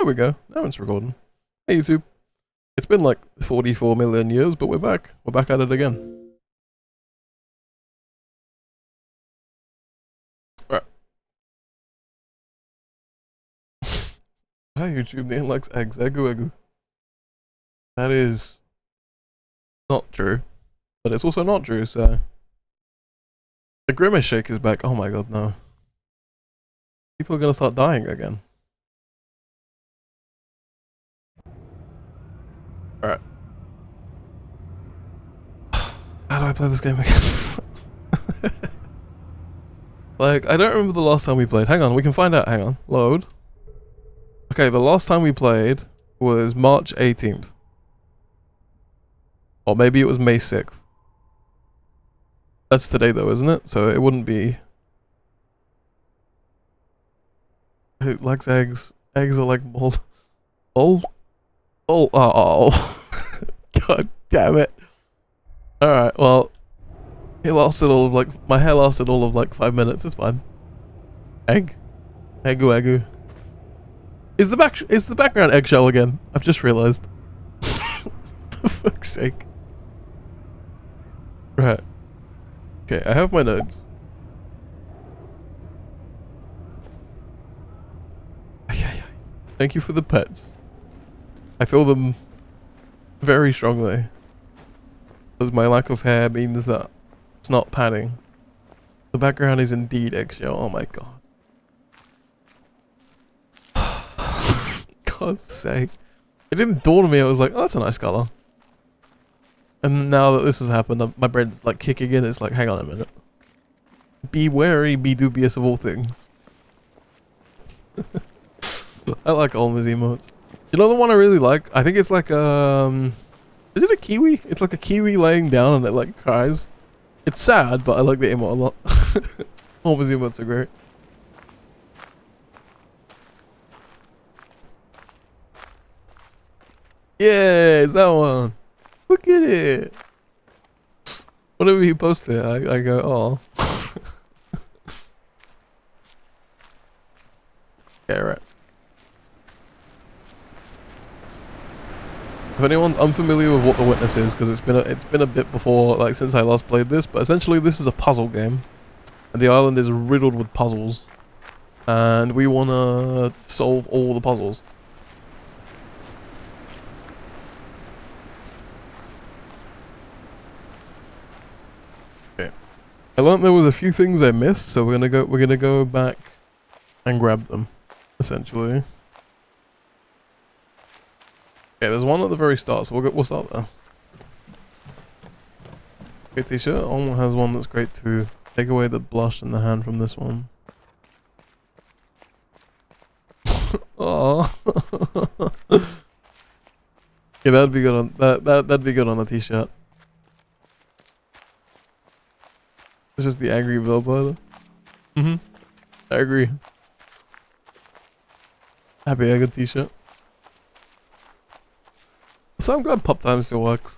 There we go. Now it's recording. Hey YouTube. It's been like 44 million years, but we're back. We're back at it again. Alright. Hi YouTube, Neil likes eggs. Egu egu. That is not true. But it's also not true, so... The Grimace Shake is back. Oh my god, no. People are gonna start dying again. Alright. How do I play this game again? Like, I don't remember the last time we played. Hang on, we can find out. Hang on. Load. Okay, the last time we played was March 18th. Or maybe it was May 6th. That's today though, isn't it? So it wouldn't be... Who likes eggs? Eggs are like bull. Bull? Bull? Oh. God damn it. Alright, well... It lasted all of like... My hair lasted all of like 5 minutes, it's fine. Egg? Egu egu. Is the background eggshell again? I've just realized. For fuck's sake. Right. Okay, I have my notes. Thank you for the pets. I feel them very strongly. Because my lack of hair means that it's not padding. The background is indeed eggshell. Oh my god. God's sake. It didn't dawn on me. I was like, oh, that's a nice color. And now that this has happened, my brain's like kicking in. It's like, hang on a minute. Be wary, be dubious of all things. I like all these emotes. You know the one I really like? I think it's like, is it a kiwi? It's like a kiwi laying down and it like cries. It's sad, but I like the emote a lot. All these emotes are great. Yeah, it's that one. Look at it. Whenever you post it, I go, oh. Yeah, right. If anyone's unfamiliar with what The Witness is, because it's been a bit before, like since I last played this, but essentially this is a puzzle game, and the island is riddled with puzzles, and we want to solve all the puzzles. Okay, I learned there was a few things I missed, so we're gonna go back and grab them, essentially. Okay, there's one at the very start, so we'll start there. Okay, t-shirt. Alma has one that's great too. Take away the blush in the hand from this one. Oh. Yeah, that'd be good on that'd be good on a t-shirt. It's just the angry billboard. I agree. Happy I got t-shirt. So I'm glad Pop Time still works.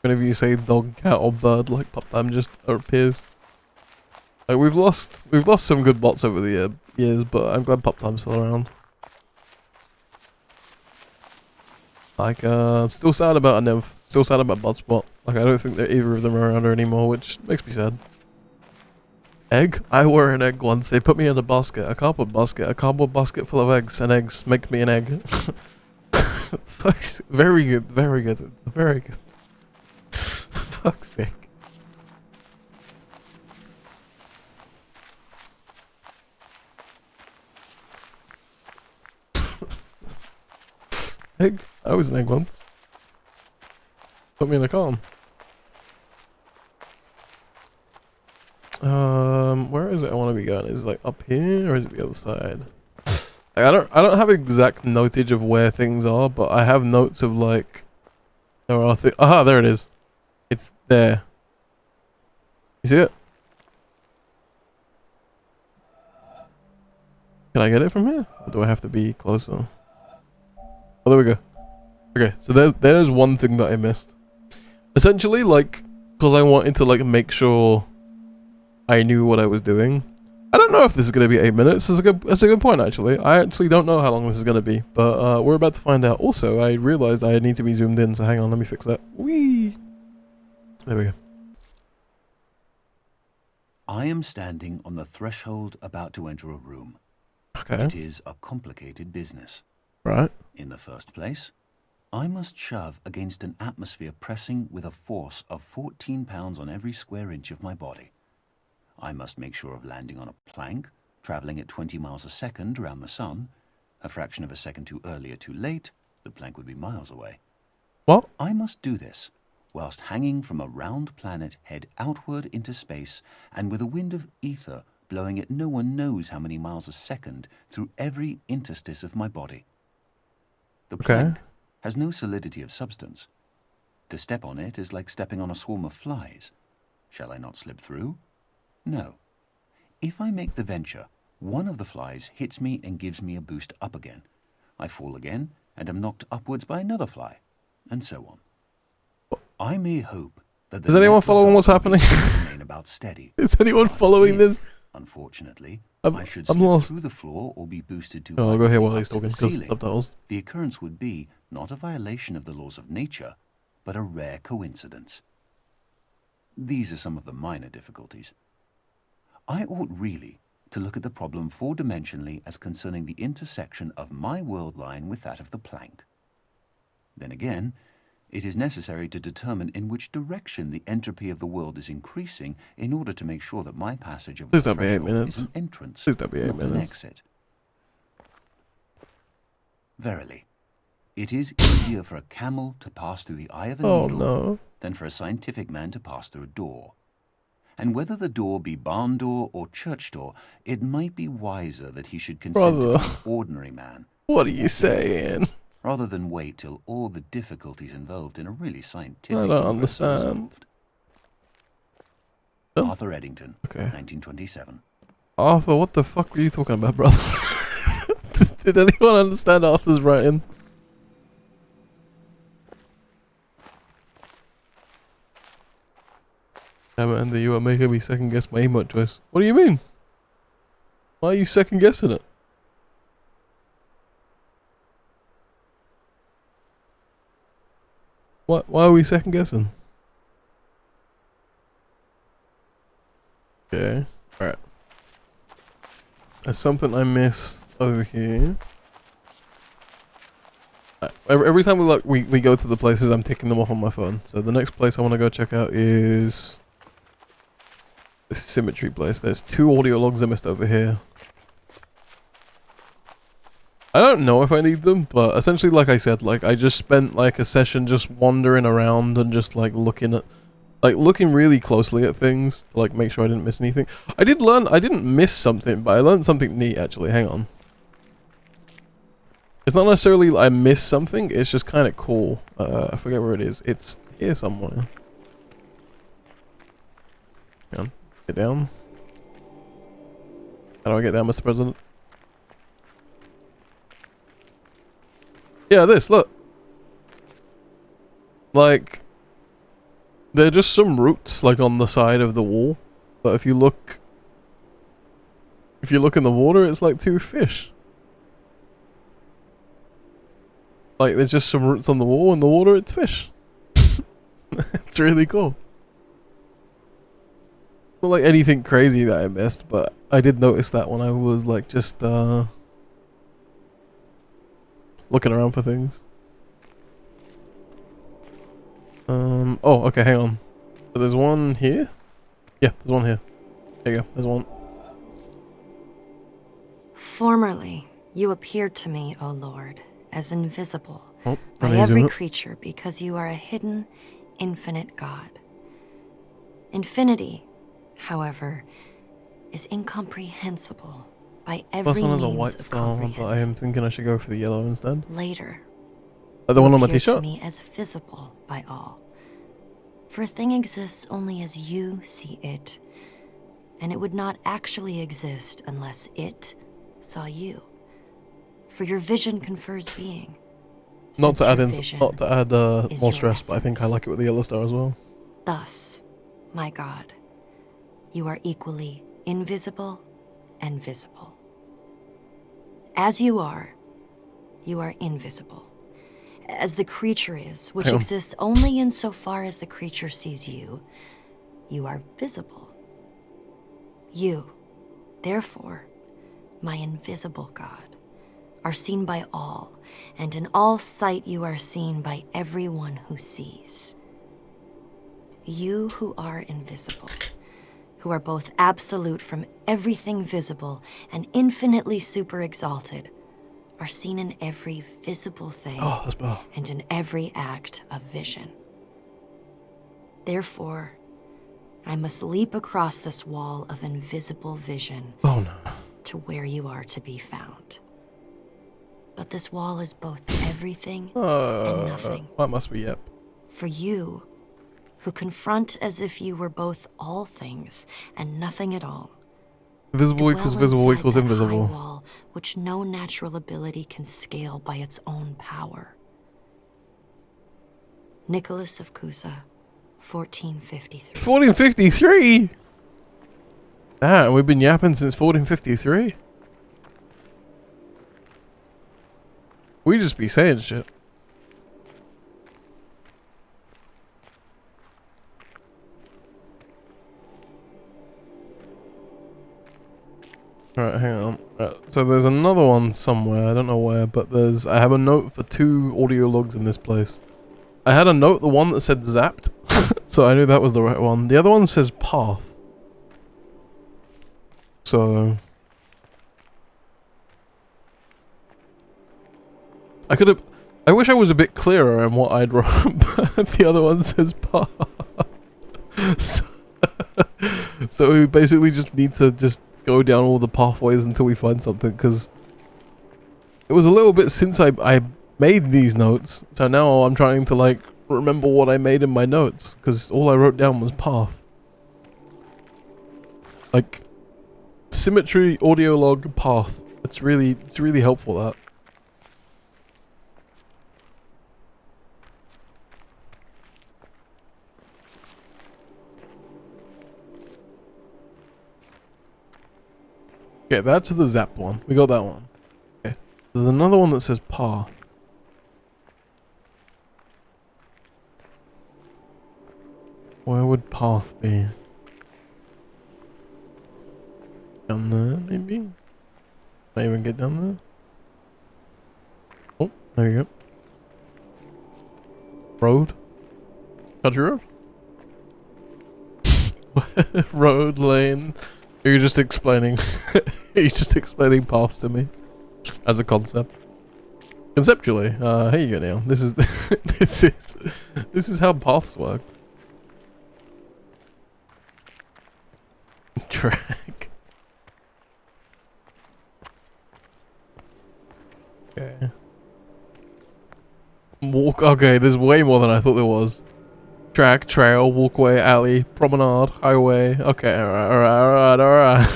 Whenever you say dog, cat, or bird, like Pop Time just appears. Like we've lost some good bots over the years, but I'm glad Pop Time's still around. Like still sad about a nymph, still sad about Botspot. Like I don't think that either of them are around anymore, which makes me sad. Egg? I wore an egg once. They put me in a basket, a cardboard basket full of eggs, and eggs make me an egg. Fuck's very good, very good, very good. Fuck's sake. Egg? I was an egg once. Put me in a column. Where is it I want to be going? Is it like up here or is it the other side? I don't have exact notage of where things are, but I have notes of like there are things. Aha, there it is. It's there. You see it? Can I get it from here? Or do I have to be closer? Oh, there we go. Okay, so there's one thing that I missed. Essentially, like, because I wanted to like make sure I knew what I was doing, I don't know if this is going to be 8 minutes. That's a good point, actually. I actually don't know how long this is going to be, but we're about to find out. Also, I realized I need to be zoomed in, so hang on, let me fix that. Whee! There we go. I am standing on the threshold about to enter a room. Okay. It is a complicated business. Right. In the first place, I must shove against an atmosphere pressing with a force of 14 pounds on every square inch of my body. I must make sure of landing on a plank, traveling at 20 miles a second around the sun. A fraction of a second too early or too late, the plank would be miles away. What? I must do this whilst hanging from a round planet head outward into space and with a wind of ether blowing at no one knows how many miles a second through every interstice of my body. The plank has no solidity of substance. To step on it is like stepping on a swarm of flies. Shall I not slip through? No. If I make the venture, one of the flies hits me and gives me a boost up again. I fall again and am knocked upwards by another fly, and so on. I may hope that the is anyone following what's happening? Remain about steady. Is anyone following this? Unfortunately, I should I'm slip lost. through the floor or be boosted to Oh, I'll go here while he's up to talking, the because ceiling. subtitles. The occurrence would be not a violation of the laws of nature, but a rare coincidence. These are some of the minor difficulties. I ought really to look at the problem four-dimensionally as concerning the intersection of my world line with that of the plank. Then again, it is necessary to determine in which direction the entropy of the world is increasing in order to make sure that my passage of the threshold is an entrance, not an exit. Verily, it is easier for a camel to pass through the eye of a needle than for a scientific man to pass through a door. And whether the door be barn door or church door, it might be wiser that he should consent to be an ordinary man. What are you saying? Rather than wait till all the difficulties involved in a really scientific I don't understand. Arthur Eddington, 1927. Arthur, what the fuck were you talking about, brother? Did anyone understand Arthur's writing? Damn it, Andy, you are making me second guess my emote choice. What do you mean? Why are you second guessing it? What? Why are we second guessing? Okay, alright. There's something I missed over here. Every time we go to the places, I'm ticking them off on my phone. So the next place I want to go check out is the symmetry place. There's 2 audio logs I missed over here. I don't know if I need them, but essentially, like I said, like I just spent like a session just wandering around and just like looking really closely at things to like make sure I didn't miss anything. I didn't miss something, but I learned something neat actually. Hang on. It's not necessarily I missed something, it's just kind of cool. I forget where it is. It's here somewhere. Hang on. Get down. How do I get down, Mr. President? Yeah, this, look. Like, there are just some roots, like, on the side of the wall. But if you look in the water, it's like 2 fish. Like, there's just some roots on the wall, and the water, it's fish. It's really cool. Not like anything crazy that I missed, but I did notice that when I was, like, just, looking around for things. Oh, okay, hang on. So there's one here? Yeah, there's one here. There you go, there's one. Formerly, you appeared to me, O Lord, as invisible by every creature because you are a hidden, infinite God. Infinity, however, is incomprehensible by every Plus one has a means white of star, but comprehension. I am thinking I should go for the yellow instead. Later, Like the one on my appeared to t-shirt? me as visible by all. For a thing exists only as you see it, and it would not actually exist unless it saw you. For your vision confers being. Not to add is more your stress, but I think I essence. like it with the yellow star as well. Thus, my God, you are equally invisible and visible. As you are invisible. As the creature is, which exists only insofar as the creature sees you, you are visible. You, therefore, my invisible God, are seen by all, and in all sight you are seen by everyone who sees. You who are invisible, who are both absolute from everything visible and infinitely super exalted, are seen in every visible thing and in every act of vision. Therefore, I must leap across this wall of invisible vision to where you are to be found. But this wall is both everything and nothing. That must be yep. For you, who confront as if you were both all things and nothing at all, Visible equals visible equals that invisible. high wall which no natural ability can scale by its own power. Nicholas of Cusa, 1453. 1453? Damn, we've been yapping since 1453. We just be saying shit. Alright, hang on. So there's another one somewhere, I don't know where, but I have a note for 2 audio logs in this place. I had a note, the one that said zapped, so I knew that was the right one. The other one says path. So... I wish I was a bit clearer on what I'd wrote, but the other one says path. So we basically just need to just go down all the pathways until we find something, because it was a little bit since I made these notes, so now I'm trying to like remember what I made in my notes, because all I wrote down was path. Like symmetry, audio log, path. It's really helpful, that. Okay, that's the zap one. We got that one. Okay. There's another one that says path. Where would path be? Down there, maybe? Can I even get down there? Oh, there you go. Road? Country road? Road, lane. You're just explaining. You're just explaining paths to me as a concept. Conceptually, here you go, Neil. This is how paths work. Track. Okay. Walk. Okay, there's way more than I thought there was. Track, trail, walkway, alley, promenade, highway. Okay, alright.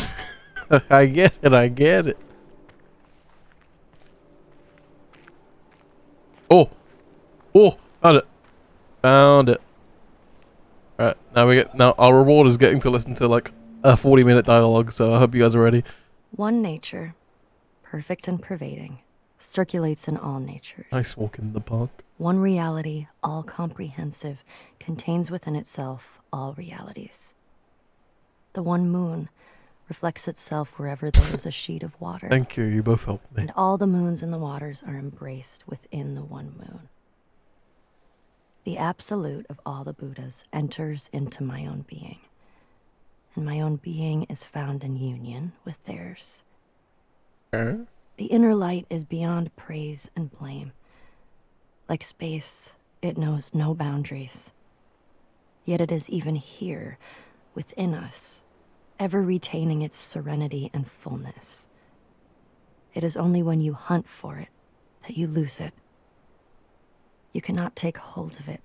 I get it. Oh, found it. Alright, now our reward is getting to listen to like a 40-minute dialogue, so I hope you guys are ready. One nature, perfect and pervading, circulates in all natures. Nice walk in the park. One reality, all comprehensive, contains within itself all realities. The one moon reflects itself wherever there is a sheet of water. Thank you, you both helped me. And all the moons in the waters are embraced within the one moon. The absolute of all the Buddhas enters into my own being, and my own being is found in union with theirs. The inner light is beyond praise and blame. Like space, it knows no boundaries. Yet it is even here, within us, ever retaining its serenity and fullness. It is only when you hunt for it that you lose it. You cannot take hold of it,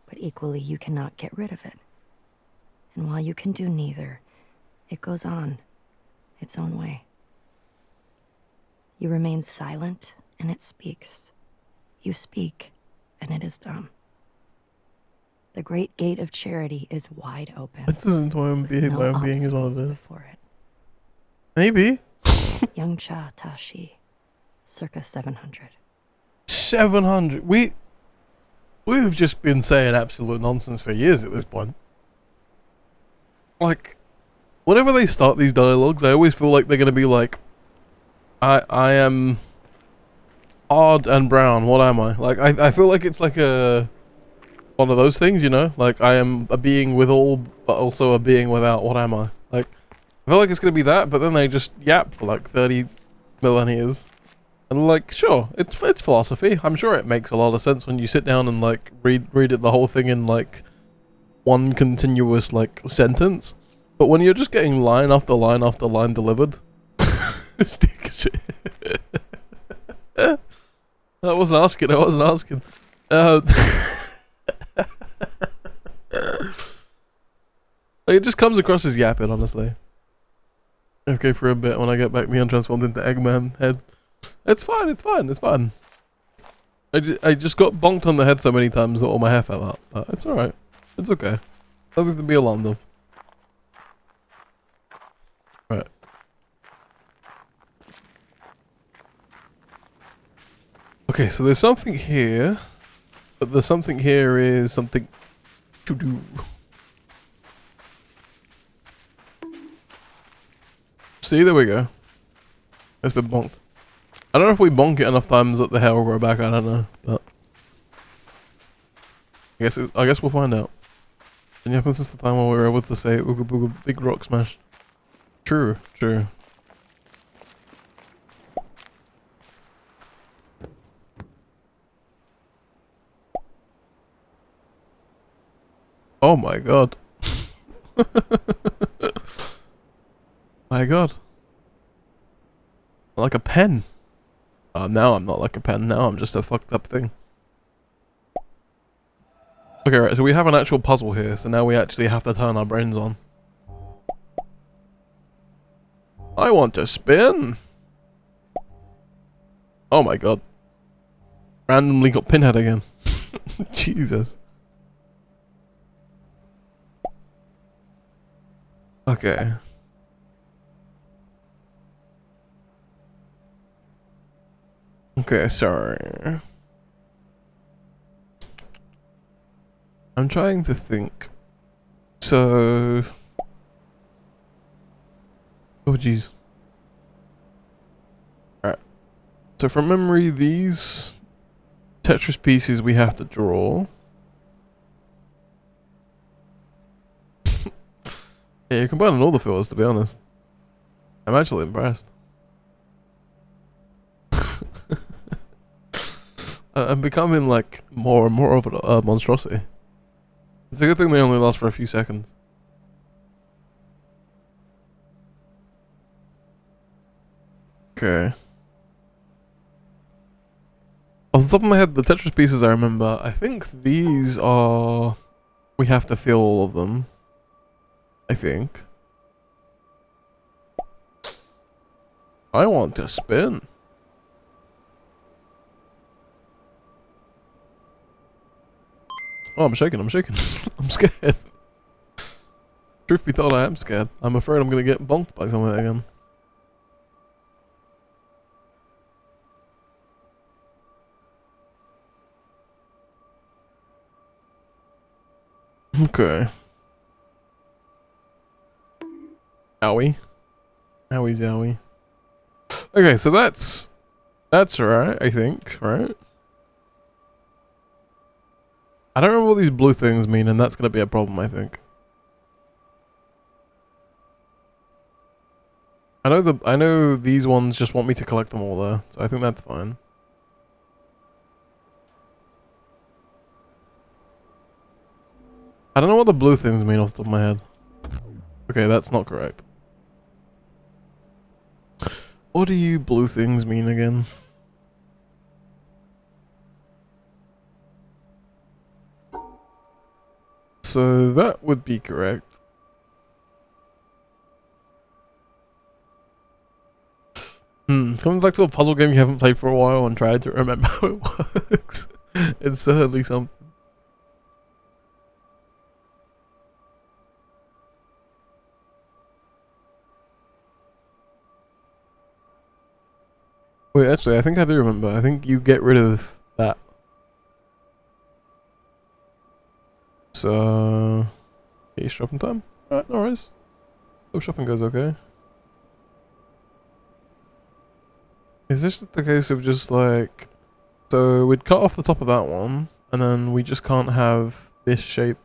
but equally you cannot get rid of it. And while you can do neither, it goes on, its own way. You remain silent, and it speaks. You speak, and it is done. The great gate of charity is wide open. It doesn't want to be no my own being is one of obstacles this. before it. Maybe. Young Cha Tashi, circa 700. 700. We've just been saying absolute nonsense for years at this point. Like, whenever they start these dialogues, I always feel like they're gonna be like, I am odd and brown. What am I? Like, I feel like it's like one of those things, you know? Like, I am a being with all, but also a being without. What am I? Like, I feel like it's gonna be that, but then they just yap for like 30 millennia. And like, sure, it's philosophy. I'm sure it makes a lot of sense when you sit down and like read it the whole thing in like one continuous like sentence. But when you're just getting line after line after line delivered, stick shit. I wasn't asking. Like, it just comes across as yapping, honestly. Okay, for a bit when I get back the untransformed into Eggman head. It's fine. I just got bonked on the head so many times that all my hair fell out. But it's alright. It's okay. Nothing to be alarmed of. Right. Okay, so there's something here. But the something here is something to do. See, there we go. It's been bonked. I don't know if we bonk it enough times that the hair will grow back, I don't know. But I guess we'll find out. And yeah, since the time when we were able to say Ooga Booga Big Rock Smash. True. Oh my god. My god. Like a pen. Now I'm not like a pen, now I'm just a fucked up thing. Okay, right, so we have an actual puzzle here, so now we actually have to turn our brains on. I want to spin! Oh my god. Randomly got Pinhead again. Jesus. Okay. Okay, sorry. I'm trying to think. So... Oh jeez. Alright. So from memory, these Tetris pieces we have to draw. Yeah, you're combining all the fills, to be honest. I'm actually impressed. I'm becoming like more and more of a monstrosity. It's a good thing they only last for a few seconds. Okay. Off the top of my head, the Tetris pieces I remember, I think these are... We have to fill all of them. I think. I want to spin. Oh, I'm shaking. I'm scared. Truth be told, I am scared. I'm afraid I'm gonna get bonked by something again. Okay. Owie. Owie zowie. Okay, so that's right, I think, right? I don't remember what these blue things mean, and that's gonna be a problem, I think. I know these ones just want me to collect them all though, so I think that's fine. I don't know what the blue things mean off the top of my head. Okay, that's not correct. What do you blue things mean again? So that would be correct. Coming back to a puzzle game you haven't played for a while and tried to remember how it works. It's certainly something. Wait, actually, I think I do remember. I think you get rid of that. So... Okay, shopping time? Alright, no worries. Hope shopping goes okay. Is this the case of just like... So we'd cut off the top of that one, and then we just can't have this shape.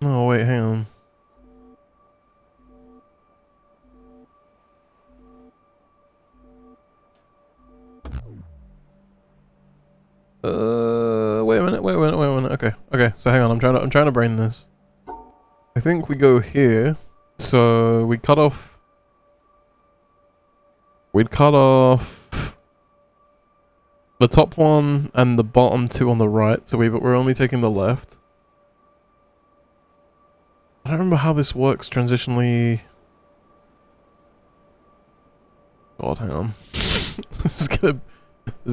Oh wait, hang on. Wait a minute, wait a minute, wait a minute. Okay, okay. So hang on, I'm trying to brain this. I think we go here. So we cut off. We'd cut off the top one and the bottom two on the right. So we're only taking the left. I don't remember how this works transitionally. God, hang on. this is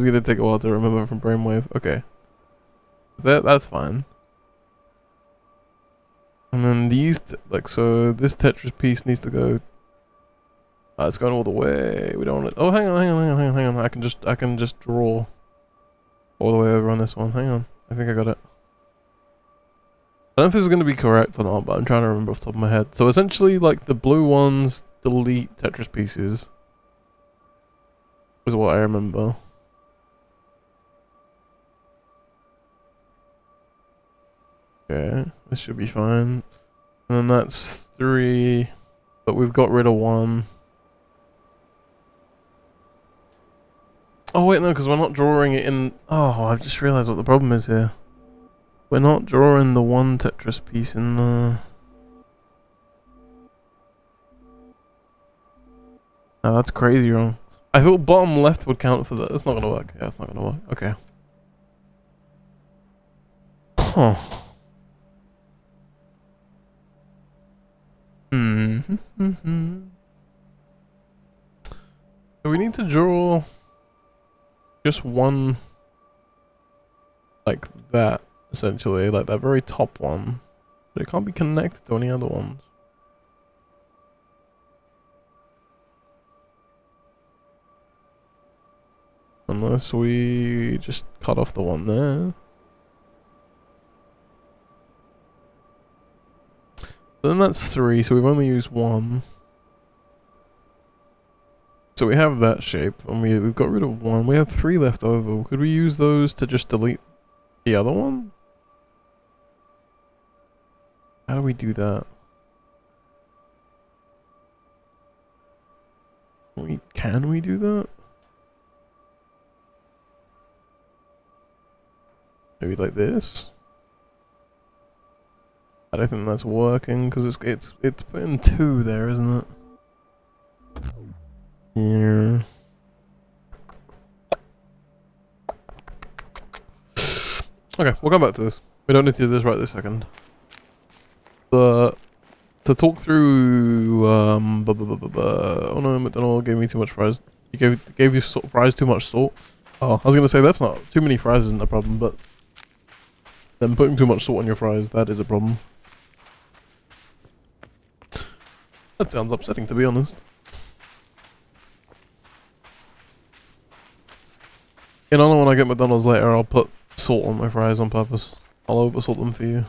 gonna take a while to remember from Brainwave. Okay, that's fine. And then these, so this Tetris piece needs to go. It's going all the way. We don't want it. Oh, hang on. I can just draw all the way over on this one. Hang on. I think I got it. I don't know if this is going to be correct or not, but I'm trying to remember off the top of my head. So essentially, like, the blue ones delete Tetris pieces. Is what I remember. Okay, this should be fine. And then that's 3, but we've got rid of 1. Oh wait, no, because we're not drawing it in... Oh, I've just realised what the problem is here. We're not drawing the one Tetris piece in the... Oh, that's crazy wrong. I thought bottom left would count for that. That's not gonna work. Yeah, that's not gonna work. Okay. Huh. So we need to draw just one, like that, essentially, like that very top one. But it can't be connected to any other ones. Unless we just cut off the one there. But then that's 3, so we've only used 1. So we have that shape, and we've got rid of 1. We have 3 left over. Could we use those to just delete the other one? How do we do that? Can we do that? Maybe like this? I don't think that's working because it's putting 2 there, isn't it? Yeah. Okay, we'll come back to this. We don't need to do this right this second. But to talk through, oh no, McDonald gave me too much fries. He gave you fries too much salt. Oh, I was gonna say that's not too many fries isn't a problem, but then putting too much salt on your fries, that is a problem. That sounds upsetting, to be honest. You know, when I get McDonald's later, I'll put salt on my fries on purpose. I'll over salt them for you.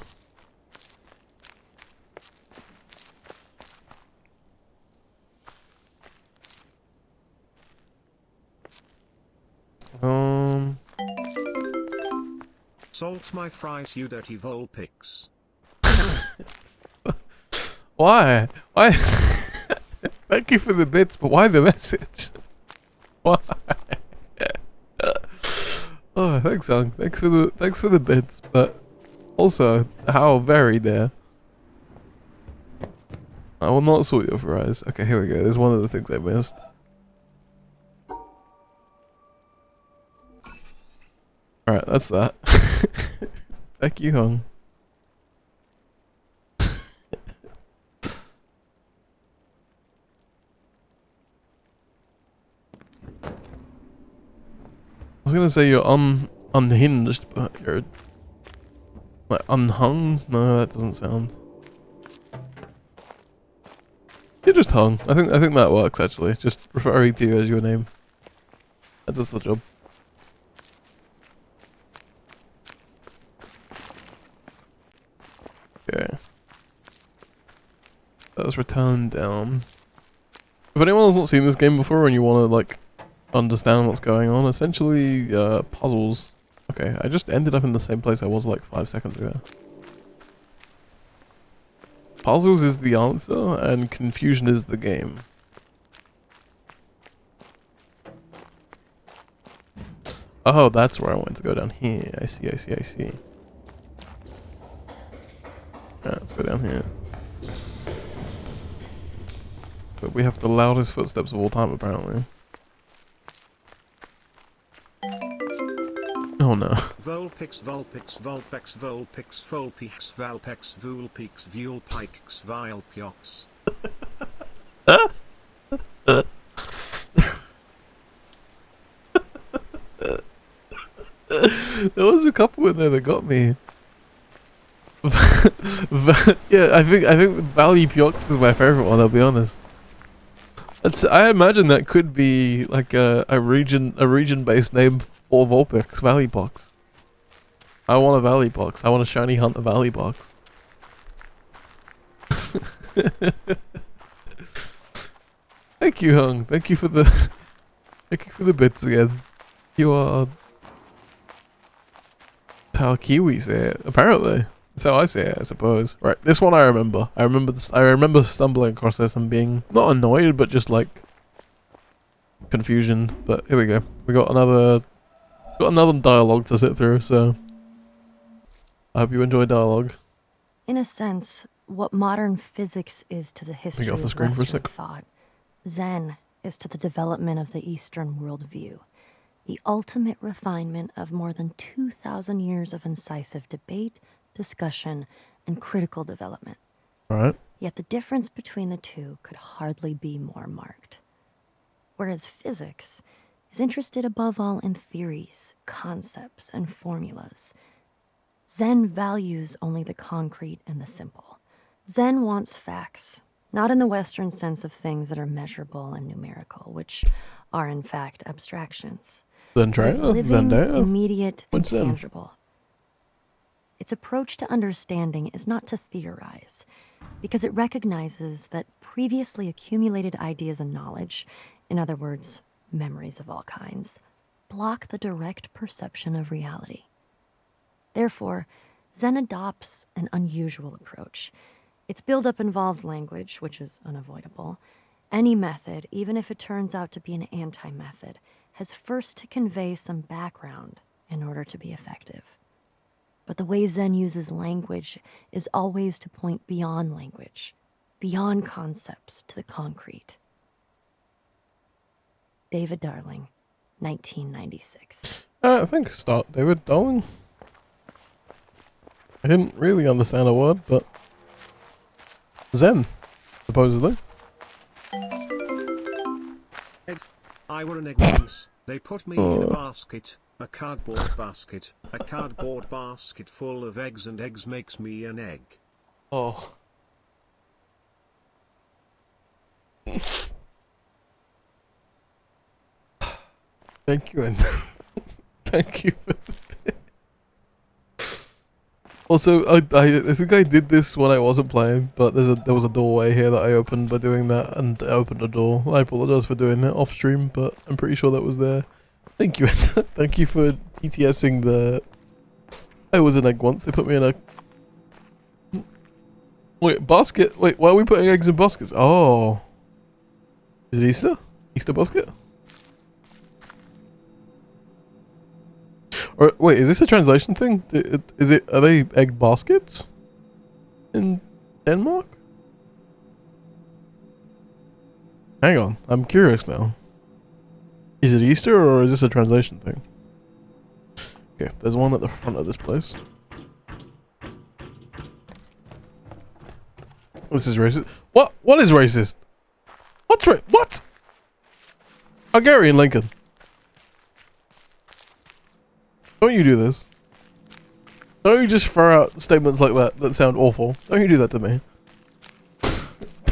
Salt my fries, you dirty Volpix. Why? Why? Thank you for the bits, but why the message? Why? Oh, thanks, Hung. Thanks for the bits, but also how very there. I will not sort your fries. Okay, here we go. There's one of the things I missed. Alright, that's that. Thank you, Hung. I was gonna say you're unhinged, but you're like unhung? No, that doesn't sound. You're just hung. I think that works actually. Just referring to you as your name. That does the job. Okay. Let's return down. If anyone has not seen this game before and you want to like understand what's going on, essentially puzzles. Okay, I just ended up in the same place I was like 5 seconds ago. Puzzles is the answer and confusion is the game. Oh, that's where I wanted to go, down here. I see. Alright, let's go down here. But we have the loudest footsteps of all time, apparently. Oh no. Volpix, Volpix, Volpex, Volpix, Volpix, Valpex, Vulpix, Vulpix, Vilpiox. There was a couple in there that got me. Yeah, I think Valley Piox is my favorite one, I'll be honest. I imagine that could be like a region based name for Vulpix, Valley Box. I want a Valley Box. I want a shiny hunter Valley Box. Thank you, Hung. Thank you for the bits again. You are how Kiwi say it, apparently. That's how I say it, I suppose. Right, this one I remember. I remember stumbling across this and being not annoyed, but just like confusion. But here we go. We got another dialogue to sit through. So I hope you enjoy dialogue. In a sense, what modern physics is to the history off the of screen for a Western sec. thought, Zen is to the development of the Eastern worldview, the ultimate refinement of more than 2,000 years of incisive debate, discussion, and critical development. All right. Yet the difference between the two could hardly be more marked. Whereas physics is interested above all in theories, concepts, and formulas, Zen values only the concrete and the simple. Zen wants facts, not in the Western sense of things that are measurable and numerical, which are in fact abstractions. It's living, immediate, and tangible. Its approach to understanding is not to theorize, because it recognizes that previously accumulated ideas and knowledge, in other words, memories of all kinds, block the direct perception of reality. Therefore, Zen adopts an unusual approach. Its buildup involves language, which is unavoidable. Any method, even if it turns out to be an anti-method, has first to convey some background in order to be effective. But the way Zen uses language is always to point beyond language, beyond concepts to the concrete. David Darling, 1996. Thanks, David Darling. I didn't really understand a word, but Zen, supposedly. I were an egg once. They put me in a basket, a cardboard basket full of eggs, and eggs makes me an egg. Oh. Thank you, and thank you for the bit. Also, I think I did this when I wasn't playing, but there was a doorway here that I opened by doing that, and I opened a door. I apologize for doing that off stream, but I'm pretty sure that was there. Thank you, thank you for TTSing the. I was an egg once. They put me in a. Wait, basket. Wait, why are we putting eggs in baskets? Oh, is it Easter? Easter basket? Or wait, is this a translation thing? Is it? Are they egg baskets in Denmark? Hang on, I'm curious now. Is it Easter or is this a translation thing? Okay, there's one at the front of this place. This is racist. What? What is racist? What's what? Hungarian Lincoln. Don't you do this. Don't you just throw out statements like that sound awful. Don't you do that to me.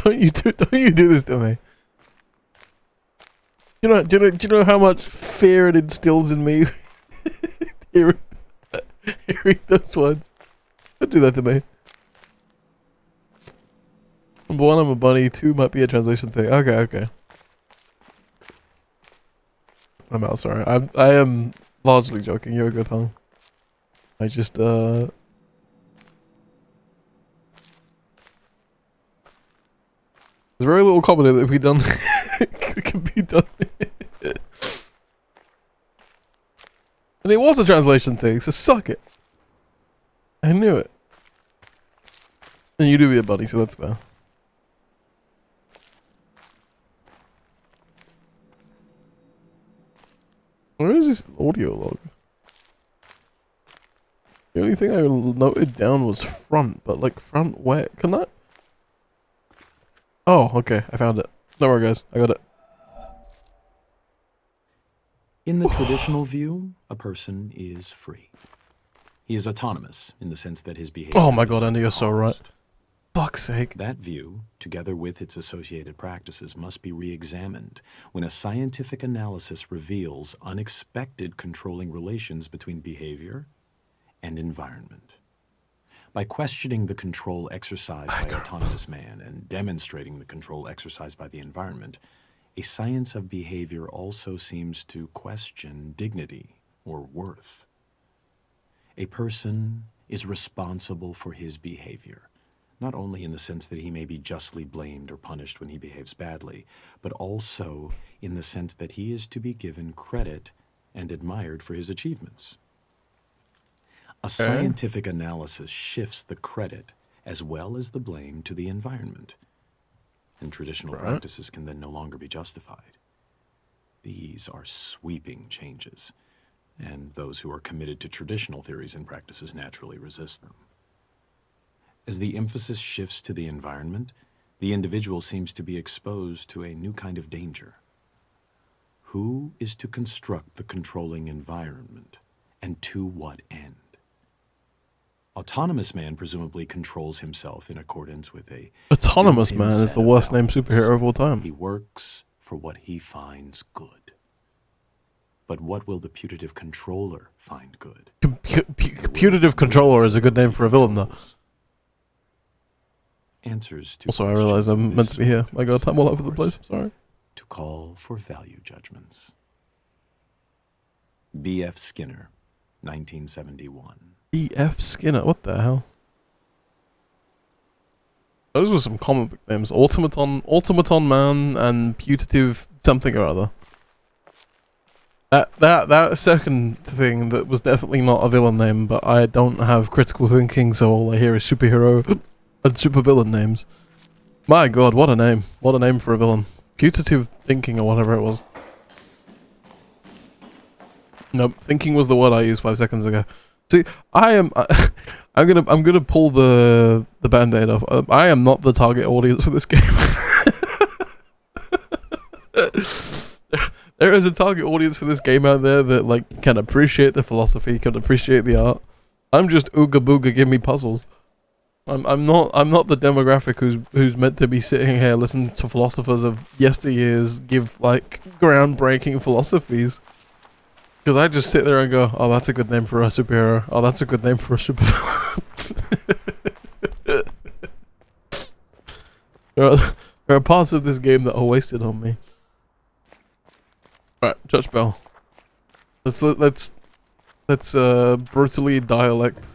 Don't you do this to me. Do you know how much fear it instills in me hearing those words? Don't do that to me. Number one, I'm a bunny. Two might be a translation thing. Okay. I'm out, sorry. I am largely joking. You're a good hung. I just There's very little comedy that can be done. And it was a translation thing, so suck it. I knew it. And you do be a bunny, so that's fair. Where is this audio log? The only thing I noted down was front, but like front where? Can I? Oh, okay, I found it. Don't worry guys, I got it. In the traditional view, a person is free. He is autonomous in the sense that his behavior Oh my god, is Andy, you're so right. uncaused. Fuck's sake. That view, together with its associated practices, must be re-examined when a scientific analysis reveals unexpected controlling relations between behavior and environment. By questioning the control exercised by autonomous man and demonstrating the control exercised by the environment, a science of behavior also seems to question dignity or worth. A person is responsible for his behavior, not only in the sense that he may be justly blamed or punished when he behaves badly, but also in the sense that he is to be given credit and admired for his achievements. A scientific analysis shifts the credit as well as the blame to the environment, and traditional practices can then no longer be justified. These are sweeping changes, and those who are committed to traditional theories and practices naturally resist them. As the emphasis shifts to the environment, the individual seems to be exposed to a new kind of danger. Who is to construct the controlling environment, and to what end? Autonomous man presumably controls himself in accordance with a Autonomous built-in Man is set the of worst named values. superhero of all time. He works for what he finds good. But what will the putative controller find good? Putative Controller is a good name for a villain, though. Answers to Also, I realize questions of I'm meant this to be here. sort My god, I'm all over the of place. course, Sorry. to call for value judgments. B.F. Skinner, 1971. E.F. Skinner, what the hell? Those were some comic book names. Automaton Man, and Putative something or other. That second thing that was definitely not a villain name, but I don't have critical thinking, so all I hear is superhero and supervillain names. My god, what a name. What a name for a villain. Putative thinking or whatever it was. Nope, thinking was the word I used 5 seconds ago. See, I'm gonna pull the band-aid off. I am not the target audience for this game. There is a target audience for this game out there that like can appreciate the philosophy, can appreciate the art. I'm just ooga booga, give me puzzles. I'm not the demographic who's meant to be sitting here listening to philosophers of yesteryears give like groundbreaking philosophies. Because I just sit there and go, oh, that's a good name for a superhero. Oh, that's a good name for a supervillain. there are parts of this game that are wasted on me. Right, Judge Bell. Let's brutally dissect.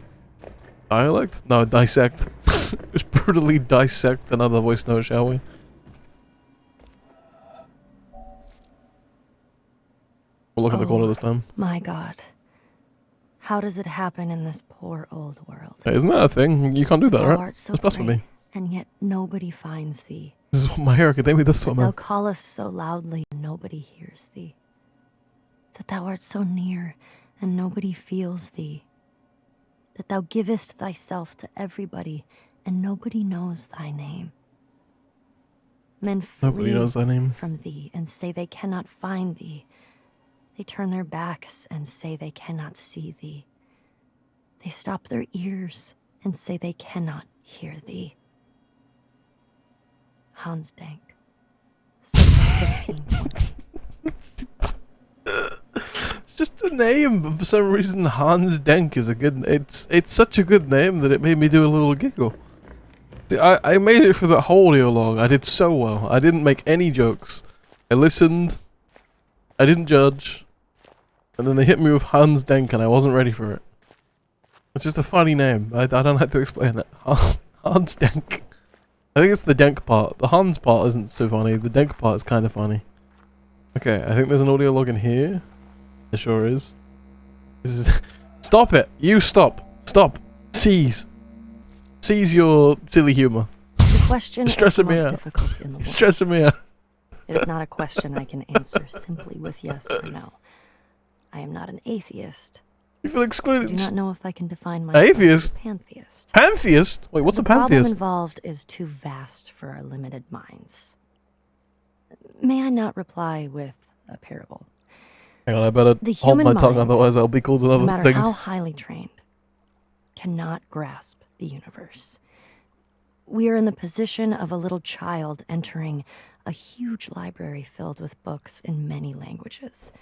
Let's brutally dissect another voice note, shall we? We'll look in the corner this time. My God. How does it happen in this poor old world? Hey, isn't that a thing? You can't do that, Thou right? art so That's blasphemy. great, and yet nobody finds thee. This is what My Hero Academia does to a Thou man. callest so loudly, and nobody hears thee. That thou art so near, and nobody feels thee. That thou givest thyself to everybody, and nobody knows thy name. Men Nobody flee knows thy name. from thee, and say they cannot find thee. They turn their backs and say they cannot see thee. They stop their ears and say they cannot hear thee. Hans Dank. Circa 1520. It's just a name, but for some reason Hans Denk is a good. It's such a good name that it made me do a little giggle. See, I made it for the whole audio log. I did so well. I didn't make any jokes. I listened. I didn't judge. And then they hit me with Hans Denk, and I wasn't ready for it. It's just a funny name. I don't have to explain it. Hans Denk. I think it's the Denk part. The Hans part isn't so funny. The Denk part is kind of funny. Okay, I think there's an audio log in here. There sure is. This is stop it! You stop! Stop! Cease! Cease your silly humor. The question is the stressing me most out. difficult in the You're world. stressing me out. It is not a question I can answer simply with yes or no. I am not an atheist. You feel I excluded. do not know if I can define myself Atheist? as a pantheist. Pantheist? Wait, what's a The problem pantheist? involved is too vast for our limited minds. May I not reply with a parable? Hang on, I better The hold my human tongue, mind, otherwise I'll be called No another matter thing. how highly trained, cannot grasp the universe. We are in the position of a little child entering a huge library filled with books in many languages.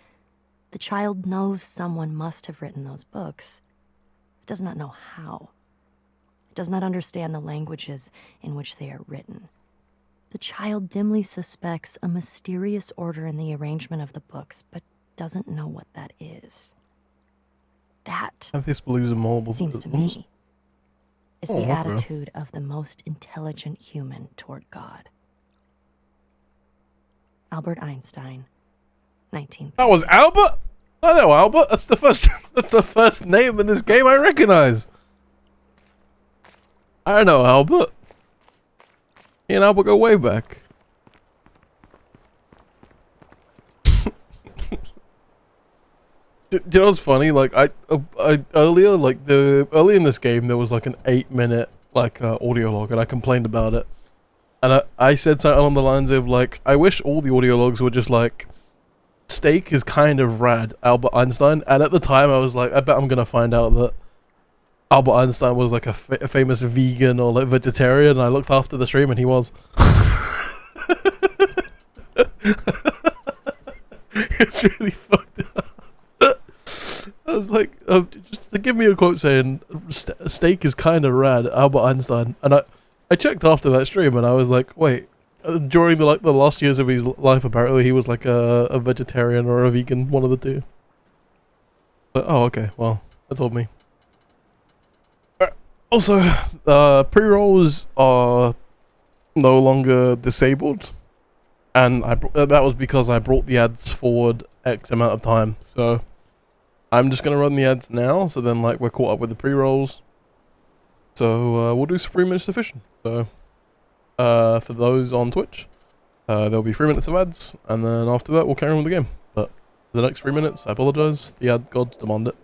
The child knows someone must have written those books. It does not know how. It does not understand the languages in which they are written. The child dimly suspects a mysterious order in the arrangement of the books, but doesn't know what that is. That, Pantheist believes in multiple seems to systems. me, is Oh, the okay. attitude of the most intelligent human toward God. Albert Einstein, 19. That was Albert? I know Albert. That's the first that's the first name in this game I recognize. I know Albert. Me and Albert go way back. Do you know what's funny? Like earlier in this game there was like an 8-minute audio log, and I complained about it. And I said something along the lines of like, I wish all the audio logs were just like, steak is kind of rad, Albert Einstein. And at the time I was like, I bet I'm gonna find out that Albert Einstein was like a famous vegan or like vegetarian, and I looked after the stream and he was. It's really fucked up. I was like, just to give me a quote saying, steak is kind of rad, Albert Einstein. And I checked after that stream and I was like, wait, during the last years of his life apparently he was like a vegetarian or a vegan, one of the two. But oh, okay, well, that told me. Also, pre-rolls are no longer disabled, and that was because I brought the ads forward X amount of time. So I'm just gonna run the ads now, so then like we're caught up with the pre-rolls. So we'll do some 3 minutes of fishing. So for those on Twitch, there'll be 3 minutes of ads, and then after that we'll carry on with the game. But for the next 3 minutes, I apologize, the ad gods demand it.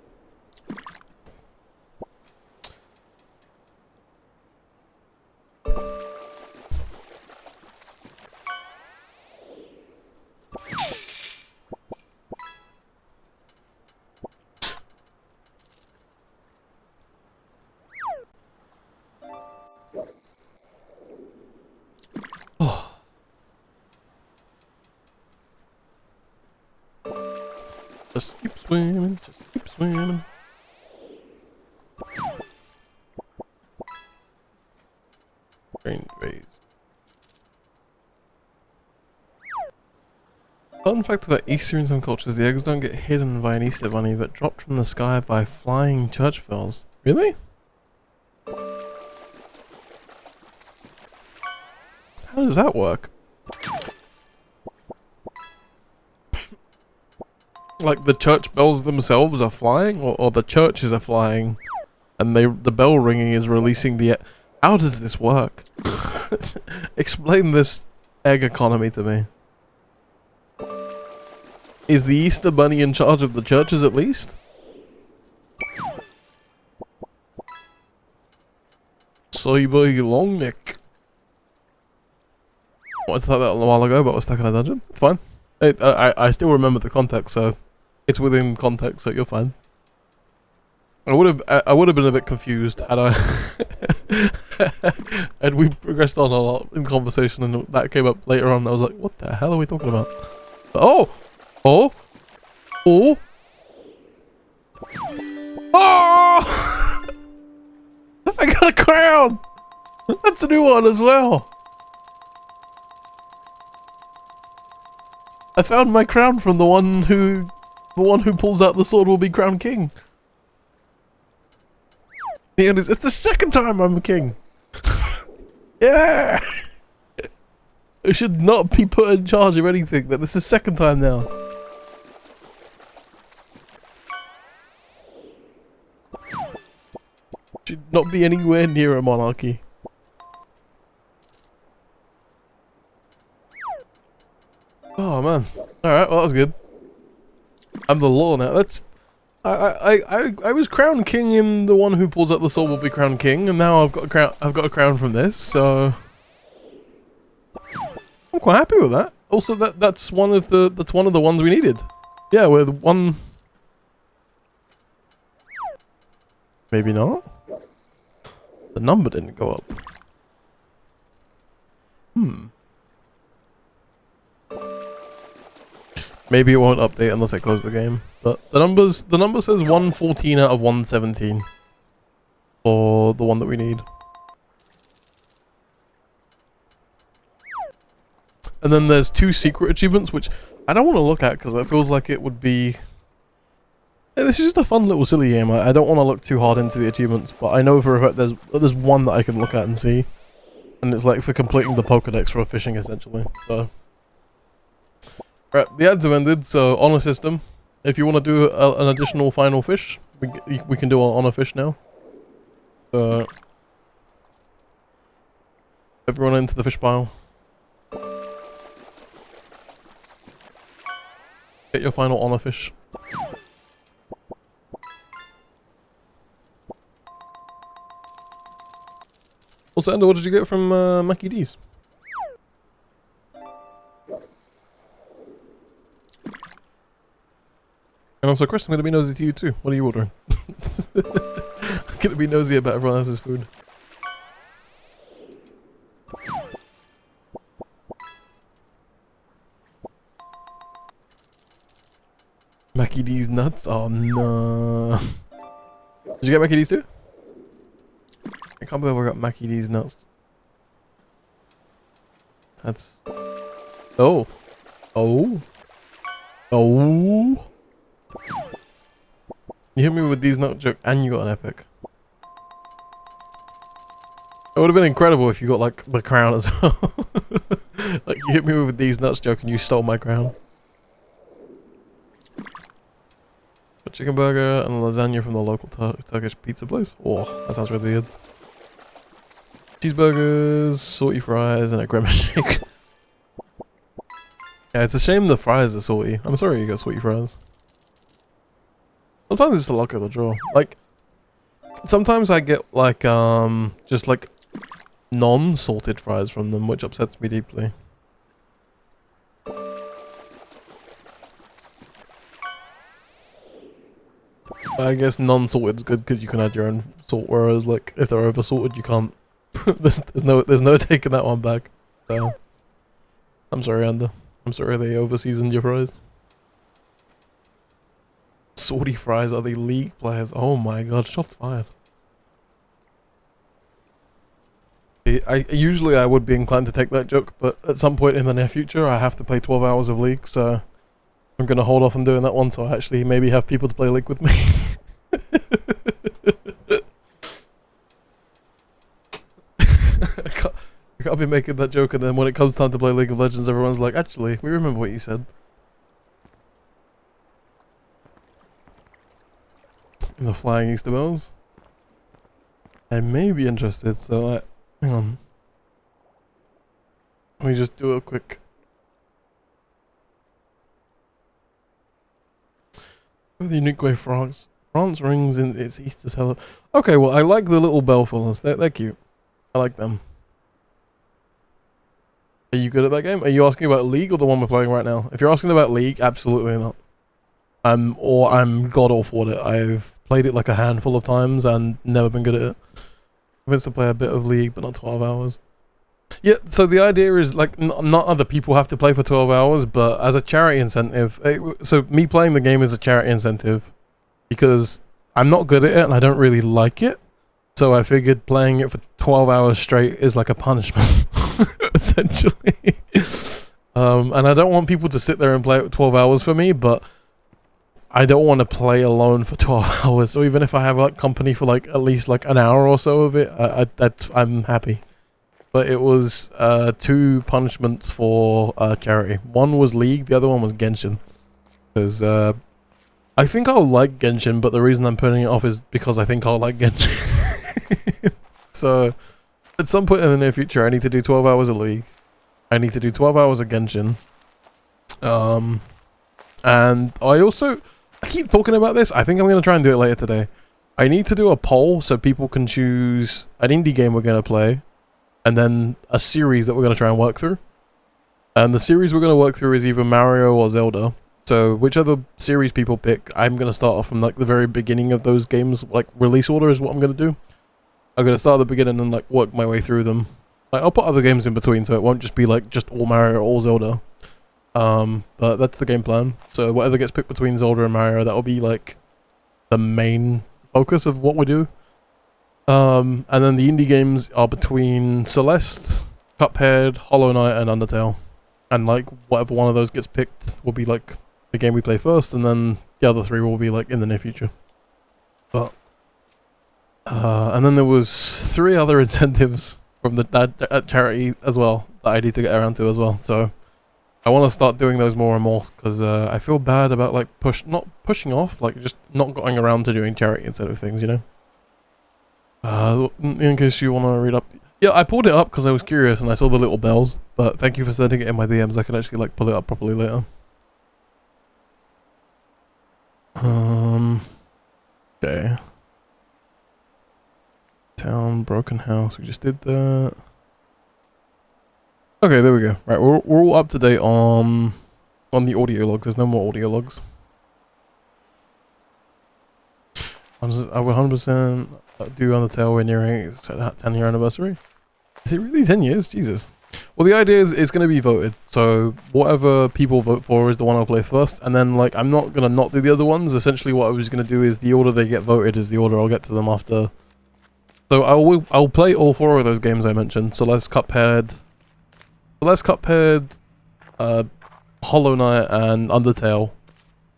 Just keep swimming, just keep swimming. Green vase. Fun fact about Easter in some cultures, the eggs don't get hidden by an Easter bunny, but dropped from the sky by flying church bells. Really? How does that work? Like the church bells themselves are flying, or the churches are flying, and the bell ringing is releasing the. How does this work? Explain this egg economy to me. Is the Easter Bunny in charge of the churches at least? Soy boy long neck. I wanted to type that a while ago, but I was stuck in a dungeon. It's fine. I still remember the context, so it's within context, so you're fine. I would have been a bit confused had I had we progressed on a lot in conversation and that came up later on. I was like, what the hell are we talking about? Oh! Oh! Oh! Oh! I got a crown! That's a new one as well. I found my crown from the one who pulls out the sword will be crowned king. And it's the second time I'm a king. Yeah! I should not be put in charge of anything, but this is the second time now. Should not be anywhere near a monarchy. Oh man. Alright, well that was good. I'm the law now. That's I was crowned king in the one who pulls out the sword will be crowned king, and now I've got a crown from this, so I'm quite happy with that. Also that's one of the ones we needed. Yeah, with one. Maybe not. The number didn't go up. Maybe it won't update unless I close the game. But the number says 114 out of 117 for the one that we need. And then there's 2 secret achievements, which I don't want to look at because it feels like it would be. Yeah, this is just a fun little silly game. I don't want to look too hard into the achievements, but I know for a fact there's one that I can look at and see, and it's like for completing the Pokédex for fishing essentially. So. Right, the ads have ended, so honor system. If you want to do an additional final fish, we can do an honor fish now. Everyone into the fish pile. Get your final honor fish. Also, Ender, what did you get from Mackie D's? And also, Chris, I'm going to be nosy to you too. What are you ordering? I'm going to be nosy about everyone else's food. Mackie D's nuts? Oh no. Did you get Mackie D's too? I can't believe I got Mackie D's nuts. That's... Oh. Oh. Oh. You hit me with these nut joke and you got an epic. It would have been incredible if you got like the crown as well. Like you hit me with these nuts joke and you stole my crown. A chicken burger and a lasagna from the local Turkish pizza place. Oh, that sounds really good. Cheeseburgers, salty fries, and a grimace shake. Yeah, it's a shame the fries are salty. I'm sorry you got salty fries. Sometimes it's the luck of the draw. Like, sometimes I get like, just like non-salted fries from them, which upsets me deeply. I guess non-salted's good because you can add your own salt, whereas like if they're over-salted, you can't. there's no taking that one back. So, I'm sorry, Ander. I'm sorry they over-seasoned your fries. Salty fries are the league players. Oh my god, shots fired. Usually I would be inclined to take that joke, but at some point in the near future I have to play 12 hours of League, so I'm gonna hold off on doing that one so I actually maybe have people to play League with me. I can't be making that joke and then when it comes time to play League of Legends everyone's like, actually, we remember what you said. In the flying Easter bells. I may be interested, so hang on. Let me just do a quick. The unique way France rings in its Easter celebration. Okay, well I like the little bell fillers. They're cute. I like them. Are you good at that game? Are you asking about League or the one we're playing right now? If you're asking about League, absolutely not. or I'm god awful at it. I've played it like a handful of times and never been good at it. I'm to play a bit of League, but not 12 hours. Yeah, so the idea is like not other people have to play for 12 hours, but as a charity incentive. So me playing the game is a charity incentive because I'm not good at it and I don't really like it. So I figured playing it for 12 hours straight is like a punishment, essentially. And I don't want people to sit there and play it 12 hours for me, but I don't want to play alone for 12 hours. So even if I have like company for like at least like an hour or so of it, I'm happy. But it was 2 punishments for charity. One was League, the other one was Genshin. Because I think I'll like Genshin, but the reason I'm putting it off is because I think I'll like Genshin. So at some point in the near future, I need to do 12 hours of League. I need to do 12 hours of Genshin. And I keep talking about this. I think I'm going to try and do it later today. I need to do a poll so people can choose an indie game we're going to play, and then a series that we're going to try and work through. And the series we're going to work through is either Mario or Zelda. So whichever series people pick, I'm going to start off from like the very beginning of those games. Like release order is what I'm going to do. I'm going to start at the beginning and like work my way through them. Like I'll put other games in between, so it won't just be like just all Mario or all Zelda. But that's the game plan. So whatever gets picked between Zelda and Mario, that'll be like the main focus of what we do. And then the indie games are between Celeste, Cuphead, Hollow Knight, and Undertale. And like whatever one of those gets picked will be like the game we play first, and then the other 3 will be like in the near future. But and then there was 3 other incentives from that charity as well that I need to get around to as well. So I want to start doing those more and more because I feel bad about like not pushing off, like just not going around to doing charity instead of things, you know. In case you want to read up, yeah, I pulled it up because I was curious and I saw the little bells. But thank you for sending it in my DMs. I can actually like pull it up properly later. Okay. Town, broken house. We just did that. Okay, there we go. Right, we're all up to date on the audio logs. There's no more audio logs. I will 100% do Undertale. We're nearing its 10-year anniversary. Is it really 10 years? Jesus. Well, the idea is it's going to be voted. So whatever people vote for is the one I'll play first. And then, like, I'm not going to not do the other ones. Essentially, what I was going to do is the order they get voted is the order I'll get to them after. So I'll play all 4 of those games I mentioned. Celeste, Cuphead, Hollow Knight, and Undertale.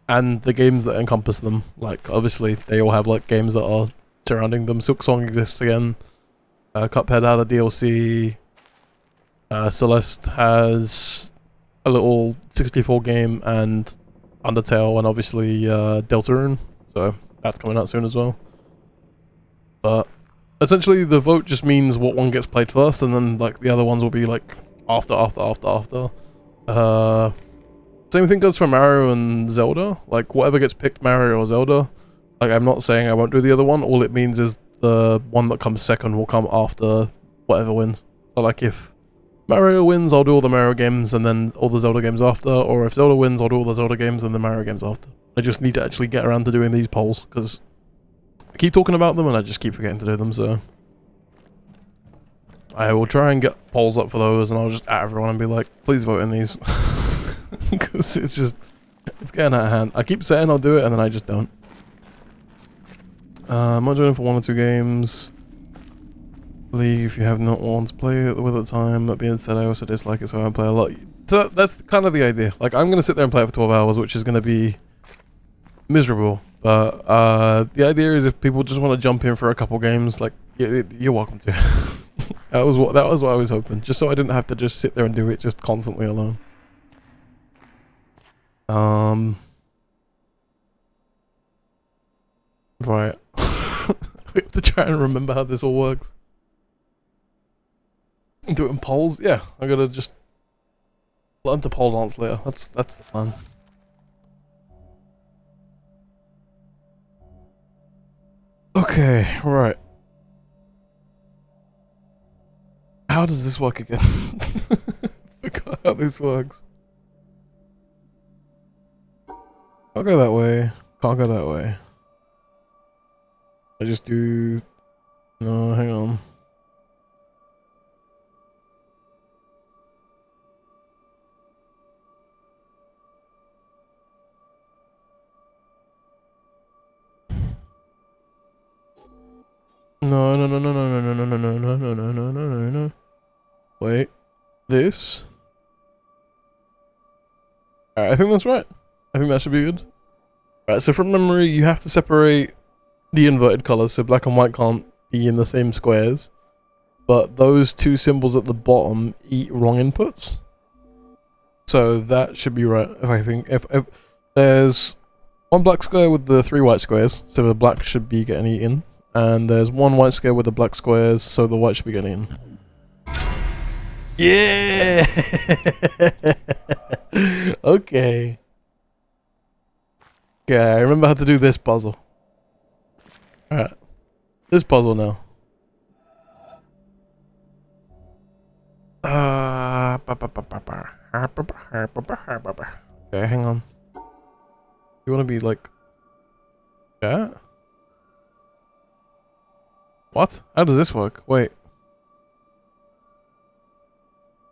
And the games that encompass them. Like, obviously, they all have, like, games that are surrounding them. Silksong exists again. Cuphead had a DLC. Celeste has a little 64 game, and Undertale, and obviously Deltarune. So that's coming out soon as well. But essentially, the vote just means what one gets played first, and then like the other ones will be like after. Same thing goes for Mario and Zelda. Like whatever gets picked, Mario or Zelda. Like I'm not saying I won't do the other one. All it means is the one that comes second will come after whatever wins. So like if Mario wins, I'll do all the Mario games and then all the Zelda games after. Or if Zelda wins, I'll do all the Zelda games and the Mario games after. I just need to actually get around to doing these polls because I keep talking about them and I just keep forgetting to do them. So I will try and get polls up for those, and I'll just at everyone and be like, please vote in these. Because it's getting out of hand. I keep saying I'll do it and then I just don't. I'm not joining for 1 or 2 games. League if you have not wanted to play it with at the time. That being said, I also dislike it, so I don't play a lot. So that's kind of the idea. Like I'm gonna sit there and play it for 12 hours, which is gonna be miserable. But the idea is if people just want to jump in for a couple games, like you're welcome to. That was what I was hoping, just so I didn't have to just sit there and do it just constantly alone. Right. We have to try and remember how this all works. Doing polls? Yeah, I gotta just learn to pole dance later. That's the plan. Okay, right. How does this work again? Forgot how this works. Can't go that way. Can't go that way. I just do... No, hang on. No, no, no, no, no, no, no, no, no, no, no, no, no, no, no, no. Wait. This? Alright, I think that's right. I think that should be good. Alright, so from memory, you have to separate the inverted colors, so black and white can't be in the same squares. But those two symbols at the bottom eat wrong inputs. So that should be right, if I think. If there's one black square with the 3 white squares, so the black should be getting eaten. And there's one white square with the black squares, so the white should be getting eaten. Yeah! Okay. Okay, I remember how to do this puzzle. Alright. This puzzle now. Okay, hang on. You wanna be like that? What? How does this work? Wait.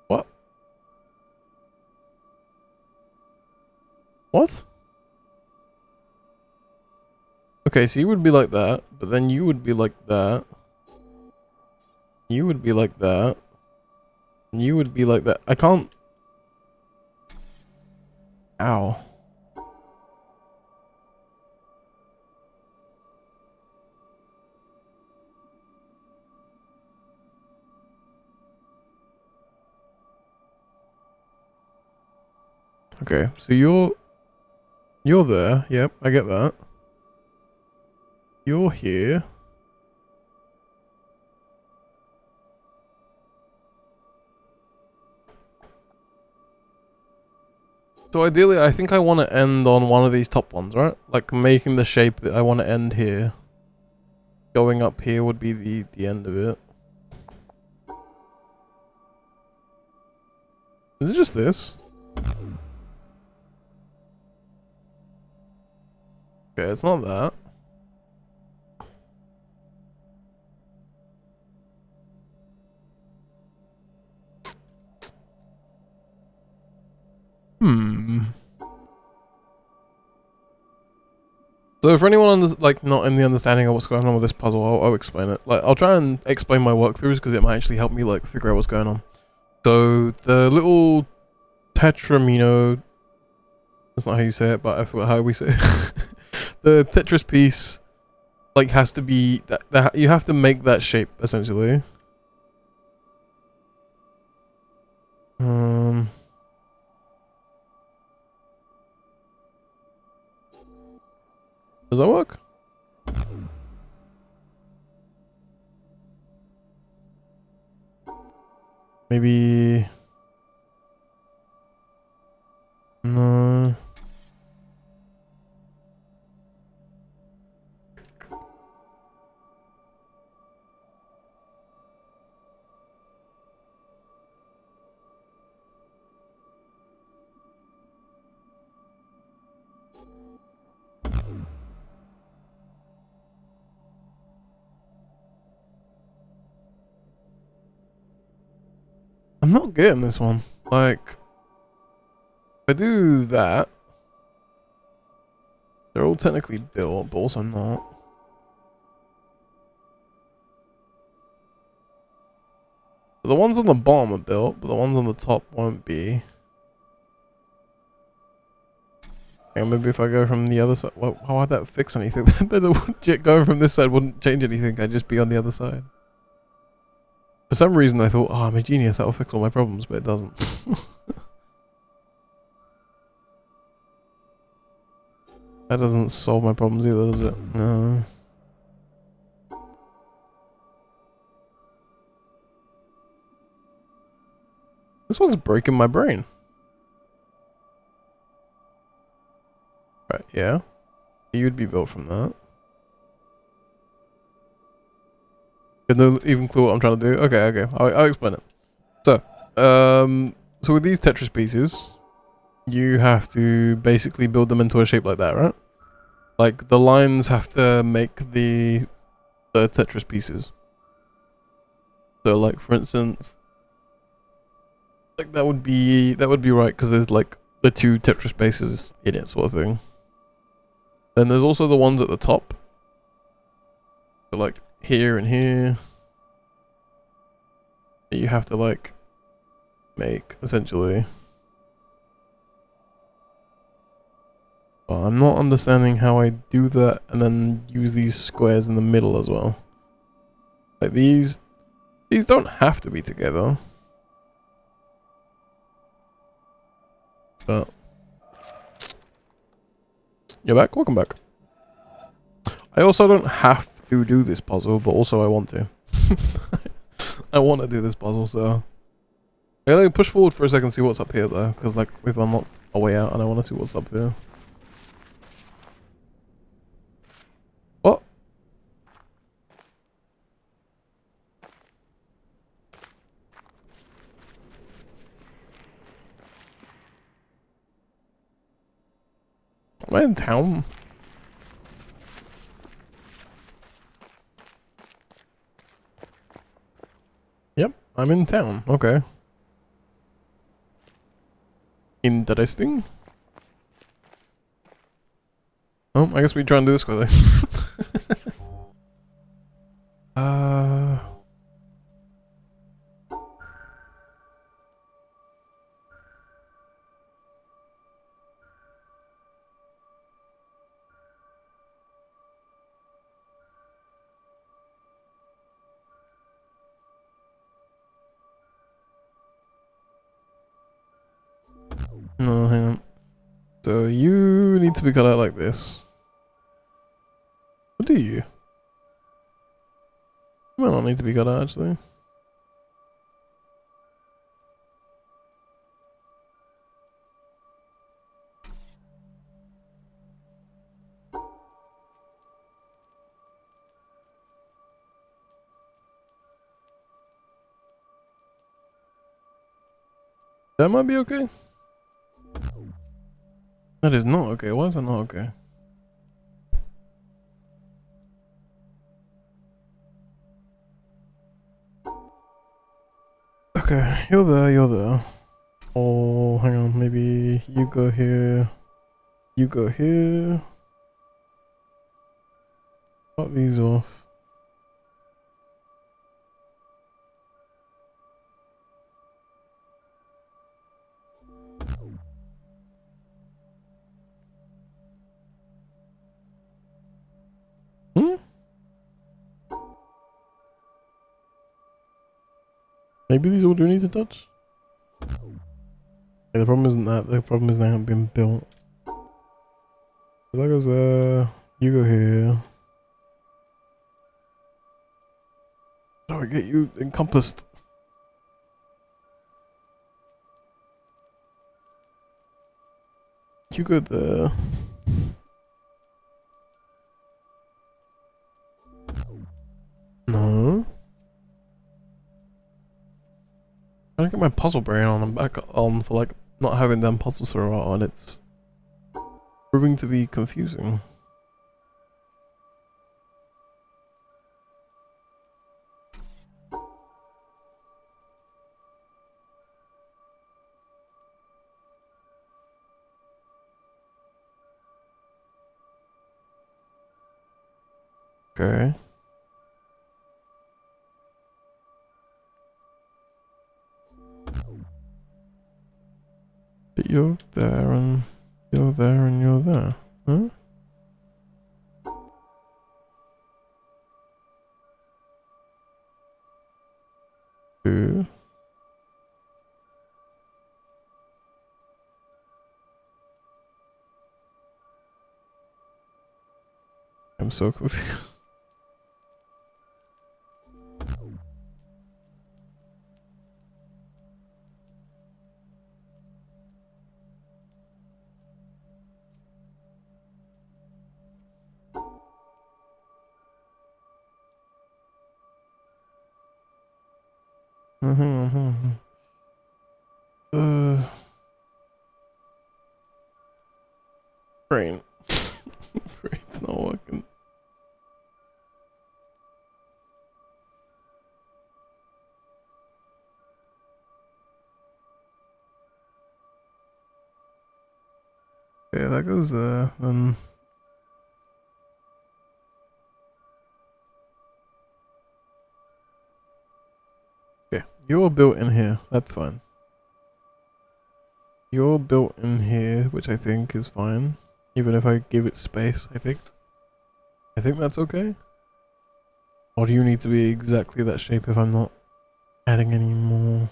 What? What? Okay, so you would be like that, but then you would be like that. You would be like that. And you would be like that. I can't... Ow. Okay, so you're there. Yep, I get that. You're here. So ideally, I think I want to end on one of these top ones, right? Like making the shape that I want to end here. Going up here would be the end of it. Is it just this? Okay, it's not that. So for anyone like not in the understanding of what's going on with this puzzle, I'll explain it. Like I'll try and explain my workthroughs because it might actually help me like figure out what's going on. So the little tetramino, that's not how you say it, but I forgot how we say it. The Tetris piece like has to be that you have to make that shape essentially. Does that work? Maybe... No... I'm not getting this one. Like, if I do that, they're all technically built, but also not. The ones on the bottom are built, but the ones on the top won't be. And maybe if I go from the other side, well, how would that fix anything? Going from this side wouldn't change anything. I'd just be on the other side. For some reason, I thought, oh, I'm a genius. That'll fix all my problems, but it doesn't. That doesn't solve my problems either, does it? No. This one's breaking my brain. Right, yeah. You'd be built from that. You don't even clue what I'm trying to do? Okay, I'll explain it. So with these Tetris pieces, you have to basically build them into a shape like that, right? Like the lines have to make the Tetris pieces. So like for instance, like that would be right because there's like the two Tetris bases in it sort of thing. Then there's also the ones at the top. So like here and here. That you have to like make essentially. But I'm not understanding how I do that and then use these squares in the middle as well. Like these don't have to be together. But you're back? Welcome back. I also don't have to do this puzzle, but also I want to. I want to do this puzzle, so... I'm gonna push forward for a second and see what's up here though, because like we've unlocked a way out and I want to see what's up here. What? Am I in town? Yep, I'm in town. Okay. Interesting. Oh, I guess we try and do this quickly. uh... No, hang on. So you need to be cut out like this. What do you? You might not need to be cut out actually. That might be okay. That is not okay. Why is that not okay? Okay, you're there, you're there. Oh, hang on, maybe you go here. You go here. Cut these off. Hmm? Maybe these all do need to touch? Yeah, the problem isn't that, the problem is they haven't been built. So that goes there, you go here. How do I get you encompassed? You go there. No. I get my puzzle brain on. I'm back on for like not having them puzzles for a while and it's proving to be confusing. Okay. But you're there and you're there and you're there. Huh? Two. I'm so confused. Uh, Brain. Brain's not working. Okay, that goes there, then... Okay, you're built in here, that's fine. You're built in here, which I think is fine. Even if I give it space, I think. I think that's okay. Or do you need to be exactly that shape if I'm not adding any more?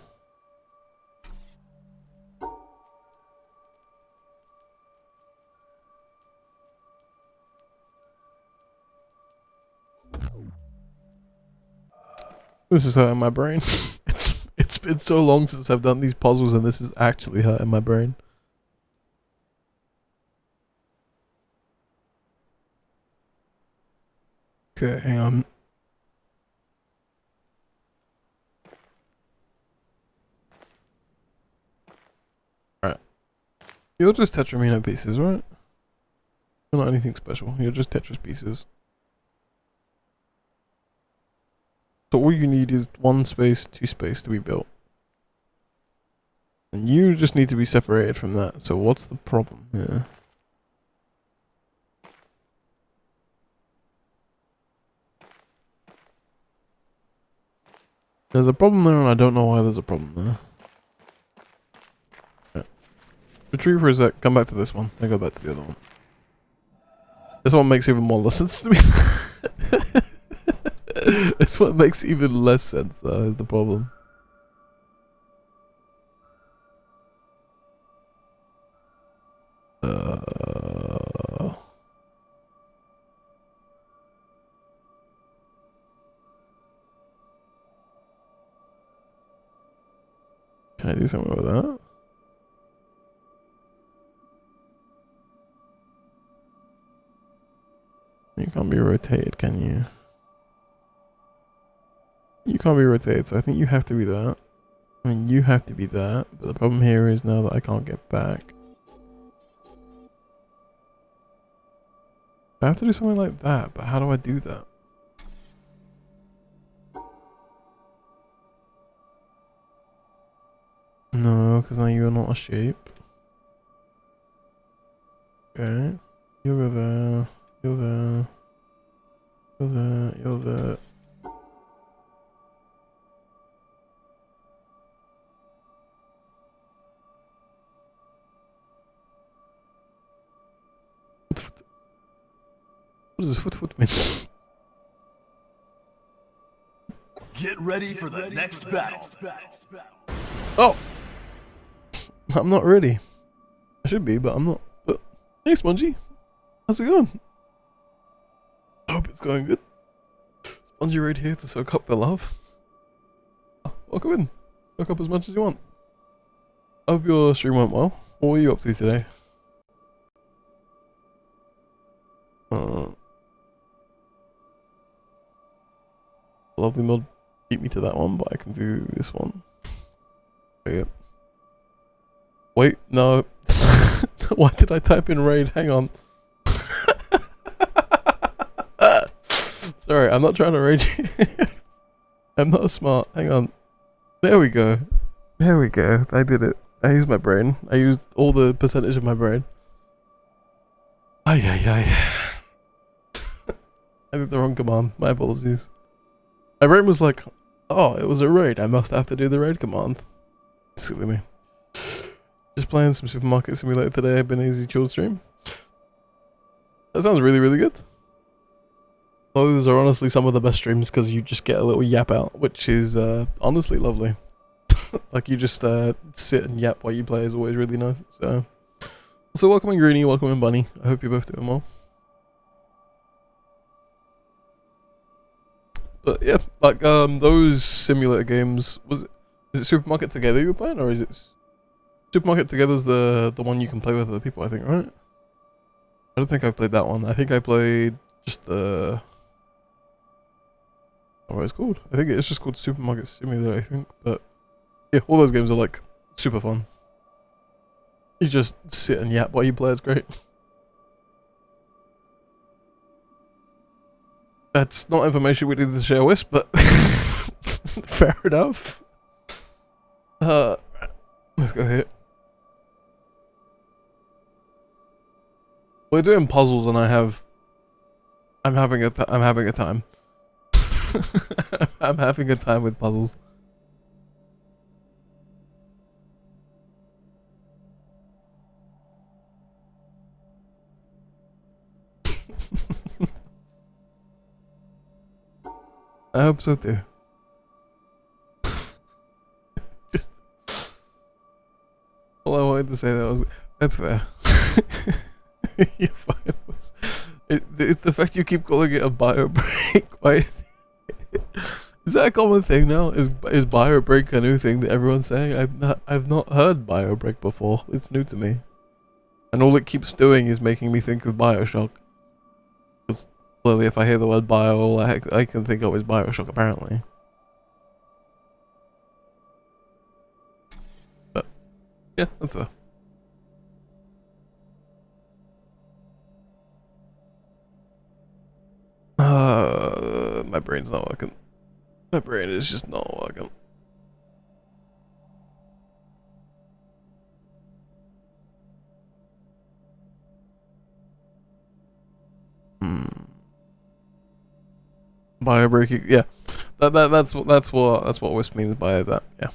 This is hurting my brain. It's been so long since I've done these puzzles and this is actually hurting my brain. Okay, hang on. Alright. You're just Tetramino pieces, right? You're not anything special. You're just Tetris pieces. So all you need is 1 space, 2 space to be built. And you just need to be separated from that. So what's the problem here? There's a problem there and I don't know why there's a problem there. Yeah. Retrieve for a sec, come back to this one, then go back to the other one. This one makes even more sense to me. This one makes even less sense though, is the problem. Can I do something with that? You can't be rotated, can you? You can't be rotated, so I think you have to be that. And you have to be that. But the problem here is now that I can't get back. I have to do something like that, but how do I do that? No, because now you're not a shape. Okay. You'll go there. You're there. You're there. You're there. What does foot mean? Get ready for the next battle. Oh! I'm not ready. I should be, but I'm not. But hey, Spongy. How's it going? I hope it's going good. Spongy right here to soak up the love. Oh, welcome in. Soak up as much as you want. I hope your stream went well. What were you up to today? Lovely mod beat me to that one, but I can do this one. Wait, no. Why did I type in raid? Hang on. Sorry, I'm not trying to raid you. I'm not smart. Hang on. There we go. There we go. I did it. I used my brain. I used all the percentage of my brain. Ay, ay, ay. I did the wrong command. My apologies. My brain was like, oh, it was a raid. I must have to do the raid command. Silly me. Just playing some Supermarket Simulator today. I've been an easy chill stream. That sounds really, really good. Those are honestly some of the best streams because you just get a little yap out, which is honestly lovely. Like you just sit and yap while you play is always really nice. So welcome in Greenie, welcome in Bunny. I hope you're both doing well. But yeah, like those simulator games, is it Supermarket Together you were playing, or is it Supermarket Together's the one you can play with other people? I think, right? I don't think I played that one. I think I played just the. Oh, what it's called? I think it's just called Supermarket Simulator. I think, but yeah, all those games are like super fun. You just sit and yap while you play. It's great. That's not information we need to share with, but fair enough. Let's go here. We're doing puzzles, and I'm having a time. I'm having a time with puzzles. I hope so too. Just all I wanted to say that's fair. You're fine. It's the fact you keep calling it a bio break. Why? Is that a common thing now? Is bio break a new thing that everyone's saying? I've not heard bio break before. It's new to me. And all it keeps doing is making me think of Bioshock. Because clearly if I hear the word bio, all I can think of is Bioshock apparently. But yeah, that's a my brain's not working. My brain is just not working. Bio breaking, yeah. That's what Wisp means by that, yeah.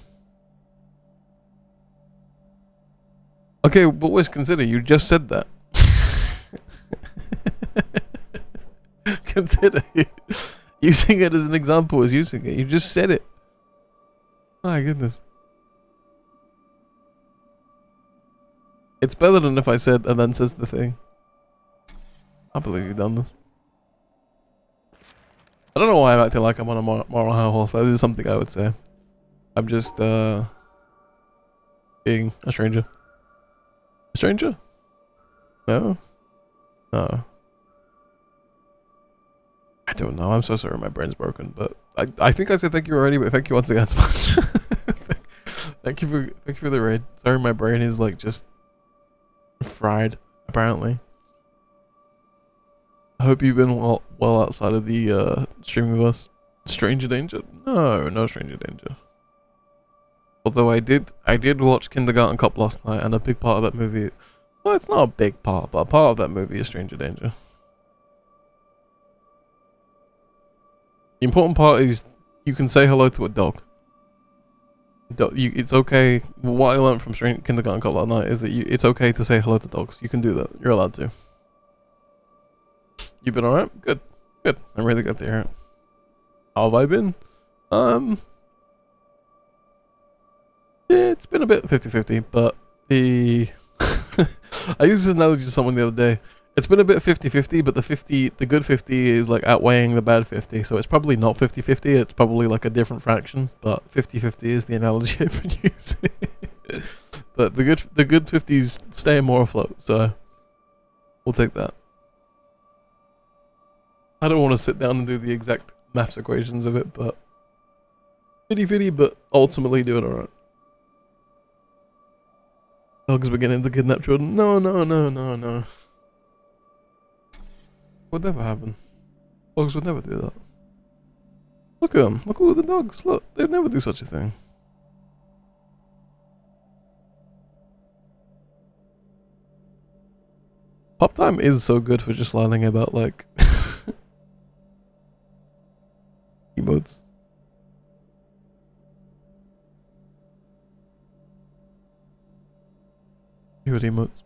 Okay, but Wisp, consider you just said that. Consider using it as an example as using it. You just said it. My goodness. It's better than if I said and then says the thing. I believe you've done this. I don't know why I'm acting like I'm on a moral high horse. That is something I would say. I'm just being a stranger. A stranger? No? No. I don't know. I'm so sorry my brain's broken, but I think I said thank you already, but thank you once again so much. thank you for the raid. Sorry my brain is like just fried, apparently. I hope you've been well outside of the stream with us. Stranger danger? No stranger danger. Although I did watch Kindergarten Cop last night, and a big part of that movie, well, it's not a big part, but a part of that movie is stranger danger. The important part is you can say hello to a dog. It's okay. What I learned from Kindergarten Cop last night is that it's okay to say hello to dogs. You can do that. You're allowed to. You've been alright? Good. Good. I'm really glad to hear it. How have I been? Yeah, it's been a bit 50-50, but I used this analogy to someone the other day. It's been a bit 50-50, but the good 50 is like outweighing the bad 50, so it's probably not 50-50, it's probably like a different fraction, but 50-50 is the analogy I've been using. But the good 50s stay more afloat, so we'll take that. I don't want to sit down and do the exact maths equations of it, but 50-50, but ultimately doing alright. Dogs beginning to kidnap children. No. Would never happen. Dogs would never do that. Look at them. Look at all the dogs. Look, they'd never do such a thing. Pop time is so good for just learning about like emotes. Good emotes.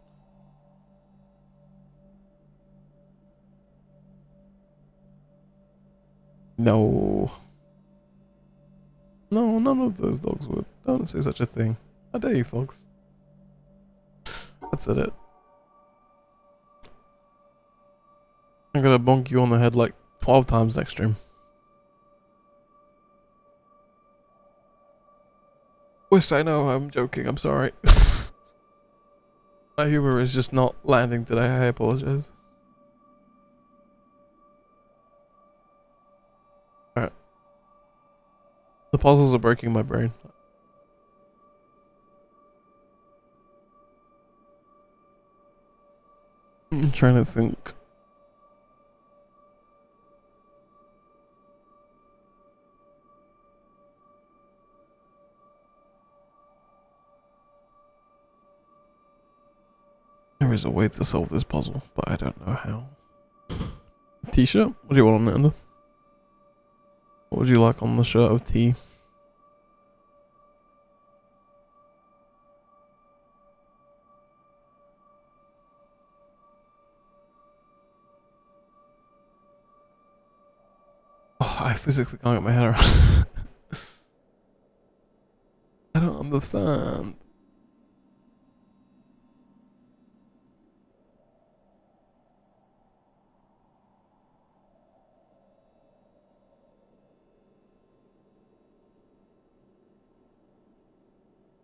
No. No, none of those dogs would. Don't say such a thing. How dare you, folks? That's it. I'm gonna bonk you on the head like 12 times next stream. Wiss, I know, I'm joking, I'm sorry. My humor is just not landing today, I apologize. Alright. The puzzles are breaking my brain. I'm trying to think. There is a way to solve this puzzle, but I don't know how. T-shirt? What do you want on it, Ender? What would you like on the shirt of T? Oh, I physically can't get my head around. I don't understand.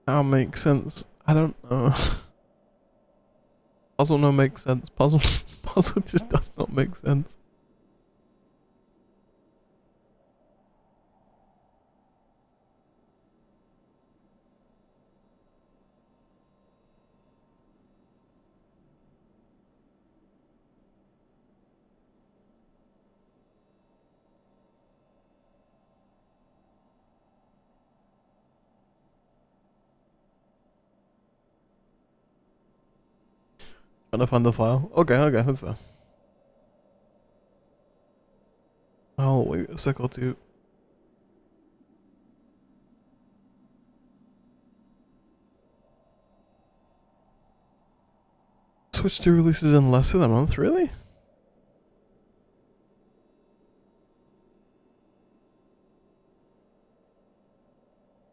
How makes sense? I don't know. Puzzle no makes sense. Puzzle just does not make sense. Trying to find the file. Okay, that's fine. I'll wait a sec or two. Switch 2 releases in less than a month, really?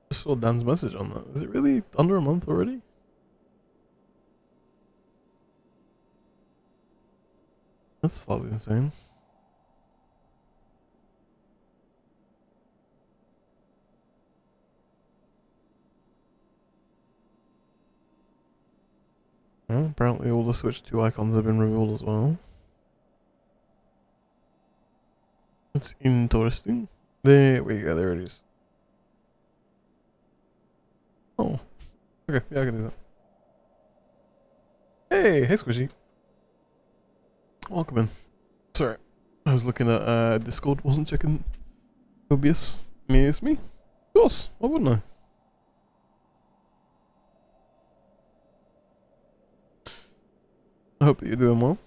Just saw Dan's message on that. Is it really under a month already? That's slightly insane. Well, apparently all the Switch 2 icons have been revealed as well. That's interesting. There we go, there it is. Oh. Okay, yeah, I can do that. Hey Squishy. Welcome in. Sorry. I was looking at Discord, wasn't checking Dubious. It's me? Of course, why wouldn't I? I hope that you're doing well.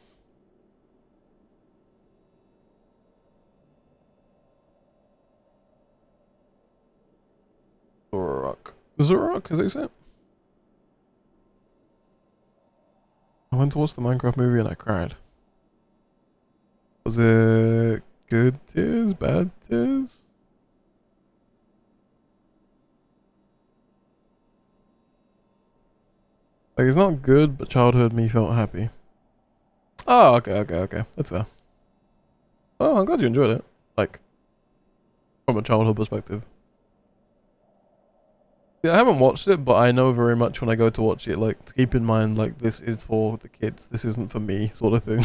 Zorak. Zorak, is that it? I went to watch the Minecraft movie and I cried. Was it good tears? Bad tears? Like, it's not good, but childhood me felt happy. Oh, okay. That's fair. Oh, I'm glad you enjoyed it. Like, from a childhood perspective. Yeah, I haven't watched it, but I know very much when I go to watch it, like, to keep in mind, like, this is for the kids, this isn't for me, sort of thing.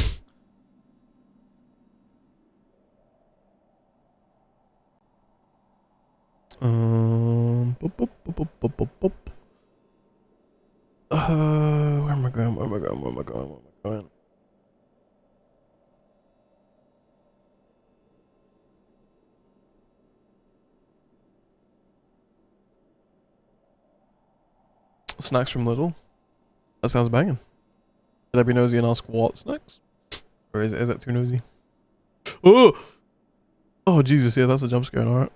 Where am I going? Snacks from Little? That sounds banging. Should I be nosy and ask what snacks? Or is that too nosy? Oh! Oh, Jesus, yeah, that's a jump scare, alright.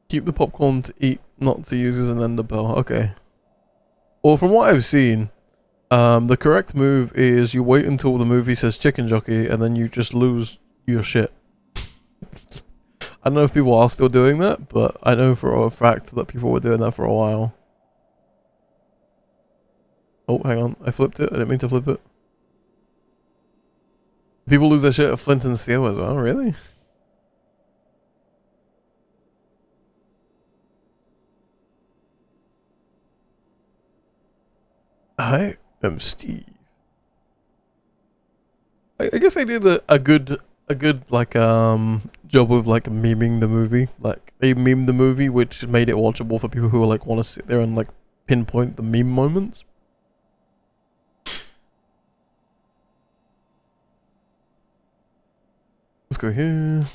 Keep the popcorn to eat, not to use as an ender pearl. Okay. Well, from what I've seen, the correct move is you wait until the movie says chicken jockey and then you just lose your shit. I don't know if people are still doing that, but I know for a fact that people were doing that for a while. Oh, hang on. I flipped it. I didn't mean to flip it. People lose their shit at Flint and Steel as well, really? I am Steve. I guess they did a good like job of like memeing the movie. Like they memed the movie, which made it watchable for people who like want to sit there and like pinpoint the meme moments. Let's go here.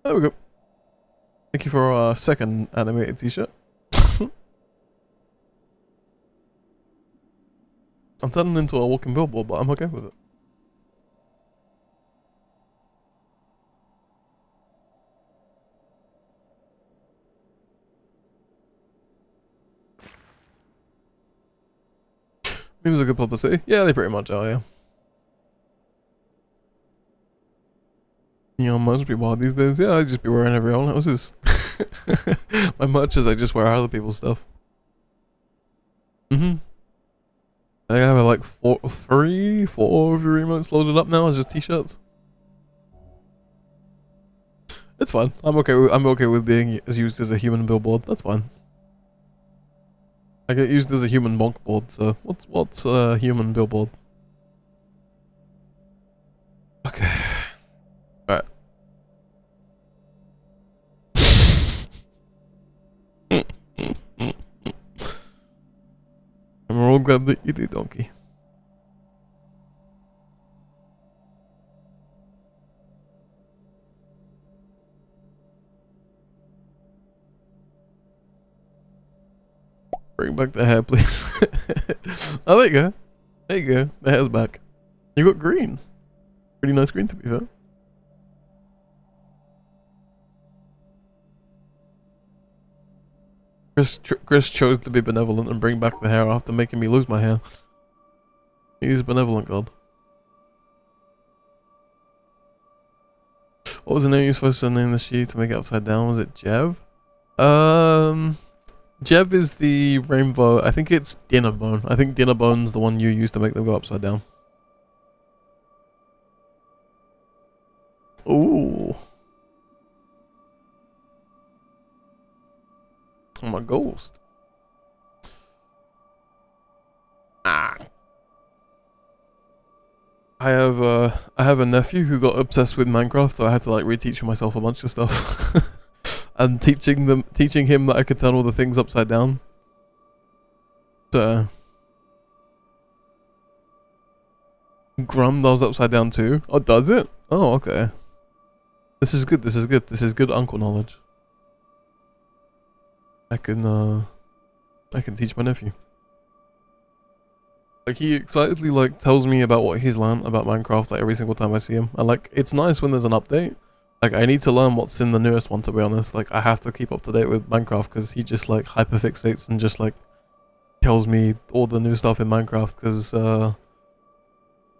There we go. Thank you for our second animated t-shirt. I'm turning into a walking billboard, but I'm okay with it. Memes are good publicity. Yeah, they pretty much are, yeah. You know, most people are these days. Yeah, I just be wearing everyone else's. My merch is I just wear other people's stuff. I have like four of your emotes loaded up now as just t-shirts. It's fine. I'm okay with being used as a human billboard. That's fine. I get used as a human bonk board, so what's a human billboard? Okay. Alright. I'm all glad that you do, Donkey. Bring back the hair, please. Oh, there you go. There you go. The hair's back. You got green. Pretty nice green, to be fair. Chris chose to be benevolent and bring back the hair after making me lose my hair. He's a benevolent god. What was the name you supposed to name the sheep to make it upside down? Was it Jev? Jev is the rainbow. I think it's Dinnerbone. I think Dinnerbone's the one you use to make them go upside down. Ooh. Oh, my ghost. Ah. I have a nephew who got obsessed with Minecraft, so I had to like reteach myself a bunch of stuff. And teaching him that I could turn all the things upside down. So Grum does upside down too. Oh, does it? Oh, okay. This is good. This is good. This is good uncle knowledge. I can teach my nephew. Like, he excitedly like tells me about what he's learned about Minecraft like every single time I see him. And like, it's nice when there's an update. Like, I need to learn what's in the newest one, to be honest. Like, I have to keep up to date with Minecraft because he just like hyperfixates and just like tells me all the new stuff in Minecraft. Because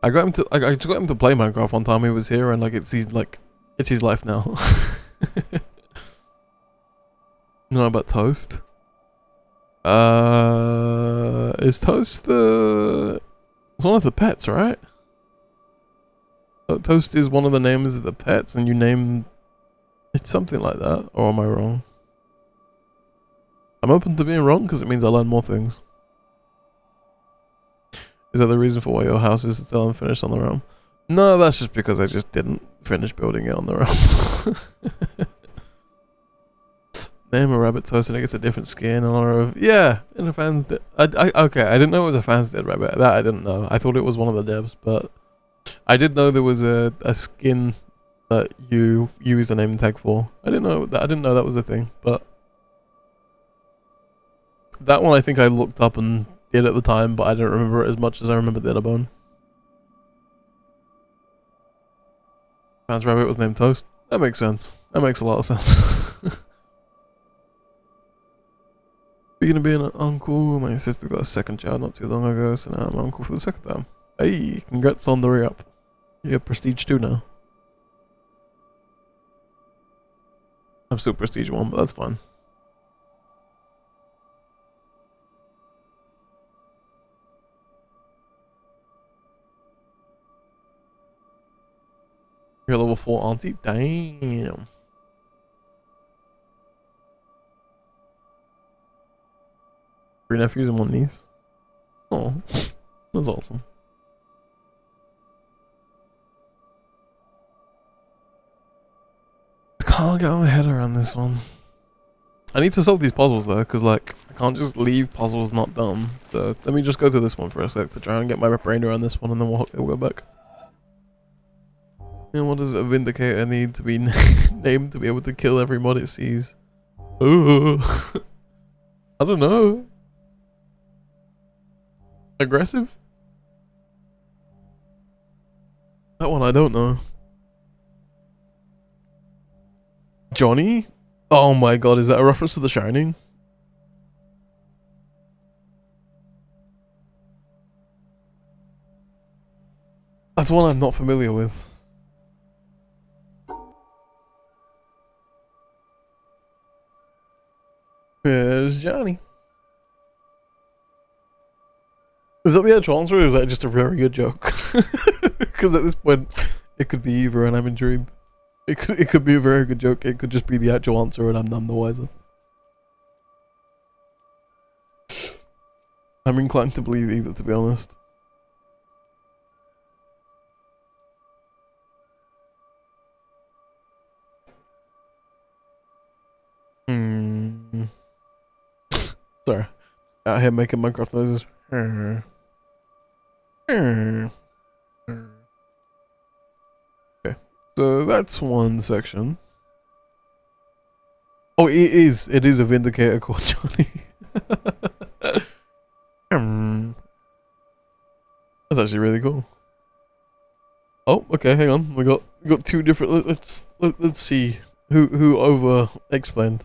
I got him to play Minecraft one time he was here, and like it's his life now. You know about Toast? Is Toast it's one of the pets, right? Toast is one of the names of the pets, and you name it's something like that, or am I wrong? I'm open to being wrong because it means I learn more things. Is that the reason for why your house is still unfinished on the realm? No, that's just because I just didn't finish building it on the realm. Name a rabbit Toast and it gets a different skin in honor of... Yeah, in a fan's... Okay, I didn't know it was a fan's dead rabbit. That I didn't know. I thought it was one of the devs, but... I did know there was a skin that you used a name tag for. I didn't know that was a thing, but... That one I think I looked up and did at the time, but I don't remember it as much as I remember Dinnerbone. Fan's rabbit was named Toast. That makes sense. That makes a lot of sense. Speaking of being an uncle, my sister got a second child not too long ago, so now I'm an uncle for the second time. Hey, congrats on the re-up. You have Prestige 2 now. I'm still Prestige 1, but that's fine. You're level 4 auntie? Damn. Three nephews and one niece. Oh, that's awesome. I can't get my head around this one. I need to solve these puzzles though, because like, I can't just leave puzzles not done. So let me just go to this one for a sec to try and get my brain around this one, and then we'll go back. And what does a Vindicator need to be name to be able to kill every mod it sees. Ooh. I don't know. Aggressive? That one I don't know. Johnny? Oh my god, is that a reference to The Shining? That's one I'm not familiar with. There's Johnny. Is that the actual answer, or is that just a very good joke? Because at this point, it could be either, and I'm intrigued. It could be a very good joke. It could just be the actual answer, and I'm none the wiser. I'm inclined to believe either, to be honest. Sorry. Out here making Minecraft noises. Okay. So that's one section. Oh, it is. It is a Vindicator called Johnny. That's actually really cool. Oh, okay, hang on. We got two different. Let's see who over explained.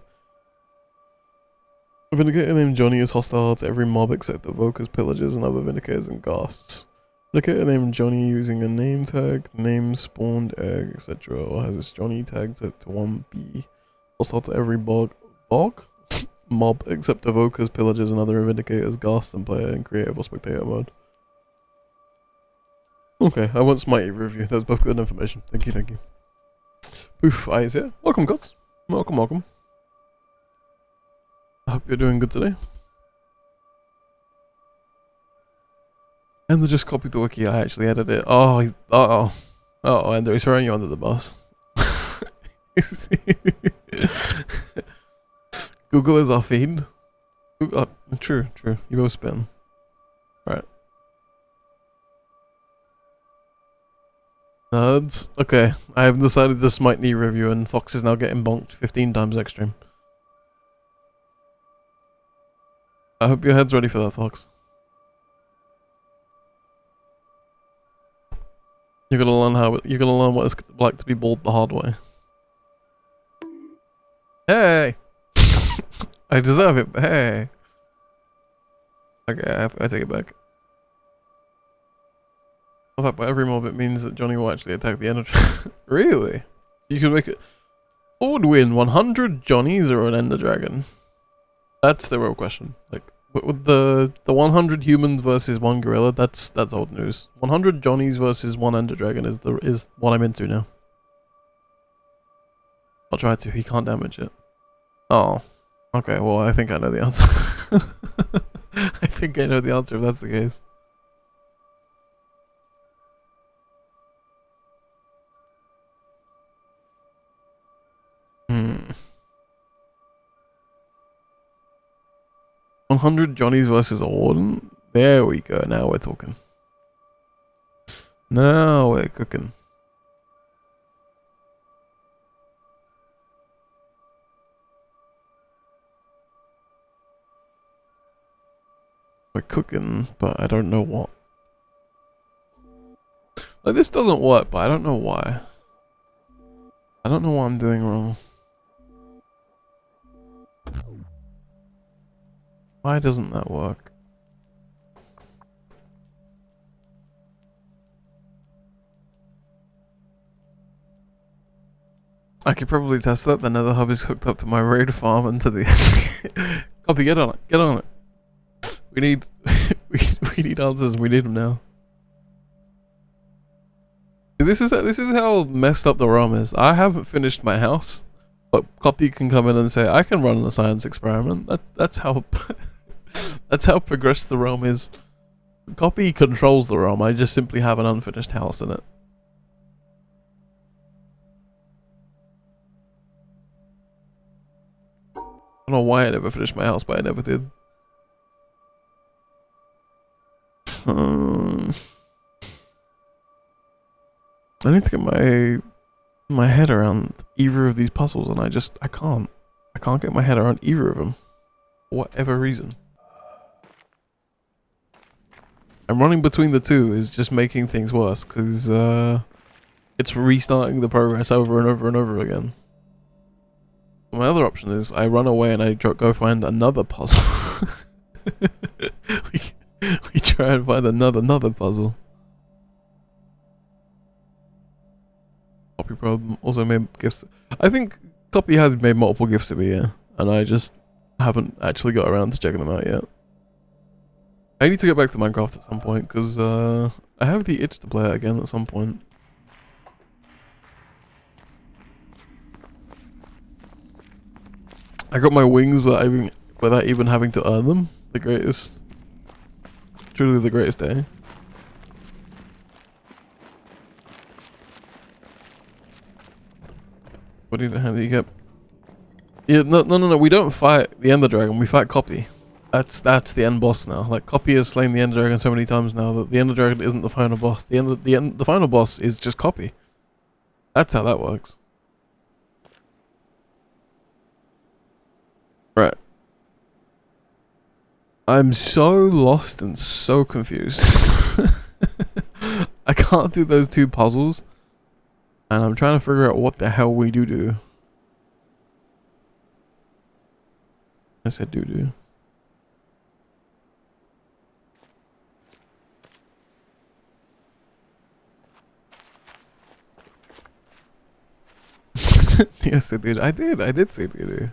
A Vindicator named Johnny is hostile to every mob except the Vokers, Pillagers, and other Vindicators and Ghasts. Vindicator named Johnny using a name tag, name, spawned, egg, etc. or has its Johnny tag set to 1B. Hostile to every mob except the Vokers, Pillagers, and other Vindicators, Ghasts, and player in creative or spectator mode. Okay, I won't smite either of you. That was both good information. Thank you, thank you. Poof, Eyes here. Welcome, gods. Welcome, welcome. I hope you're doing good today. And they just copied the wiki. I actually edited it. Oh, and he's throwing you under the bus. Google is our feed. Google, true. You both spin. Right. Nerds. Okay, I have decided to smite knee review, and Fox is now getting bonked 15 times next stream. I hope your head's ready for that, Fox. You're gonna learn what it's like to be bald the hard way. Hey! I deserve it, but hey. Okay, I take it back. In fact, by every mob it means that Johnny will actually attack the Ender. Really? You can make it. Who would win, 100 Johnnies or an Ender Dragon? That's the real question. Like, with the 100 humans versus one gorilla, that's old news. 100 Johnnies versus one Ender Dragon is what I'm into now. I'll try to. He can't damage it. Oh. Okay, well, I think I know the answer. I think I know the answer if that's the case. 100 Johnnies versus a Warden? There we go, now we're talking. Now we're cooking. We're cooking, but I don't know what. Like, this doesn't work, but I don't know why. I don't know what I'm doing wrong. Why doesn't that work? I could probably test that. The nether hub is hooked up to my raid farm and to the... Copy, get on it. Get on it. We need... we need answers. We need them now. This is how messed up the ROM is. I haven't finished my house, but Copy can come in and say, I can run a science experiment. That's how... that's how progressed the ROM is. Copy controls the ROM. I just simply have an unfinished house in it. I don't know why I never finished my house, but I never did. I need to get my my head around either of these puzzles, and I can't. I can't get my head around either of them. For whatever reason. And running between the two is just making things worse, because it's restarting the progress over and over and over again. My other option is I run away and I go find another puzzle. we try and find another puzzle. Copy problem also made gifts. I think Copy has made multiple gifts to me, yeah, and I just haven't actually got around to checking them out yet. I need to get back to Minecraft at some point because I have the itch to play it again at some point. I got my wings without even having to earn them. The greatest, truly the greatest day. What do you how do you get? Yeah, no. We don't fight the Ender Dragon. We fight Copy. That's the end boss now. Like Copy has slain the Ender Dragon so many times now that the Ender Dragon isn't the final boss. The final boss is just Copy. That's how that works. Right. I'm so lost and so confused. I can't do those two puzzles. And I'm trying to figure out what the hell we do. I said do. Yes, I did. I did say do.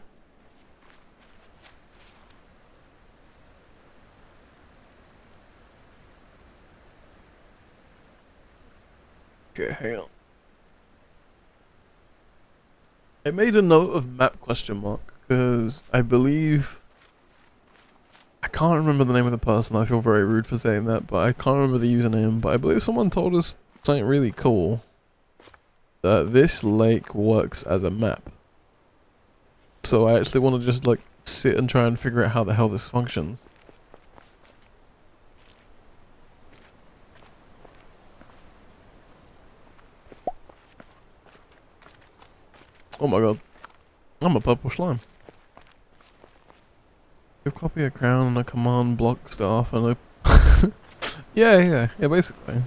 Okay, hang on. I made a note of map question mark because I believe I can't remember the name of the person. I feel very rude for saying that, but I can't remember the username. But I believe someone told us something really cool. That this lake works as a map. So I actually want to just like sit and try and figure out how the hell this functions. Oh my god. I'm a purple slime. Give Copy a crown and a command block staff and a... yeah, basically.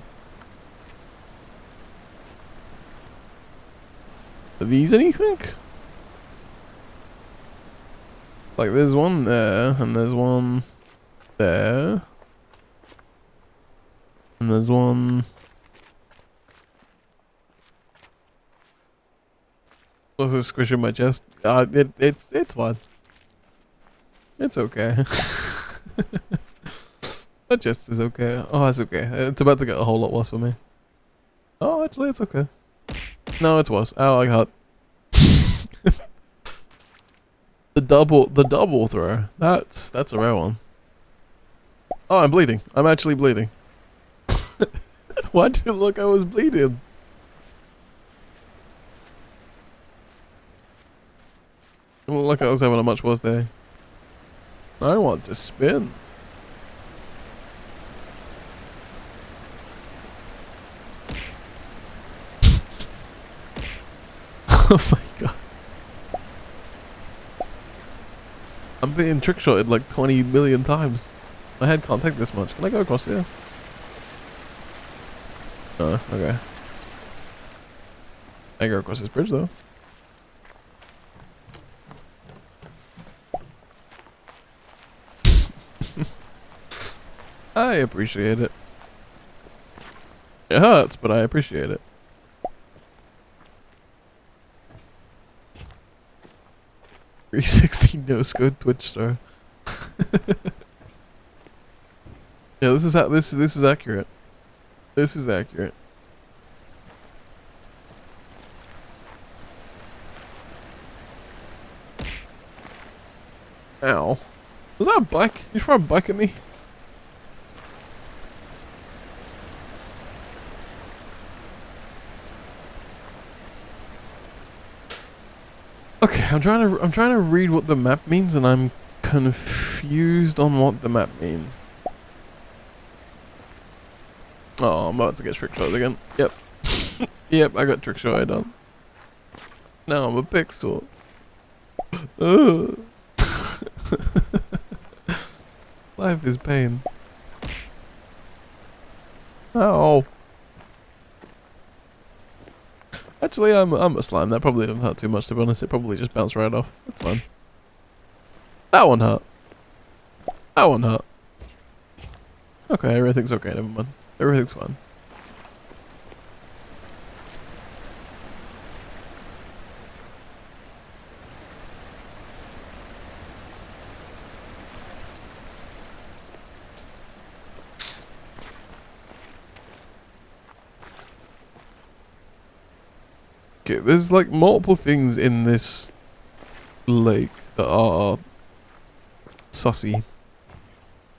Are these anything? Like there's one there, and there's one there. And there's one... What's this squishing my chest? It's fine. It's okay. My chest is okay. Oh, that's okay. It's about to get a whole lot worse for me. Oh, actually, it's okay. No, it's worse. Oh, I got the double throw. That's a rare one. Oh, I'm bleeding. I'm actually bleeding. Why'd you look? I was bleeding. It looked like I was having a much worse day. I want to spin. Oh my god. I'm being trick-shotted like 20 million times. My head can't take this much. Can I go across here? Oh, okay. I can go across this bridge though. I appreciate it. It hurts, but I appreciate it. $360 no scope Twitch star. Yeah, this is how this is accurate. This is accurate. Ow. Was that a bike? You throw a bike at me? Okay, I'm trying to read what the map means and I'm confused on what the map means. Oh, I'm about to get trick-shotted again. Yep. Yep, I got trick-shotted on. Now I'm a pixel. Ugh. Life is pain. Ow. Actually, I'm a slime. That probably didn't hurt too much, to be honest. It probably just bounced right off. That's fine. That one hurt. That one hurt. Okay, everything's okay. Never mind. Everything's fine. Okay, there's like multiple things in this lake that are sussy.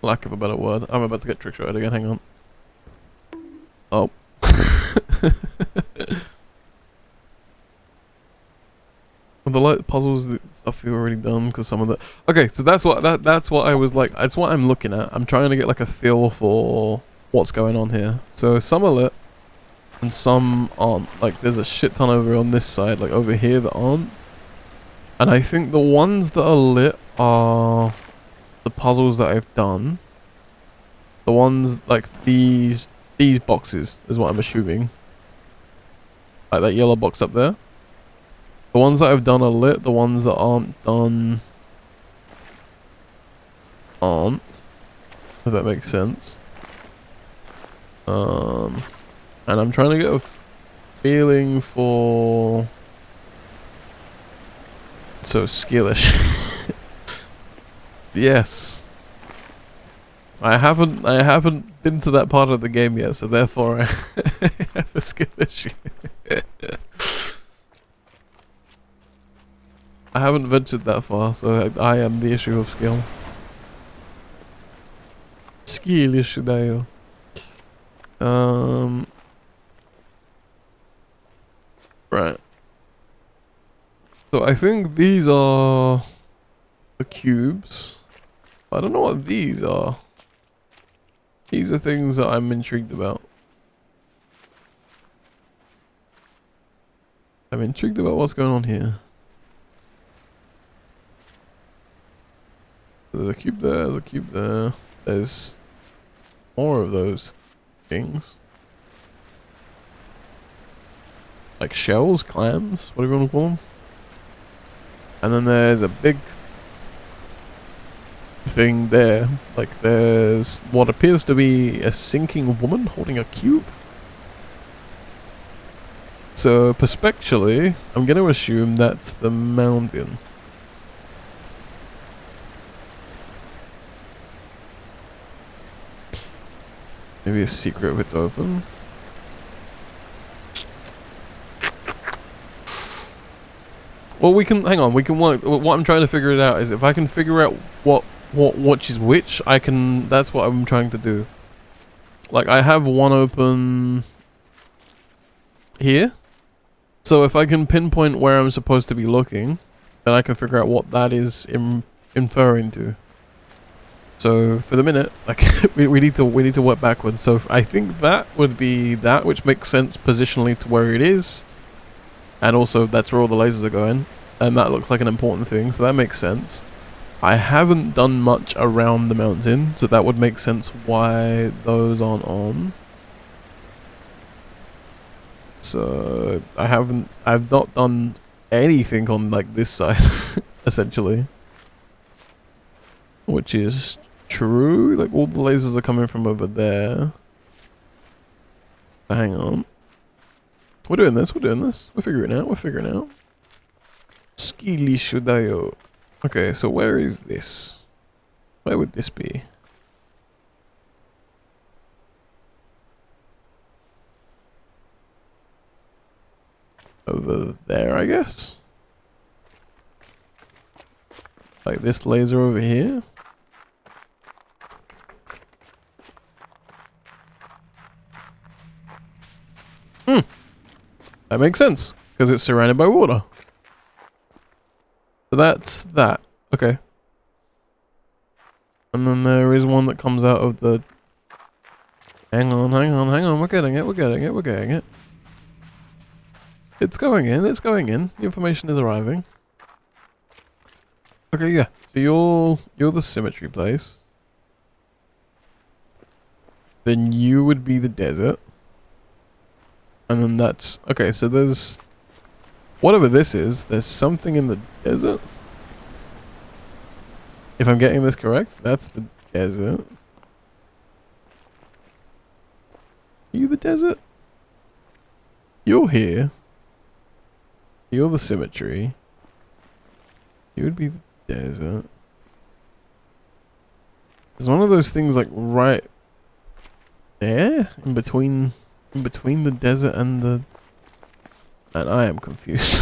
Lack of a better word. I'm about to get trick-shotted again, hang on. Oh. The light puzzles, the stuff you've already done, because some of the... Okay, so that's what I was like, that's what I'm looking at. I'm trying to get like a feel for what's going on here. So some are lit, and some aren't. Like there's a shit ton over on this side, like over here that aren't. And I think the ones that are lit are the puzzles that I've done. The ones like these boxes is what I'm assuming. Like that yellow box up there. The ones that I've done are lit, the ones that aren't done aren't. If that makes sense. And I'm trying to get a feeling for... So skillish. Yes. I haven't been to that part of the game yet, so therefore I have a skill issue. I haven't ventured that far, so I am the issue of skill. Skill issue there. Right. So I think these are the cubes. I don't know what these are. These are things that I'm intrigued about. I'm intrigued about what's going on here. There's a cube there, there's a cube there. There's more of those things. Like shells, clams, whatever you want to call them. And then there's a big thing there. Like there's what appears to be a sinking woman holding a cube. So perspectively, I'm going to assume that's the mountain. Maybe a secret if it's open. Well, we can hang on. We can work. What I'm trying to figure it out is if I can figure out which is which, I can. That's what I'm trying to do. Like I have one open here, so if I can pinpoint where I'm supposed to be looking, then I can figure out what that is inferring to. So for the minute, like we need to work backwards. So I think that would be that, which makes sense positionally to where it is, and also that's where all the lasers are going, and that looks like an important thing. So that makes sense. I haven't done much around the mountain, so that would make sense why those aren't on. So I've not done anything on like this side, essentially, which is true. Like all the lasers are coming from over there. Hang on. We're doing this. We're figuring it out. Skili Shudayo. Okay, so where is this? Where would this be? Over there, I guess? Like this laser over here? That makes sense, because it's surrounded by water. So that's that. Okay. And then there is one that comes out of the... Hang on. We're getting it. It's going in, it's going in. The information is arriving. Okay, yeah. So you're the symmetry place. Then you would be the desert. And then that's... Okay, so there's... Whatever this is, there's something in the desert. If I'm getting this correct, that's the desert. Are you the desert? You're here. You're the symmetry. You would be the desert. There's one of those things like right there in between the desert and the... And I am confused.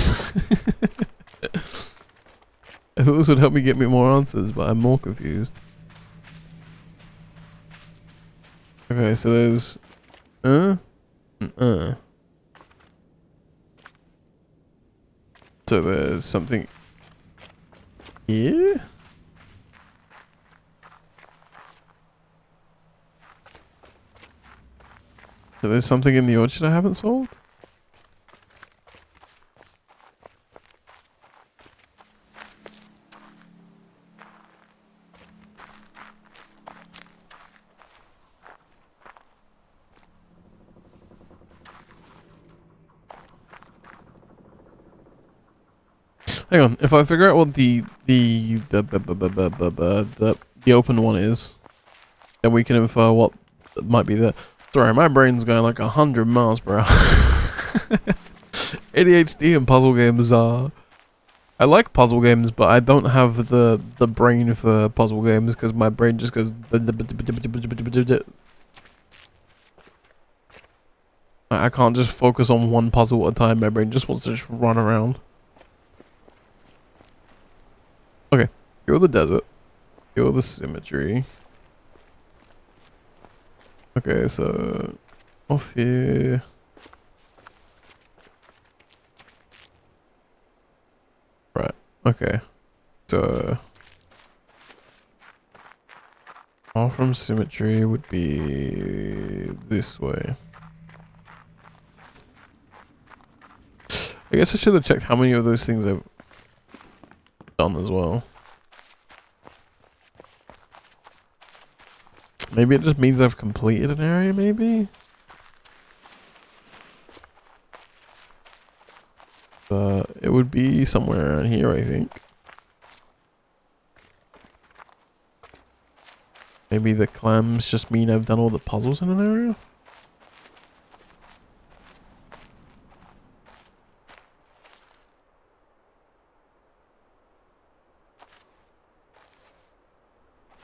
I thought this would help me get me more answers, but I'm more confused. Okay, so there's... So there's something here? So there's something in the orchard I haven't solved? Hang on, if I figure out what the open one is, then we can infer what might be there. Sorry, my brain's going like 100 miles per hour. ADHD and puzzle games are... I like puzzle games, but I don't have the brain for puzzle games because my brain just goes... I can't just focus on one puzzle at a time. My brain just wants to just run around. Okay, you're the desert. You're the symmetry. Okay, so off here. Right, okay. So off from symmetry would be this way. I guess I should have checked how many of those things I've done as well. Maybe it just means I've completed an area, maybe? But it would be somewhere around here, I think. Maybe the clams just mean I've done all the puzzles in an area?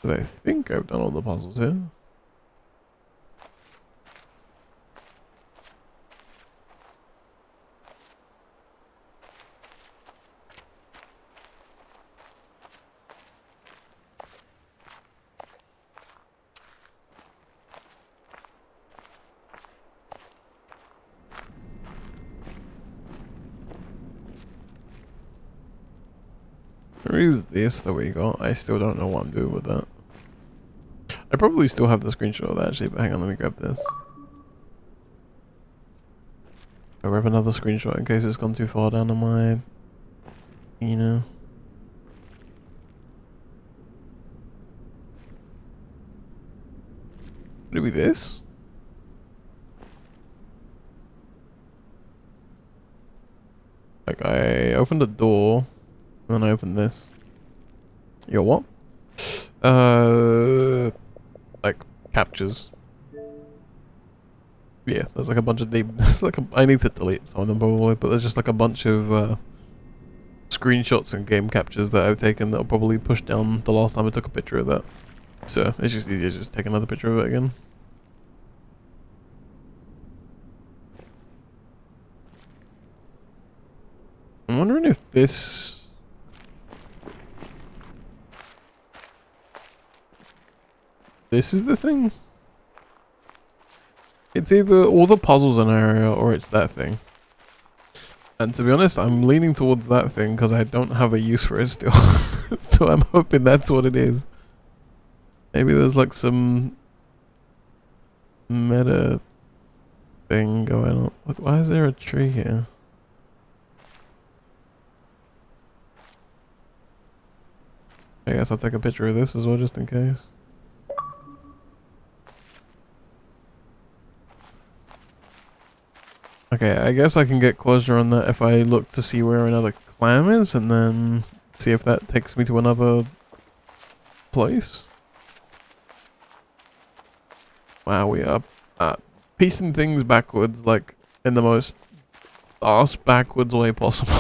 Because I think I've done all the puzzles here. Where is this that we got? I still don't know what I'm doing with that. I probably still have the screenshot of that actually, but hang on, let me grab this. I'll grab another screenshot in case it's gone too far down on my... You know. Would it be this? Like I opened a door, and then I opened this. Yo, what? Like captures. Yeah, there's like a bunch of deep. I need to delete some of them probably, but there's just like a bunch of screenshots and game captures that I've taken that'll probably push down the last time I took a picture of that. So it's just easier to just take another picture of it again. I'm wondering if this... This is the thing? It's either all the puzzles in an area or it's that thing. And to be honest, I'm leaning towards that thing because I don't have a use for it still. So I'm hoping that's what it is. Maybe there's like some meta thing going on. Why is there a tree here? I guess I'll take a picture of this as well, just in case. Okay, I guess I can get closure on that if I look to see where another clam is, and then see if that takes me to another place. Wow, we are piecing things backwards, like, in the most arse backwards way possible.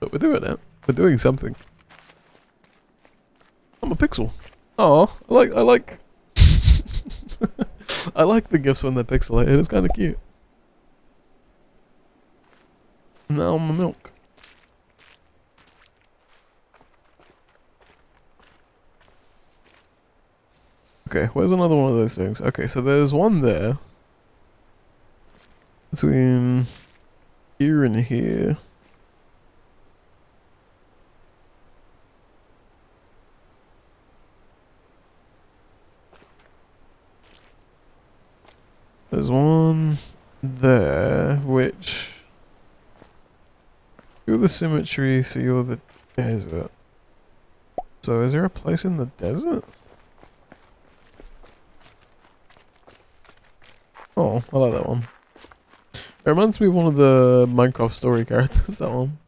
But we're doing it. We're doing something. I'm a pixel. Oh, I like I like the gifts when they're pixelated. It's kind of cute. Now I'm a milk. Okay, where's another one of those things? Okay, so there's one there. Between here and here. There's one there, which... You're the symmetry, so you're the desert. So is there a place in the desert? Oh, I like that one. It reminds me of one of the Minecraft story characters, that one.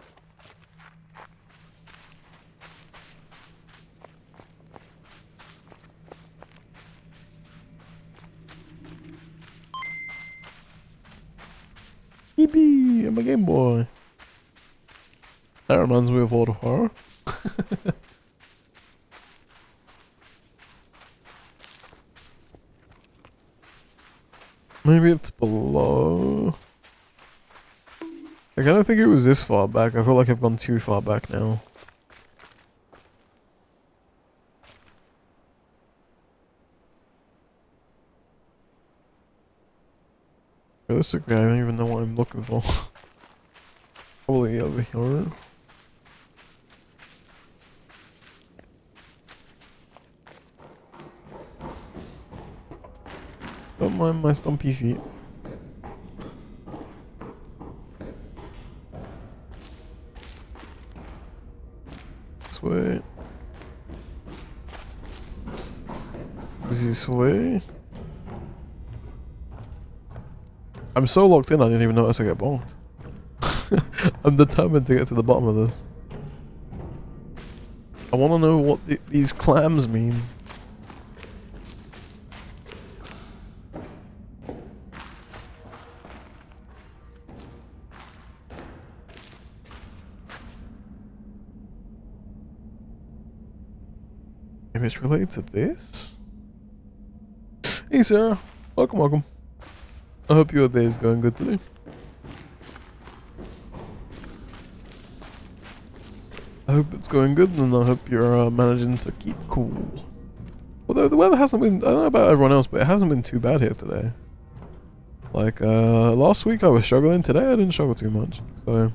Yippee! I'm a Game Boy. That reminds me of World of Horror. Maybe it's below. Like, I don't think it was this far back. I feel like I've gone too far back now. Realistically, I don't even know what I'm looking for. Probably over here. Don't mind my stumpy feet. This way. This way. I'm so locked in I didn't even notice I get bonked. I'm determined to get to the bottom of this. I want to know what these clams mean. Maybe it's related to this? Hey Sarah, welcome, welcome. I hope your day is going good today. I hope it's going good, and I hope you're managing to keep cool. Although the weather hasn't been, I don't know about everyone else, but it hasn't been too bad here today. Like, last week I was struggling, today I didn't struggle too much, so it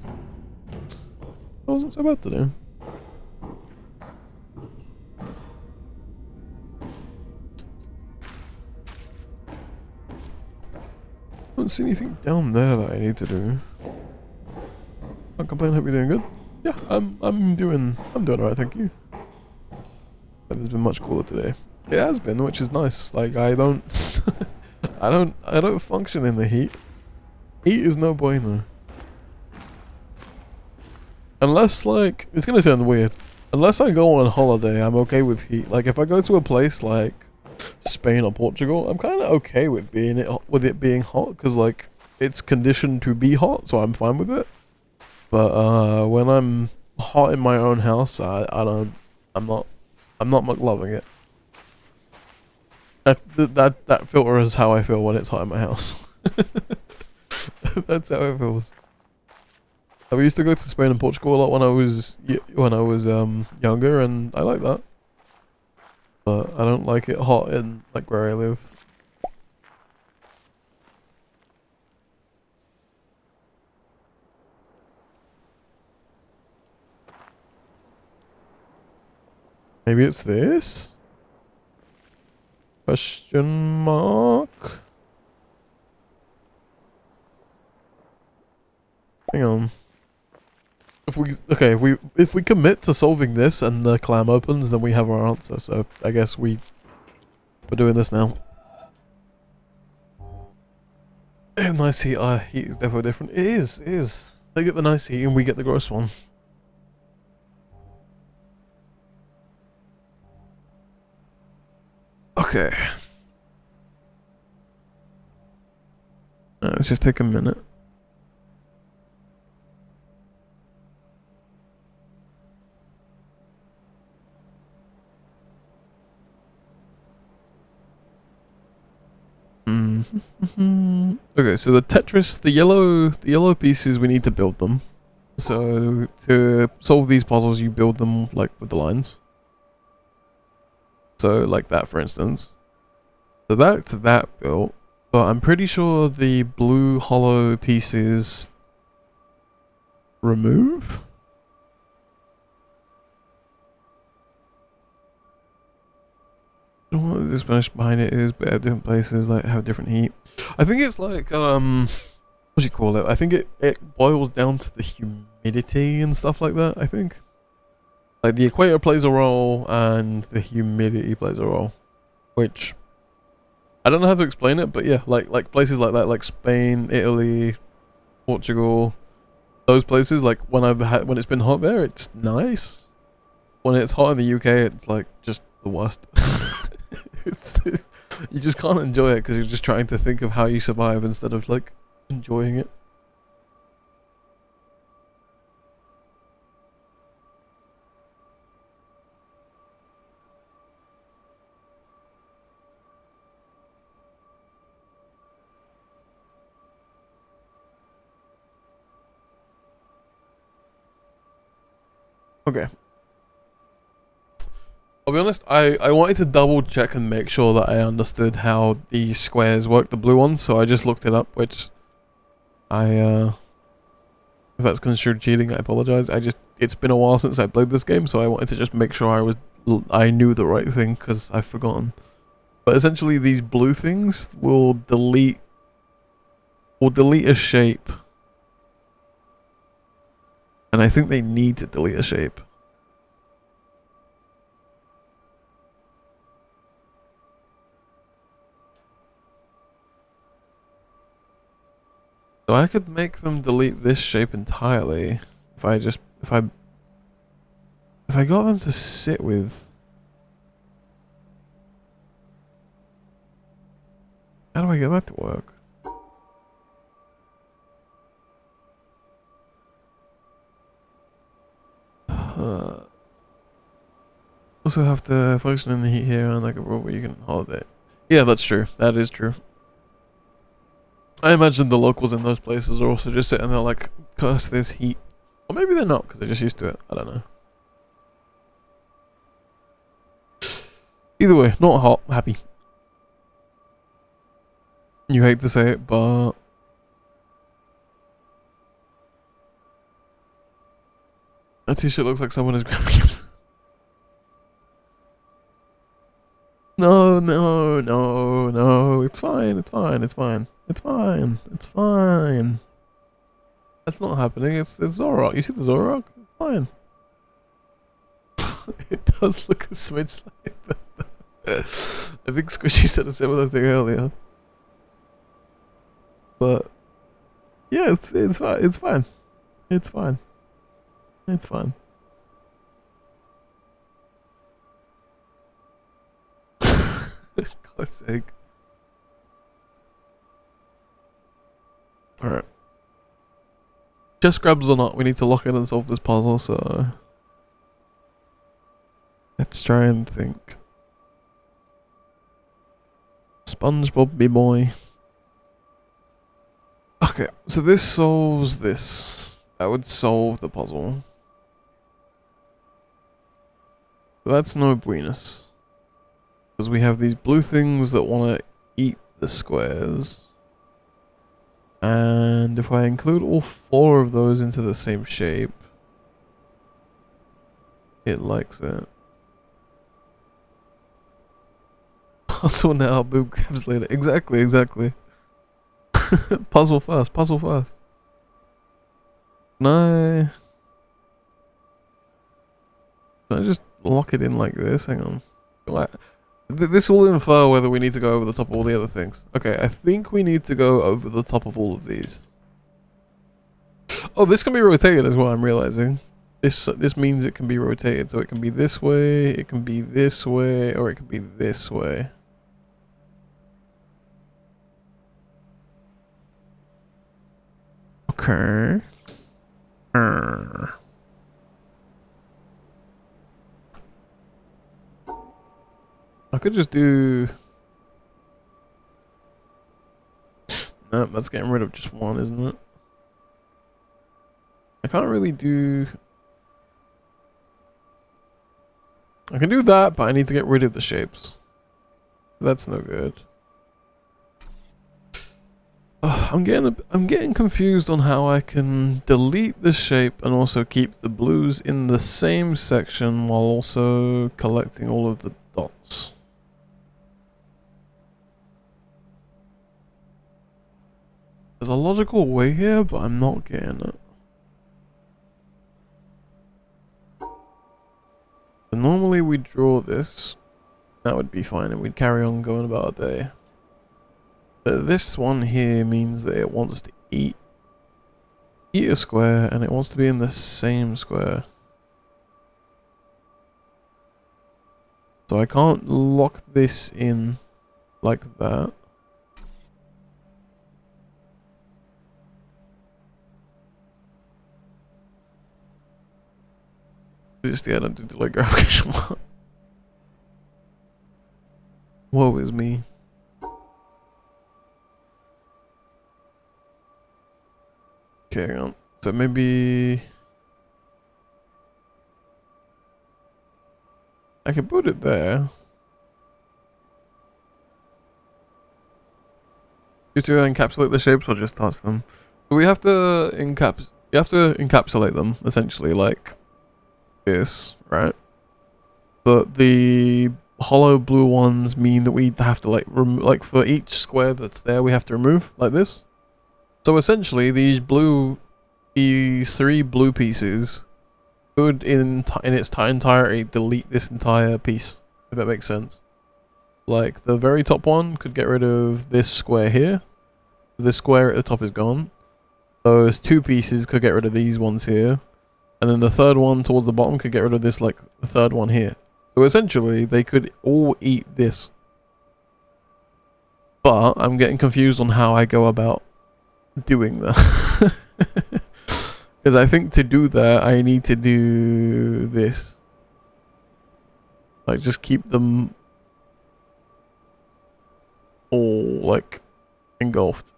wasn't so bad today. I don't see anything down there that I need to do. Can't complain, hope you're doing good. Yeah, I'm doing alright, thank you. It's been much cooler today. It has been, which is nice. Like, I don't I don't function in the heat. Heat is no bueno. Unless, like, it's gonna sound weird. Unless I go on holiday, I'm okay with heat. Like, if I go to a place like Spain or Portugal, I'm kind of okay with it being hot, because like it's conditioned to be hot, so I'm fine with it. But when I'm hot in my own house, I'm not loving it. That filter is how I feel when it's hot in my house. That's how it feels. I used to go to Spain and Portugal a lot when I was younger, and I like that. But I don't like it hot in like where I live. Maybe it's this? Question mark? Hang on. if we commit to solving this and the clam opens, then we have our answer. So I guess we're doing this now. Nice heat. Heat is definitely different. It is. It is. They get the nice heat and we get the gross one. Okay. Let's just take a minute. Okay, so the Tetris, the yellow pieces, we need to build them. So to solve these puzzles, you build them like with the lines. So like that, for instance. So that's that built, but I'm pretty sure the blue hollow pieces remove. I don't know what the explanation behind it is, but at different places like have different heat. I think it's like what do you call it? I think it boils down to the humidity and stuff like that. I think like the equator plays a role and the humidity plays a role, which I don't know how to explain it, but yeah, like places like that, like Spain, Italy, Portugal, those places. Like when it's been hot there, it's nice. When it's hot in the UK, it's like just the worst. You just can't enjoy it because you're just trying to think of how you survive instead of like enjoying it. Okay. I'll be honest, I wanted to double check and make sure that I understood how the squares work, the blue ones, so I just looked it up, which if that's construed cheating, I apologize. It's been a while since I played this game, so I wanted to just make sure I knew the right thing, because I've forgotten. But essentially these blue things will delete a shape. And I think they need to delete a shape. So I could make them delete this shape entirely if I got them to sit with. How do I get that to work? Also have to function in the heat here and like a robot you can holiday. Yeah, that's true. That is true. I imagine the locals in those places are also just sitting there like, curse this heat. Or maybe they're not because they're just used to it. I don't know. Either way, not hot, happy. You hate to say it, but that t-shirt looks like someone is grabbing him. No, no, no, no. It's fine, it's fine, it's fine. It's fine, it's fine. That's not happening, it's Zorok. You see the Zorok? It's fine. It does look a smidge like that. I think Squishy said a similar thing earlier. But yeah, it's fine. It's fine. It's fine. It's fine. God's sake. Alright. Just grabs or not, we need to lock in and solve this puzzle, so let's try and think. SpongeBob me boy. Okay, so this solves this. That would solve the puzzle. But that's no buenos. Because we have these blue things that want to eat the squares. And if I include all 4 of those into the same shape, it likes it. Puzzle now, boob grabs later. Exactly, exactly. Puzzle first, puzzle first. No. Can I just lock it in like this? Hang on. This will infer whether we need to go over the top of all the other things. Okay, I think we need to go over the top of all of these. Oh, this can be rotated as well, I'm realizing. This means it can be rotated, so it can be this way, it can be this way, or it can be this way. Okay. I could just do... No, that's getting rid of just one, isn't it? I can't really do... I can do that, but I need to get rid of the shapes. That's no good. I'm getting confused on how I can delete the shape and also keep the blues in the same section while also collecting all of the dots. There's a logical way here, but I'm not getting it. So normally we draw this, that would be fine, and we'd carry on going about our day. But this one here means that it wants to eat a square, and it wants to be in the same square. So I can't lock this in like that. Just, yeah, don't do delay graphication. Woe is me. Okay, hang on. So maybe I can put it there. Do to encapsulate the shapes or just toss them? So we have to encapsulate them essentially like this, right? But the hollow blue ones mean that we have to like for each square that's there we have to remove like this. So essentially these three blue pieces could in its entirety delete this entire piece, if that makes sense. Like the very top one could get rid of this square here. This square at the top is gone. Those two pieces could get rid of these ones here. And then the third one towards the bottom could get rid of this, like the third one here. So essentially they could all eat this. But I'm getting confused on how I go about doing that. Because I think to do that I need to do this. Like just keep them all like engulfed.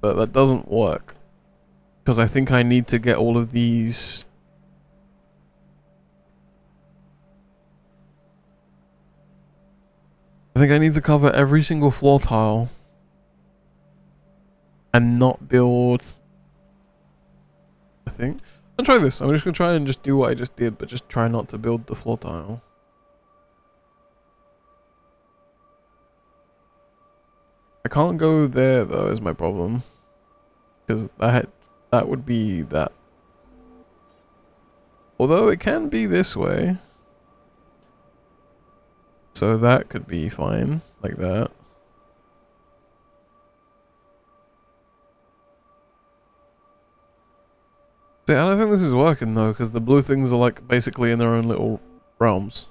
But that doesn't work. Because I think I need to get all of these. I think I need to cover every single floor tile. And not build. I think. I'll try this. I'm just going to try and just do what I just did. But just try not to build the floor tile. I can't go there though is my problem. Because that would be that. Although it can be this way. So that could be fine. Like that. See, I don't think this is working though. Because the blue things are like basically in their own little realms.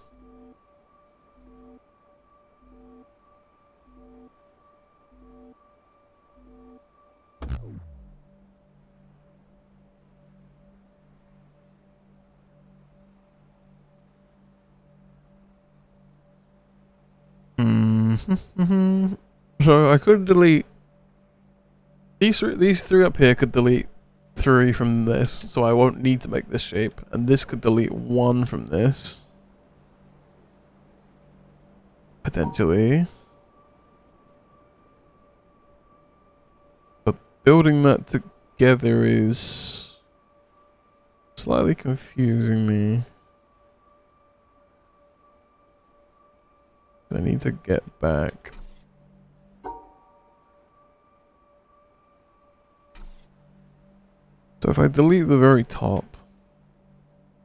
So I could delete these three up here. Could delete 3 from this, so I won't need to make this shape. And this could delete 1 from this, potentially. But building that together is slightly confusing me. I need to get back. So if I delete the very top,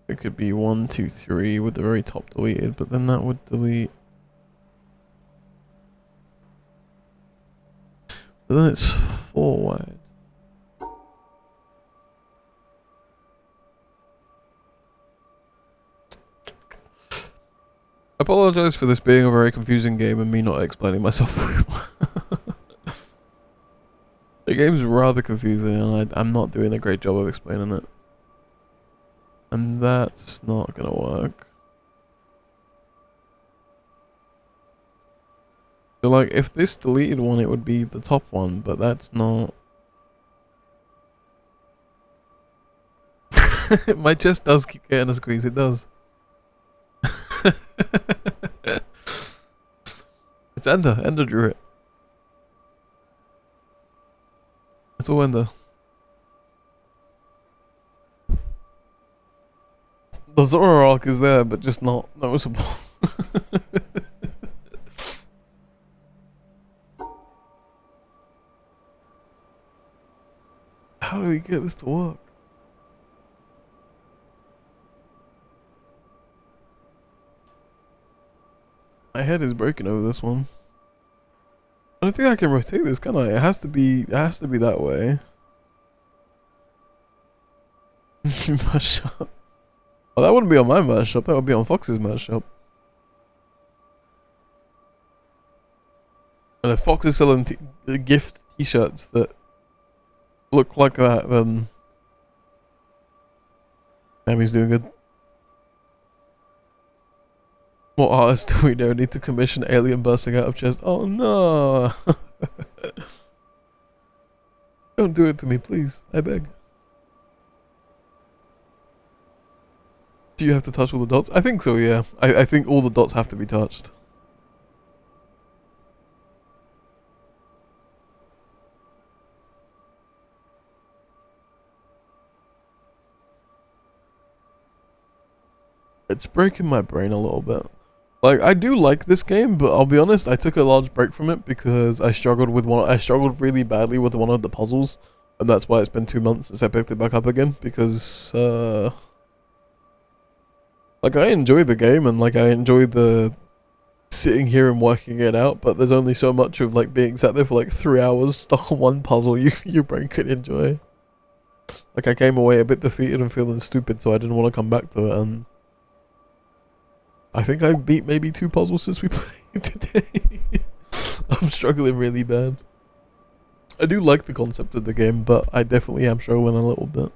it could be 1, 2, 3 with the very top deleted, but then that would delete. But then it's 4 wide. I apologize for this being a very confusing game and me not explaining myself very well. The game's rather confusing and I'm not doing a great job of explaining it. And that's not gonna work. So like, if this deleted one, it would be the top one, but that's not. My chest does keep getting a squeeze, it does. It's Ender. Ender drew it. It's all Ender. The Zora arc is there, but just not noticeable. How do we get this to work? My head is breaking over this one. I don't think I can rotate this, can I? It has to be that way. Merch shop. Oh, that wouldn't be on my merch shop, that would be on Fox's merch shop. And if Fox is selling gift t-shirts that look like that, then he's doing good. What artist do we know need to commission alien bursting out of chest? Oh no! Don't do it to me, please. I beg. Do you have to touch all the dots? I think so, yeah. I think all the dots have to be touched. It's breaking my brain a little bit. Like, I do like this game, but I'll be honest, I took a large break from it because I struggled really badly with one of the puzzles, and that's why it's been 2 months since I picked it back up again, because, like, I enjoy the game, and, like, I enjoy the sitting here and working it out, but there's only so much of, like, being sat there for, like, 3 hours stuck on one puzzle your brain could enjoy. Like, I came away a bit defeated and feeling stupid, so I didn't want to come back to it, and I think I've beat maybe 2 puzzles since we played today. I'm struggling really bad. I do like the concept of the game, but I definitely am struggling a little bit.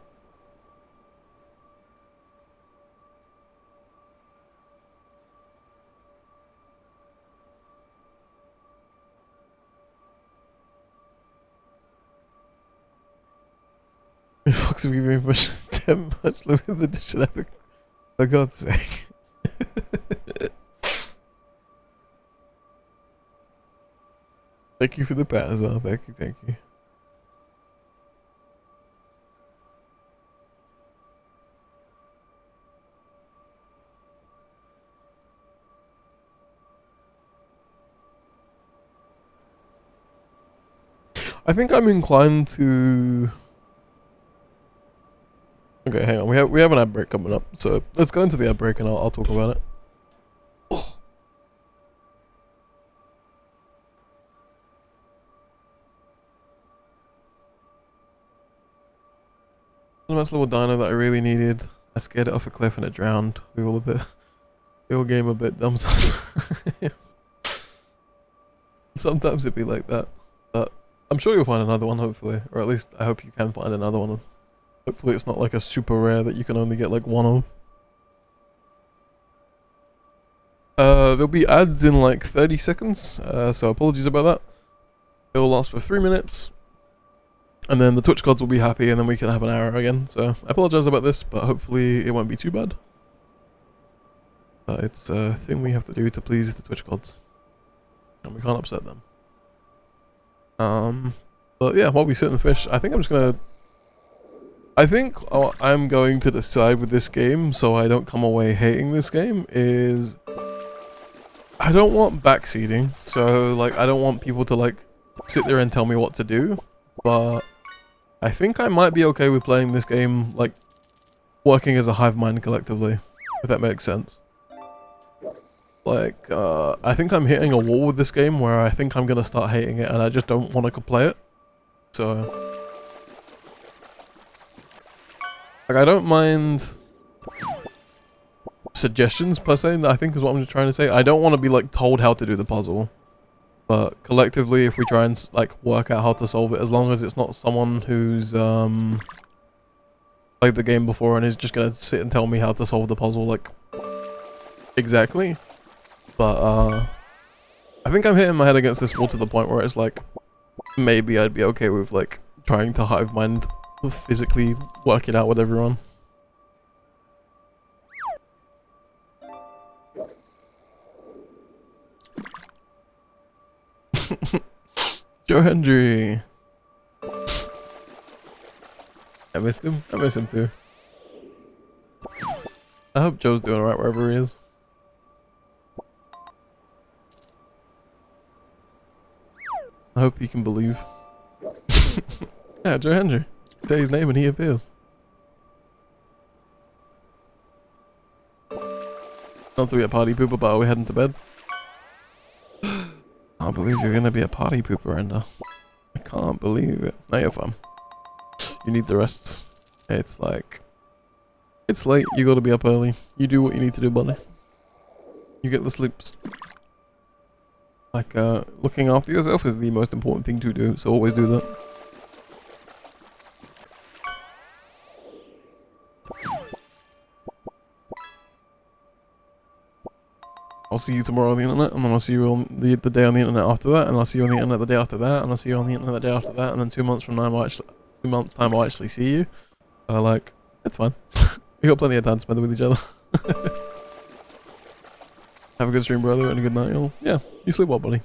Fox of you much 10 much limited edition epic. For God's sake. Thank you for the pat as well. Thank you, thank you. I think I'm inclined to. Okay, hang on. We have an ad break coming up, so let's go into the ad break and I'll talk about it. The nice little dino that I really needed. I scared it off a cliff and it drowned. We all game a bit dumb sometimes. Sometimes it'd be like that. But I'm sure you'll find another one, hopefully. Or at least I hope you can find another one. Hopefully it's not like a super rare that you can only get like one of. There'll be ads in like 30 seconds, so apologies about that. It'll last for 3 minutes. And then the Twitch gods will be happy and then we can have an hour again. So I apologize about this, but hopefully it won't be too bad. It's a thing we have to do to please the Twitch gods. And we can't upset them. But yeah, while we sit and fish, I think I'm going to decide with this game, so I don't come away hating this game, is I don't want backseating. So like, I don't want people to like sit there and tell me what to do, but I think I might be okay with playing this game, like, working as a hive mind collectively, if that makes sense. Like, I think I'm hitting a wall with this game where I think I'm gonna start hating it and I just don't want to play it. So, like, I don't mind suggestions per se, I think is what I'm just trying to say. I don't want to be, like, told how to do the puzzle. But collectively, if we try and, like, work out how to solve it, as long as it's not someone who's, played the game before and is just gonna sit and tell me how to solve the puzzle, like, exactly. But, I think I'm hitting my head against this wall to the point where it's like, maybe I'd be okay with, like, trying to hive mind, physically work it out with everyone. Joe Hendry. I missed him. I miss him too. I hope Joe's doing alright wherever he is. I hope he can believe. Yeah, Joe Hendry. Say his name and he appears. Not to be a party pooper, but are we heading to bed? I can't believe you're gonna be a party pooper, Ender. I can't believe it. No, you're fine. You need the rests. It's like... It's late, you gotta be up early. You do what you need to do, buddy. You get the sleeps. Like, looking after yourself is the most important thing to do, so always do that. I'll see you tomorrow on the internet, and then I'll see you on the day on the internet after that, and I'll see you on the internet the day after that, and I'll see you on the internet the day after that, and then 2 months from now, 2 months time I'll actually see you. Like, it's fine. We got plenty of time to spend with each other. Have a good stream, brother, and a good night, y'all. Yeah, you sleep well, buddy.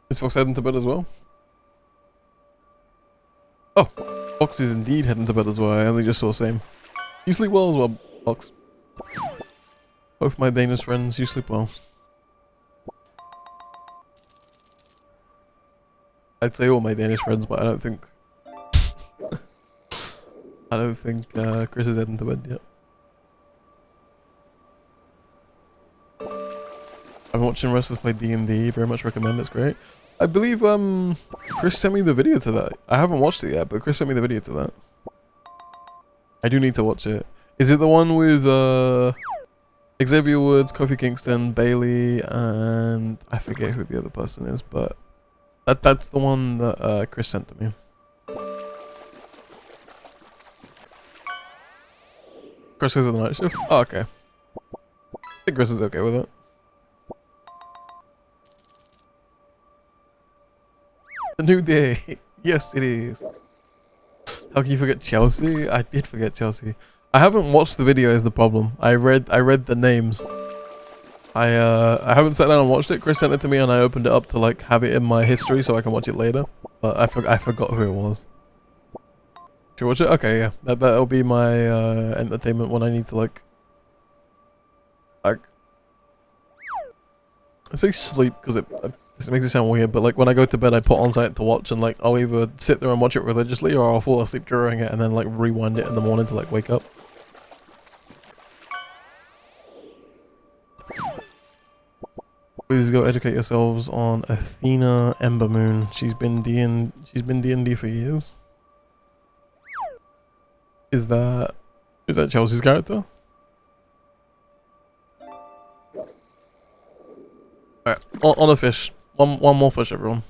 Is Fox heading to bed as well? Oh, Fox is indeed heading to bed as well. I only just saw same. You sleep well as well, Fox. Both my Danish friends, you sleep well. I'd say all my Danish friends, but I don't think... I don't think Chris is heading to bed yet. I'm watching wrestlers play D&D, very much recommend, it's great. I believe Chris sent me the video to that. I haven't watched it yet, but Chris sent me the video to that. I do need to watch it. Is it the one with Xavier Woods, Kofi Kingston, Bailey, and I forget who the other person is, but that's the one that Chris sent to me. Chris is in the night shift? Oh, okay. I think Chris is okay with it. A new day. Yes, it is. How can you forget Chelsea? I did forget Chelsea. I haven't watched the video is the problem. I read the names. I haven't sat down and watched it. Chris sent it to me and I opened it up to like have it in my history so I can watch it later. But I forgot who it was. Should we watch it? Okay, yeah. That'll be my entertainment when I need to like I say sleep because it makes it sound weird, but like when I go to bed I put on something to watch and like I'll either sit there and watch it religiously or I'll fall asleep during it and then like rewind it in the morning to like wake up. Please go educate yourselves on Athena Embermoon. She's been D&D for years. Is that Chelsea's character? Alright, on a fish. One more fish, everyone.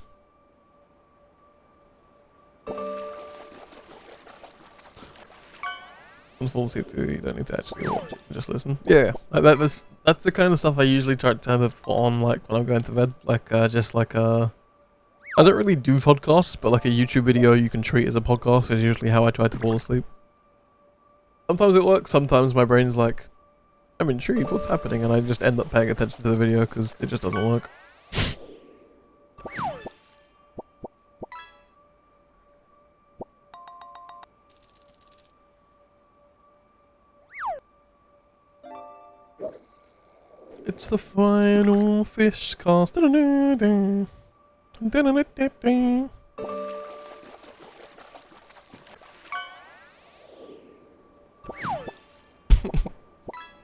Full too, you don't need to actually watch it, just listen. Yeah, that's the kind of stuff I usually try to put on like when I'm going to bed. Like just like I don't really do podcasts, but like a YouTube video you can treat as a podcast is usually how I try to fall asleep. Sometimes it works, sometimes my brain's like, I'm intrigued, what's happening? And I just end up paying attention to the video because it just doesn't work. It's the final fish cast. Okay,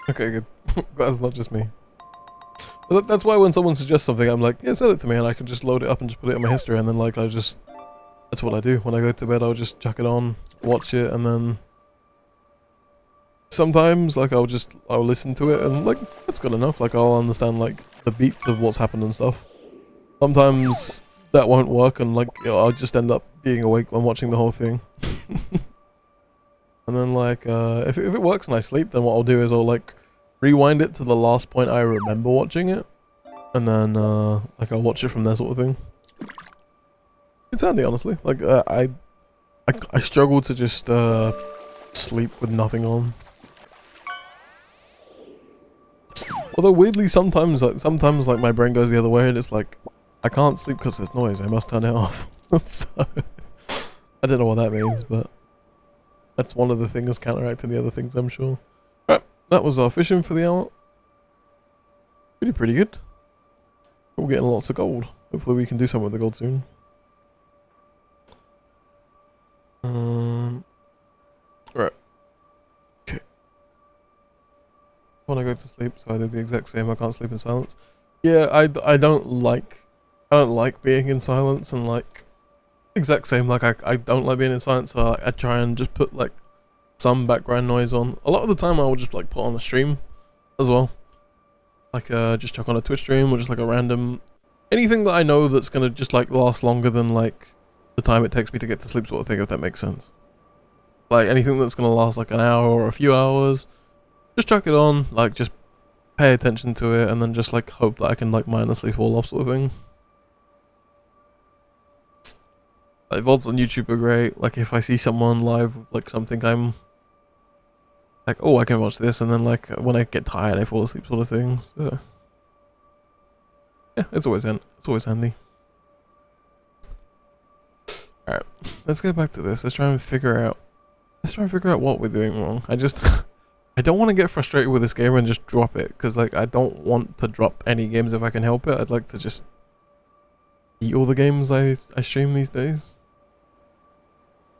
good. That's not just me. But that's why when someone suggests something, I'm like, yeah, send it to me, and I can just load it up and just put it in my history, and then like that's what I do. When I go to bed, I'll just chuck it on, watch it, and then sometimes like I'll listen to it, and like that's good enough. Like I'll understand like the beats of what's happened and stuff. Sometimes that won't work, and like I'll just end up being awake when watching the whole thing. And then like if it works and I sleep, then what I'll do is I'll like rewind it to the last point I remember watching it, and then like I'll watch it from there, sort of thing. It's handy, honestly. Like I struggle to just sleep with nothing on. Although weirdly sometimes like my brain goes the other way and it's like I can't sleep because there's noise, I must turn it off. So I don't know what that means, but that's one of the things counteracting the other things, I'm sure. Alright, that was our fishing for the hour. Pretty good. We're getting lots of gold. Hopefully we can do something with the gold soon. Right. Okay. When I go to sleep, so I do the exact same. I can't sleep in silence. Yeah, I don't like being in silence, and like exact same. Like I don't like being in silence, so I try and just put like some background noise on. A lot of the time I will just like put on a stream as well. Like just chuck on a Twitch stream or just like a random anything that I know that's gonna just like last longer than like the time it takes me to get to sleep, sort of thing, if that makes sense. Like anything that's gonna last like an hour or a few hours, just chuck it on, like just pay attention to it, and then just like hope that I can like mindlessly fall off, sort of thing. Like VODs on YouTube are great. Like if I see someone live with like something, I'm like, oh, I can watch this, and then like when I get tired I fall asleep, sort of thing. So yeah, it's always handy. Alright, let's get back to this. Let's try and figure out what we're doing wrong. I don't want to get frustrated with this game and just drop it, because like I don't want to drop any games if I can help it. I'd like to just eat all the games I stream these days.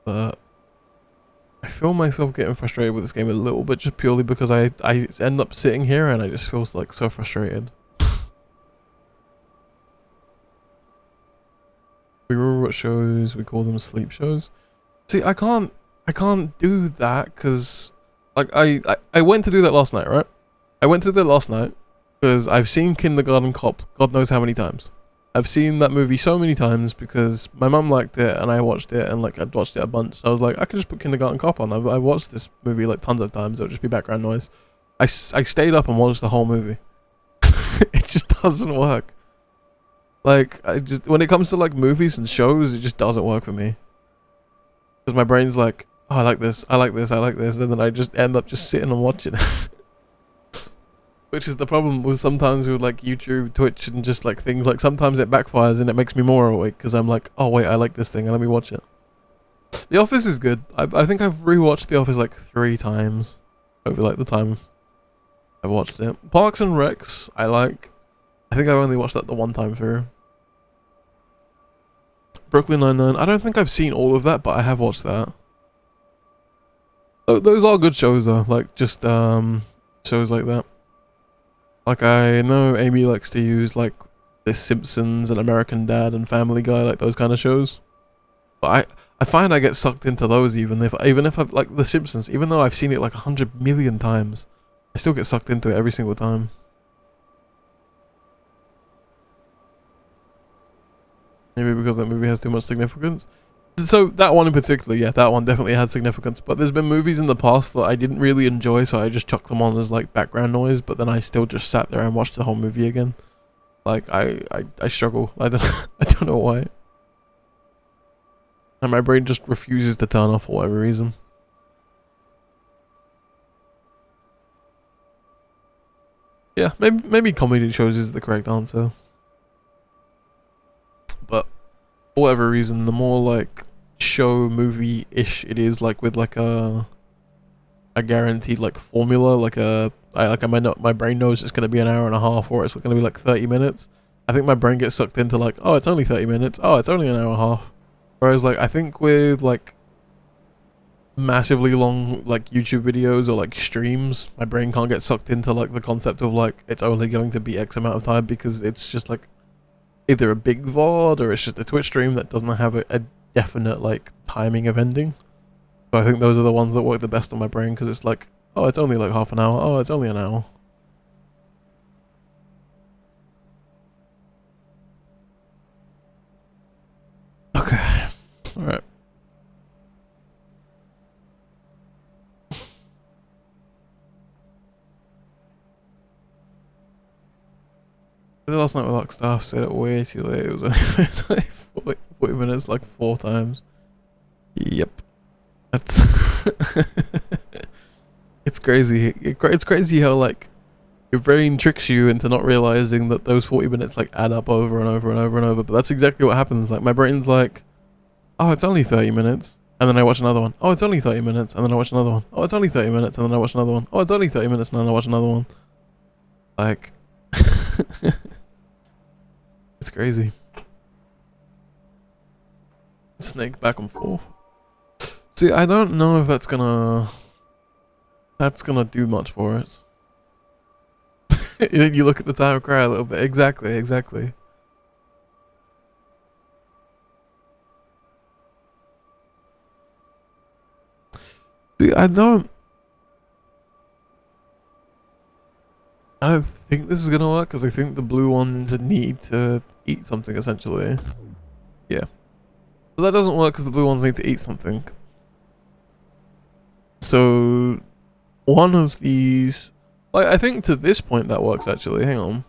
But I feel myself getting frustrated with this game a little bit, just purely because I end up sitting here and I just feel like so frustrated. We rewatch shows, we call them sleep shows. See, I can't do that, because like I went to do that last night, right? I went to do that last night because I've seen Kindergarten Cop God knows how many times. I've seen that movie so many times because my mum liked it and I watched it, and like I'd watched it a bunch. So I was like, I can just put Kindergarten Cop on. I've watched this movie like tons of times. It'll just be background noise. I stayed up and watched the whole movie. It just doesn't work. Like when it comes to like movies and shows, it just doesn't work for me. Because my brain's like, oh, I like this, and then I just end up just sitting and watching it. Which is the problem with sometimes with like YouTube, Twitch, and just like things, like sometimes it backfires and it makes me more awake because I'm like, oh wait, I like this thing and let me watch it. The Office is good. I think I've rewatched The Office like 3 times over like the time I've watched it. Parks and Recs, I think I've only watched that the one time through. Brooklyn Nine-Nine, I don't think I've seen all of that, but I have watched that. Those are good shows though, like just shows like that. Like I know Amy likes to use like The Simpsons and American Dad and Family Guy, like those kind of shows. But I find I get sucked into those even if I've like The Simpsons, even though I've seen it like 100 million times, I still get sucked into it every single time. Maybe because that movie has too much significance. So that one in particular, yeah, that one definitely had significance. But there's been movies in the past that I didn't really enjoy, so I just chucked them on as like background noise. But then I still just sat there and watched the whole movie again. Like I struggle. I don't know why. And my brain just refuses to turn off for whatever reason. Yeah, maybe comedy shows is the correct answer. But for whatever reason, the more like show movie-ish it is, like with like a guaranteed like formula, like a my brain knows it's going to be an hour and a half, or it's going to be like 30 minutes. I think my brain gets sucked into like, oh, it's only 30 minutes. Oh, it's only an hour and a half. Whereas like, I think with like massively long like YouTube videos or like streams, my brain can't get sucked into like the concept of like, it's only going to be X amount of time, because it's just like either a big VOD or it's just a Twitch stream that doesn't have a definite like timing of ending. So I think those are the ones that work the best on my brain, because it's like, oh, it's only like half an hour. Oh, it's only an hour. Okay. Alright. Last night with like staff said it way too late. It was only like 40 minutes, like 4 times. Yep. That's it's crazy. It's crazy how like your brain tricks you into not realizing that those 40 minutes like add up over and over and over and over. But that's exactly what happens. Like my brain's like, oh, it's only 30 minutes. And then I watch another one. Oh, it's only 30 minutes. And then I watch another one. Oh, it's only 30 minutes. And then I watch another one. Oh, it's only 30 minutes. And then I watch another one. Like, it's crazy. Snake back and forth. See, I don't know if that's gonna do much for us. You look at the time, cry a little bit. Exactly. See, I don't think this is gonna work, because I think the blue ones need to eat something essentially. Yeah. But that doesn't work because the blue ones need to eat something. So one of these, like, I think to this point that works actually. Hang on.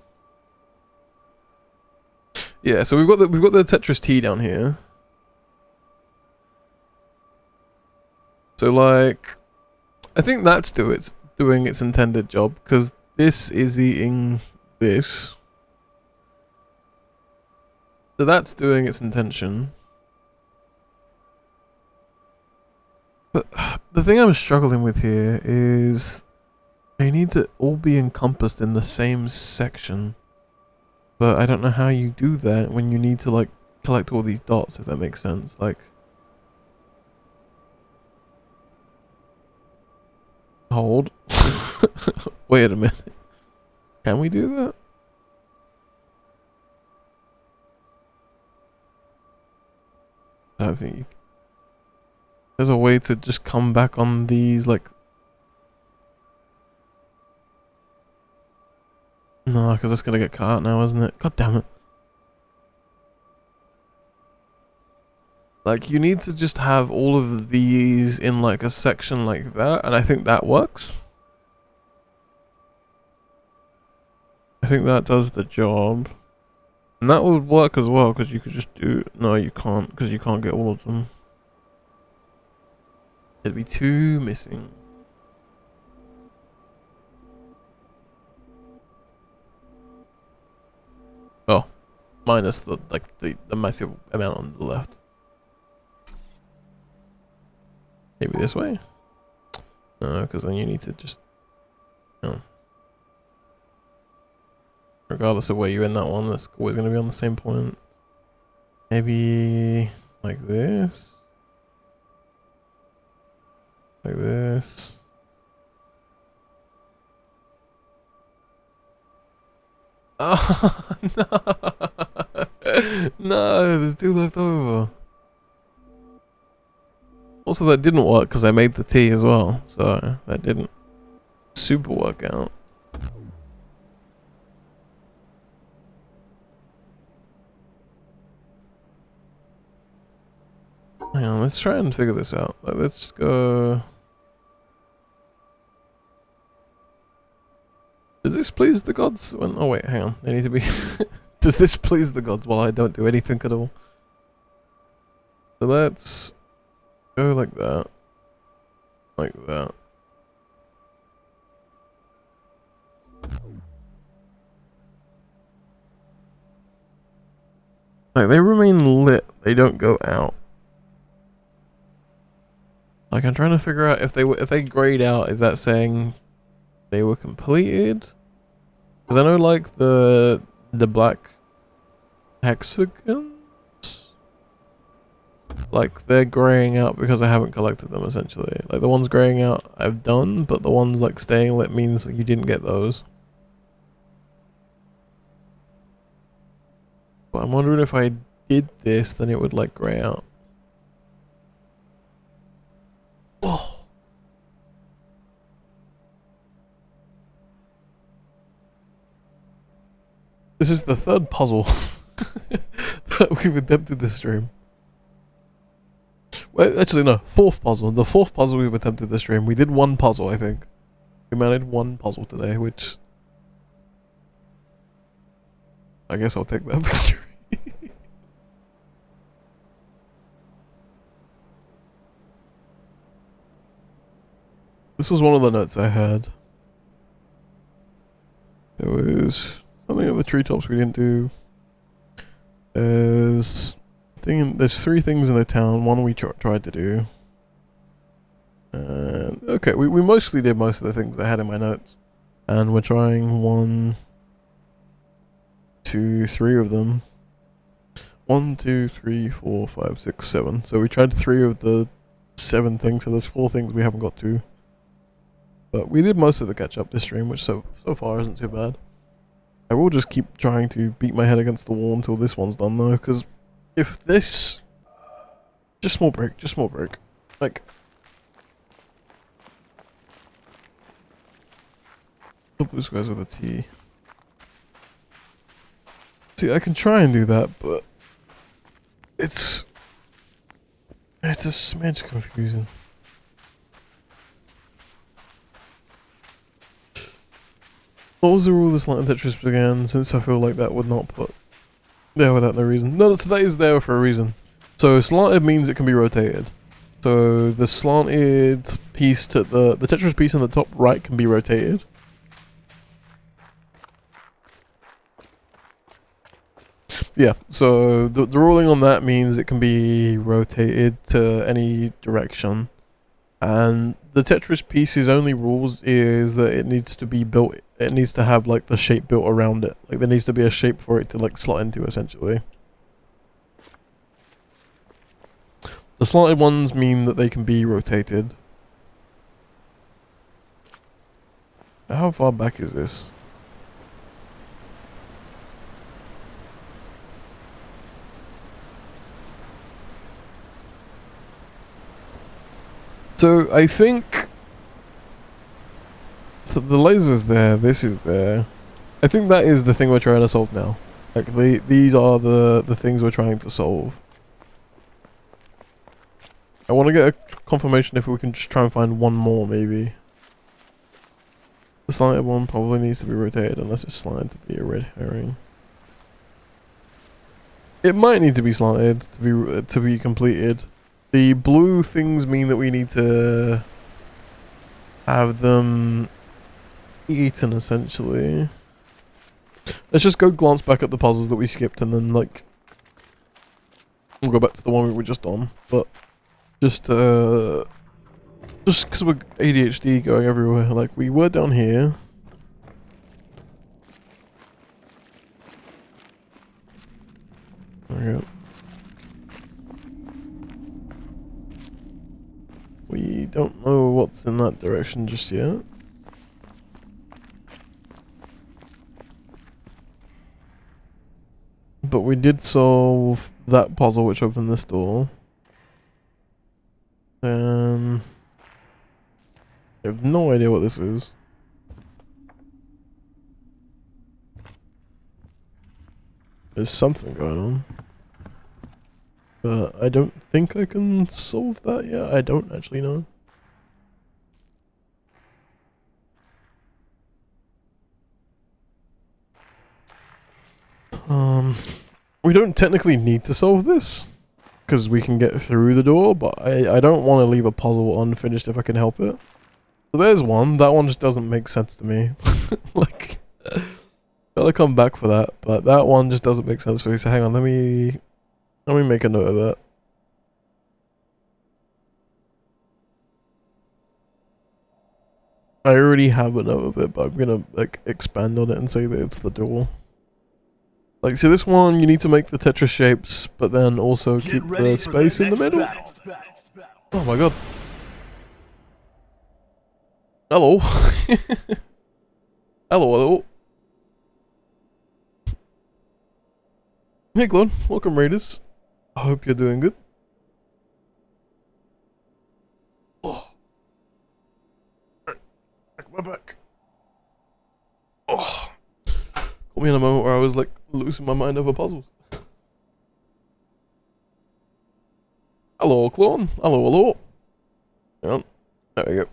Yeah, so we've got the Tetris T down here. So like, I think that's doing its intended job, because this is eating this. So that's doing its intention. But the thing I'm struggling with here is they need to all be encompassed in the same section. But I don't know how you do that when you need to like collect all these dots, if that makes sense. Like, hold. Wait a minute. Can we do that? I don't think you... There's a way to just come back on these, like... No, because it's gonna get cut out now, isn't it? God damn it. Like, you need to just have all of these in, like, a section like that, and I think that works. I think that does the job. And that would work as well, because you could just do... No, you can't, because you can't get all of them. There'd be 2 missing. Oh, minus the massive amount on the left. Maybe this way? No, because then you need to just... No. Regardless of where you end that one, that's always going to be on the same point. Maybe like this. Like this. Oh, no. No, there's 2 left over. Also, that didn't work because I made the tea as well. So that didn't super work out. Hang on, let's try and figure this out. Like, let's go... Does this please the gods? When... Oh wait, hang on. They need to be... Does this please the gods while I don't do anything at all? So let's go like that. Like that. Like, they remain lit. They don't go out. Like, I'm trying to figure out if they grayed out, is that saying they were completed. Because I know like the black hexagons, like they're graying out because I haven't collected them essentially. Like the ones graying out I've done, but the ones like staying lit means that you didn't get those. But I'm wondering if I did this, then it would like gray out. Oh. This is the third puzzle that we've attempted this stream. Well, actually no, fourth puzzle. The fourth puzzle we've attempted this stream. We did one puzzle, I think. We managed one puzzle today, which I guess I'll take that victory. This was one of the notes I had. There was something at the treetops we didn't do. There's three things in the town. One we tried to do. Okay, we mostly did most of the things I had in my notes. And we're trying 1, 2, 3 of them. 1, 2, 3, 4, 5, 6, 7. So we tried 3 of the 7 things, so there's 4 things we haven't got to. But we did most of the catch up this stream, which so far isn't too bad. I will just keep trying to beat my head against the wall until this one's done though, because if this... Just small break. Like... Blue squares with a T. See, I can try and do that, but... It's a smidge confusing. What was the rule this line Tetris began, since I feel like that would not put there without no reason? No, so that is there for a reason. So slanted means it can be rotated. So the slanted piece to the Tetris piece in the top right can be rotated. Yeah, so the ruling on that means it can be rotated to any direction. And the Tetris piece's only rules is that it needs to be built, it needs to have like the shape built around it. Like there needs to be a shape for it to like slot into essentially. The slanted ones mean that they can be rotated. How far back is this? So I think so the laser's there, this is there. I think that is the thing we're trying to solve now. Like these are the things we're trying to solve. I want to get a confirmation if we can just try and find one more maybe. The slanted one probably needs to be rotated unless it's slanted to be a red herring. It might need to be slanted to be completed. The blue things mean that we need to have them eaten essentially. Let's just go glance back at the puzzles that we skipped and then like we'll go back to the one we were just on. But just because we're ADHD going everywhere, like we were down here. There we go. We don't know what's in that direction just yet. But we did solve that puzzle which opened this door. I have no idea what this is. There's something going on. But I don't think I can solve that yet. I don't actually know. We don't technically need to solve this because we can get through the door, but I don't want to leave a puzzle unfinished if I can help it. So there's one. That one just doesn't make sense to me. Like, gotta come back for that, but that one just doesn't make sense for me. So hang on, let me make a note of that. I already have a note of it, but I'm gonna like expand on it and say that it's the door. Like, see this one, you need to make the Tetris shapes, but then also Get keep ready the for space the in the next middle. battle. Oh my god. Hello. Hello, hello. Hey, Claude. Welcome, Raiders. I hope you're doing good. Oh. Back my back. Oh. Caught me in a moment where I was like losing my mind over puzzles. Hello, clone. Hello, hello. Yeah, there we go.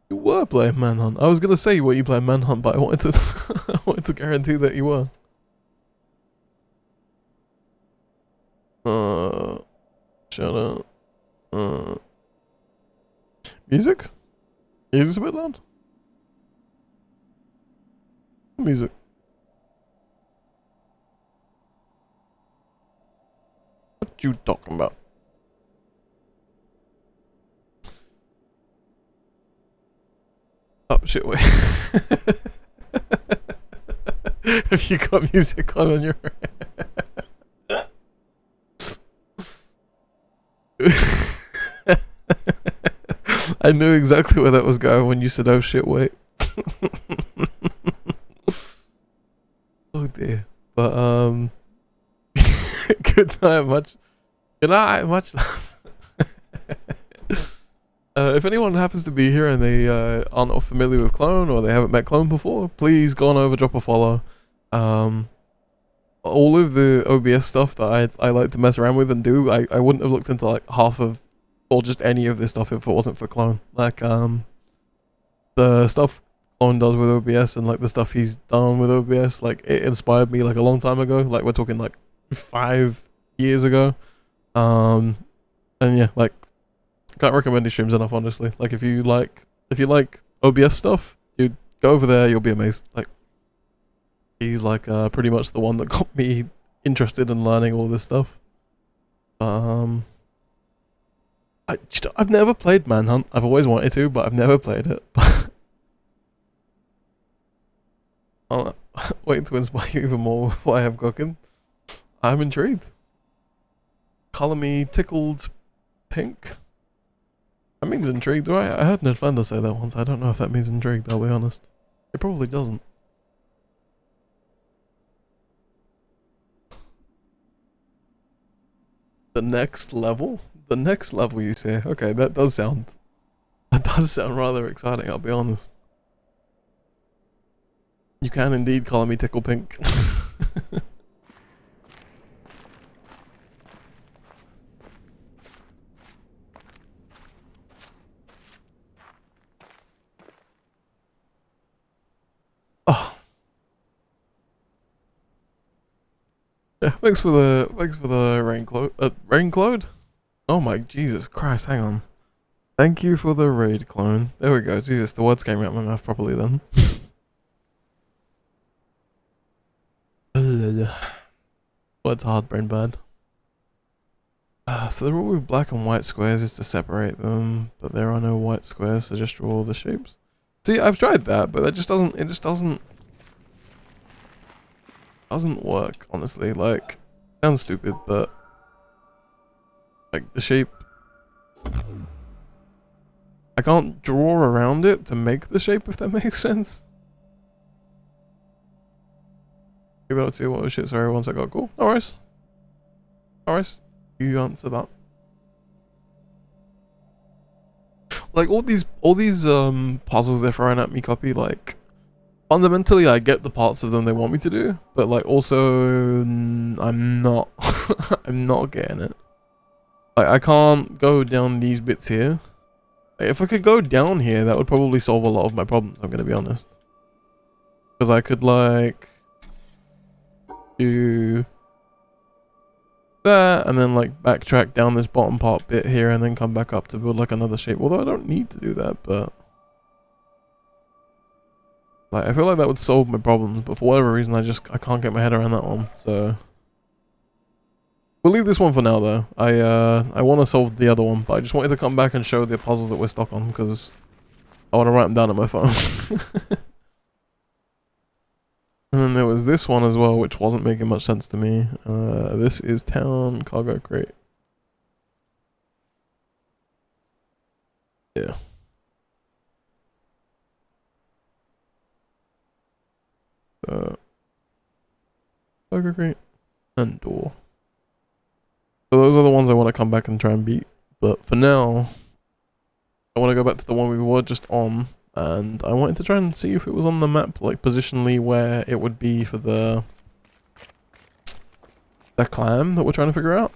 You were playing Manhunt. I was gonna say were you playing Manhunt, but I wanted to I wanted to guarantee that you were. Shut up. Music? Music's a bit loud. Music. What you talking about? Oh shit! Wait. If you got music on your I knew exactly where that was going when you said, "Oh shit, wait." Oh dear. But good night, much. Good night, much love. If anyone happens to be here and they aren't familiar with Clone or they haven't met Clone before, please go on over, drop a follow. All of the OBS stuff that I like to mess around with and do, I wouldn't have looked into like half of, or just any of this stuff if it wasn't for Clone. Like the stuff Clone does with OBS and like the stuff he's done with OBS, like it inspired me like a long time ago. Like we're talking like 5 years ago. And yeah, like can't recommend his streams enough, honestly. Like if you like OBS stuff, dude, go over there, you'll be amazed. Like he's like pretty much the one that got me interested in learning all this stuff. I've never played Manhunt. I've always wanted to, but I've never played it. I'll wait to inspire you even more with what I have cooking. I'm intrigued. Color me tickled pink. That means intrigued, right? I heard Ned Fender say that once. I don't know if that means intrigued, I'll be honest. It probably doesn't. The next level? The next level, you say? Okay, that does sound rather exciting, I'll be honest. You can indeed call me Tickle Pink. Oh. Yeah, thanks for the rain cloud? Oh my Jesus Christ, hang on. Thank you for the raid clone. There we go. Jesus, the words came out my mouth properly then. What's hard brain bad? So the rule with black and white squares is to separate them, but there are no white squares, so just draw all the shapes. See, I've tried that, but it just doesn't work, honestly. Like, sounds stupid, but like the shape, I can't draw around it to make the shape, if that makes sense. Give out to what was shit, sorry, once I got cool. No worries. No worries. You answer that. Like all these puzzles they're throwing at me, copy, like fundamentally I get the parts of them they want me to do, but like also I'm not I'm not getting it. Like I can't go down these bits here. Like, if I could go down here, that would probably solve a lot of my problems, I'm gonna be honest. Because I could like do that and then like backtrack down this bottom part bit here and then come back up to build like another shape. Although I don't need to do that, but like I feel like that would solve my problems, but for whatever reason I can't get my head around that one. So We'll leave this one for now though. I want to solve the other one, but I just wanted to come back and show the puzzles that we're stuck on because I want to write them down on my phone. And then there was this one as well, which wasn't making much sense to me. This is town cargo crate. Yeah. Cargo crate and door. So those are the ones I want to come back and try and beat. But for now, I want to go back to the one we were just on. And I wanted to try and see if it was on the map, like positionally where it would be for the clam that we're trying to figure out.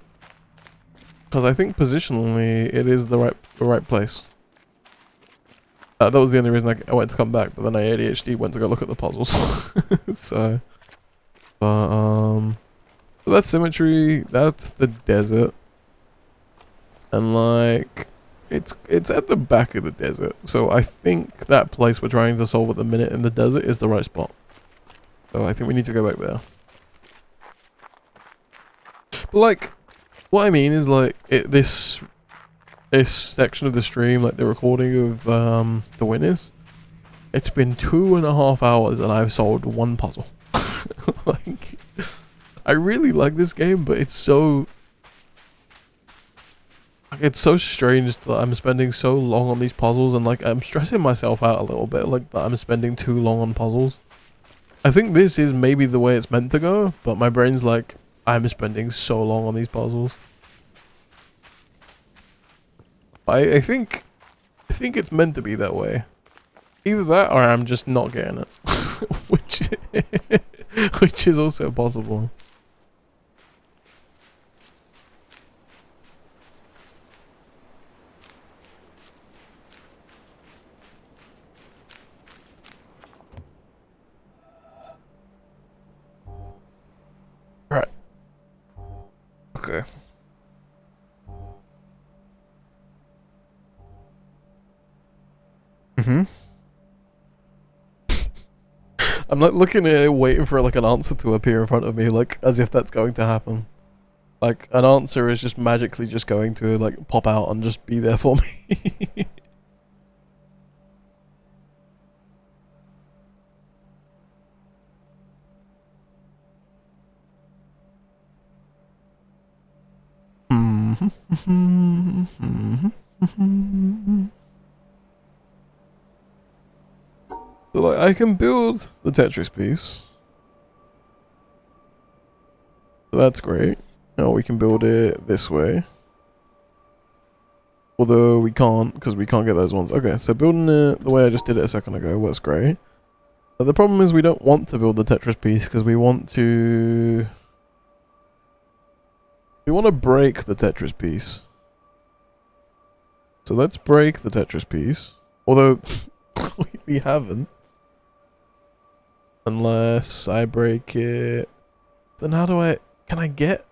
Because I think positionally it is the right place. That was the only reason I went to come back, but then I ADHD went to go look at the puzzles. So, but that's symmetry. That's the desert, and like it's at the back of the desert. So I think that place we're trying to solve at the minute in the desert is the right spot. So I think we need to go back there. But like, what I mean is like this section of the stream, like the recording of the winners, it's been 2.5 hours and I've solved one puzzle. Like, I really like this game, but it's so strange that I'm spending so long on these puzzles, and like I'm stressing myself out a little bit, like that I'm spending too long on puzzles. I think this is maybe the way it's meant to go, but my brain's like, I'm spending so long on these puzzles. I think it's meant to be that way. Either that or I'm just not getting it. which is also possible. Right. Okay. I'm like looking at it, waiting for like an answer to appear in front of me, like as if that's going to happen. Like an answer is just magically just going to like pop out and just be there for me. So like I can build the Tetris piece. So that's great. Now we can build it this way. Although we can't, because we can't get those ones. Okay, so building it the way I just did it a second ago works great. But the problem is we don't want to build the Tetris piece because we want to break the Tetris piece. So let's break the Tetris piece. Although we haven't. Unless I break it. Then how do can I get?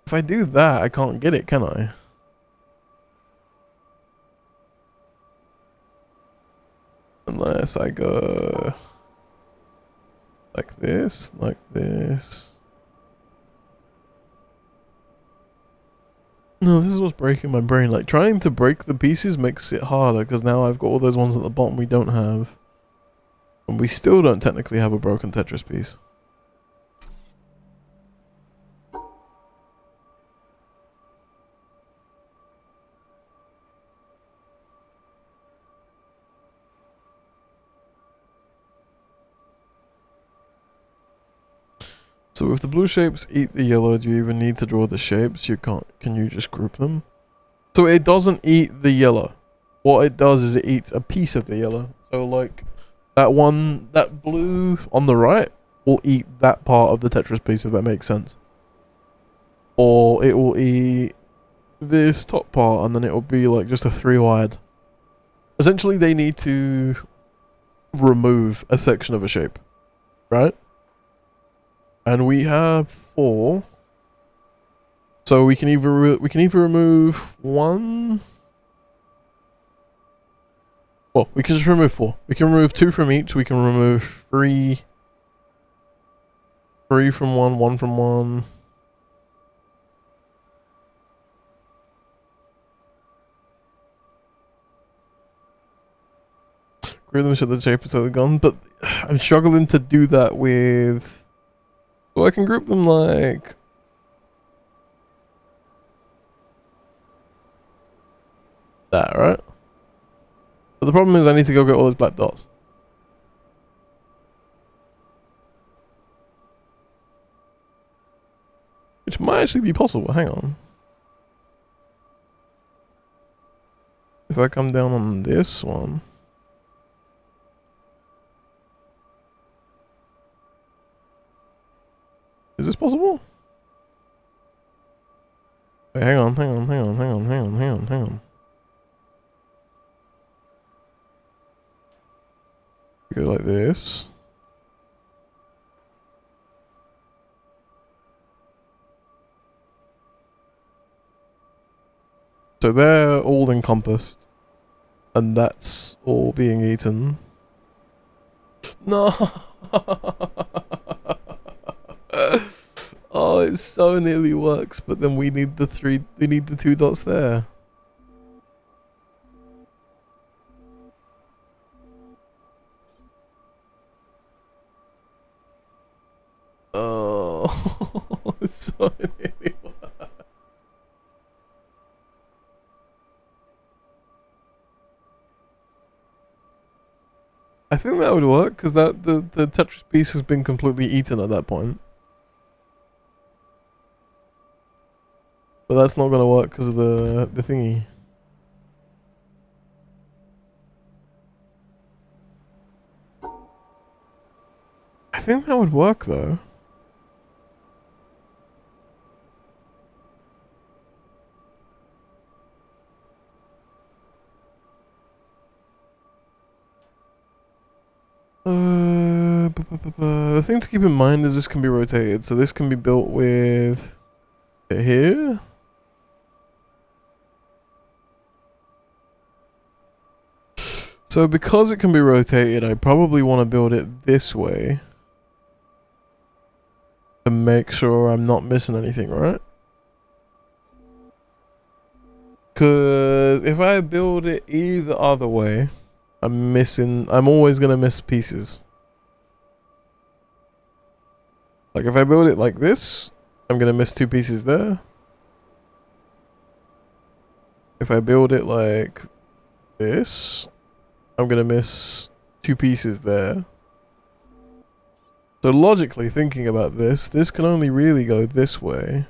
If I do that, I can't get it, can I? Unless I go like this, like this. No, this is what's breaking my brain. Like, trying to break the pieces makes it harder, because now I've got all those ones at the bottom we don't have. And we still don't technically have a broken Tetris piece. So if the blue shapes eat the yellow, do you even need to draw the shapes? You can't. Can you just group them? So it doesn't eat the yellow. What it does is it eats a piece of the yellow. So like that blue on the right will eat that part of the Tetris piece, if that makes sense. Or it will eat this top part and then it will be like just a 3-wide. Essentially they need to remove a section of a shape, right? And we have 4. So we can either remove 1. Well, we can just remove 4. We can remove 2 from each. We can remove 3 3 from 1, 1 from 1. Group them so the shape is totally gone, but I'm struggling to do that with... So I can group them like... that, right? But the problem is I need to go get all those black dots. Which might actually be possible, hang on. If I come down on this one... Is this possible? Wait, hang on. Go like this. So they're all encompassed. And that's all being eaten. No! Oh, it so nearly works, but then we need the 2 dots there. Oh, it so nearly works. I think that would work, because the Tetris piece has been completely eaten at that point. But that's not gonna work because of the thingy. I think that would work though. The thing to keep in mind is this can be rotated, so this can be built with it here. So because it can be rotated, I probably want to build it this way to make sure I'm not missing anything, right? Because if I build it either other way, I'm always going to miss pieces. Like if I build it like this, I'm going to miss 2 pieces there. If I build it like this, I'm going to miss 2 pieces there. So logically thinking about this can only really go this way.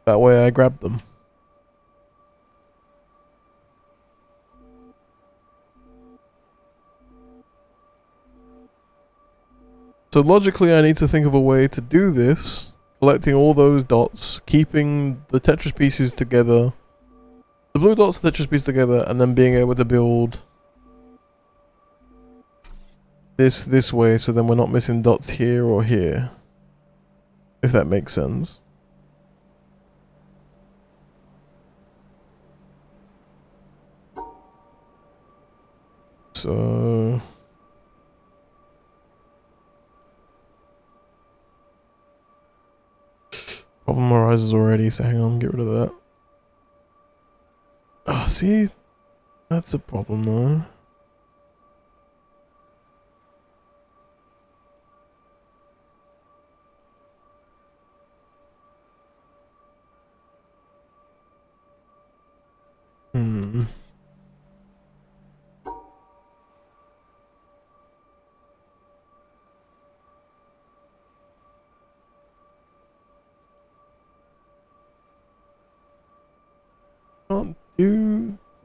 That way I grab them. So logically I need to think of a way to do this, collecting all those dots, keeping the Tetris pieces together, the blue dots, the Tetris piece together, and then being able to build this way, so then we're not missing dots here or here. If that makes sense. So... problem arises already, so hang on, get rid of that. Ah, see? That's a problem though.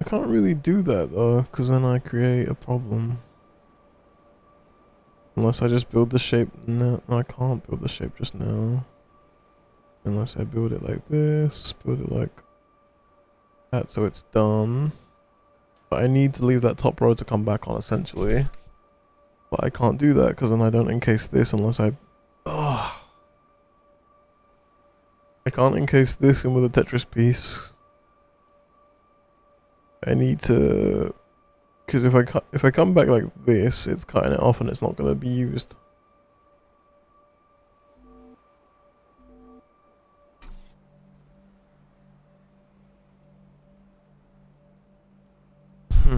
I can't really do that though, because then I create a problem. Unless I just build the shape. No, I can't build the shape just now. Unless I build it like this, build it like that so it's done. But I need to leave that top row to come back on essentially. But I can't do that because then I don't encase this unless I... Oh. I can't encase this in with a Tetris piece. I need to... Because if I come back like this, it's cutting it off and it's not going to be used. We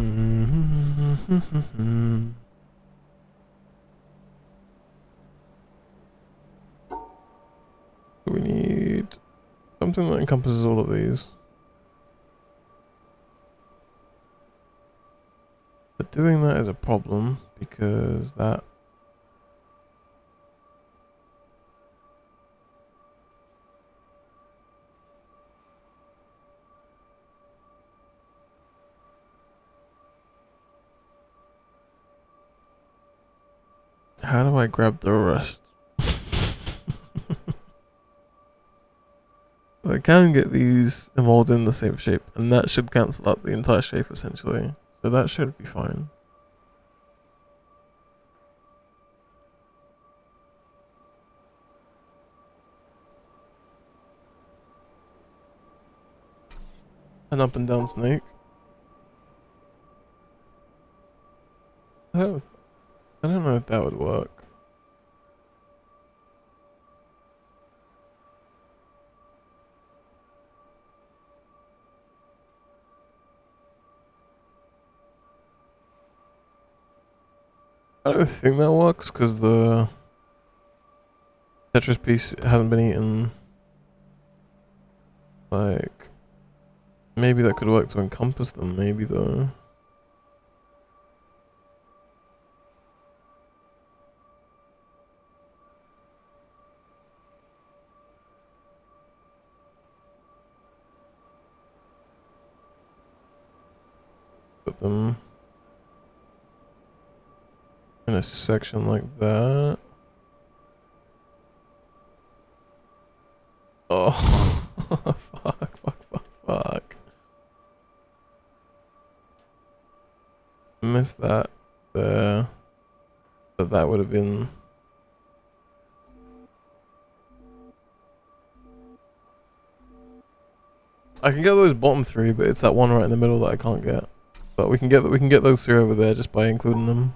need something that encompasses all of these. But doing that is a problem because that... How do I grab the rest? I can get these molded in the same shape, and that should cancel out the entire shape essentially. So that should be fine. An up and down snake. I don't know if that would work. I don't think that works because the Tetris piece hasn't been eaten. Like, maybe that could work to encompass them, maybe though. Put them in a section like that. Oh, fuck. Missed that there. But that would have been... I can get those bottom three, but it's that one right in the middle that I can't get. But we can get those three over there just by including them.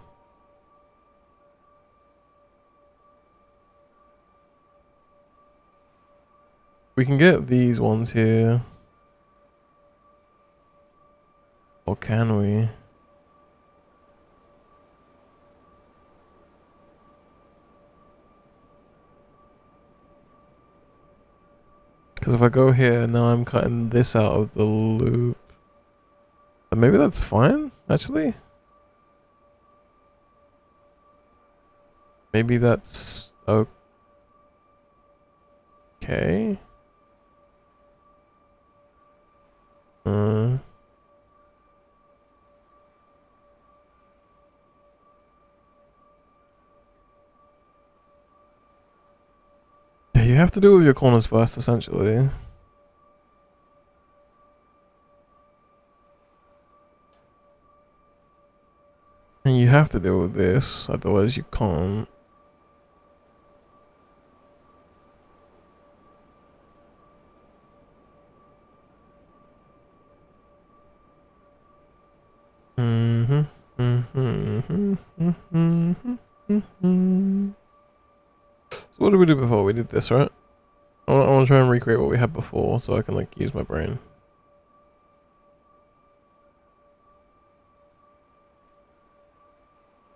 We can get these ones here. Or can we? Because if I go here, now I'm cutting this out of the loop. And maybe that's fine, actually. Maybe that's okay. Yeah, you have to do it with your corners first, essentially. And you have to deal with this, otherwise you can't. So what did we do before? We did this, right? I want to try and recreate what we had before so I can like use my brain.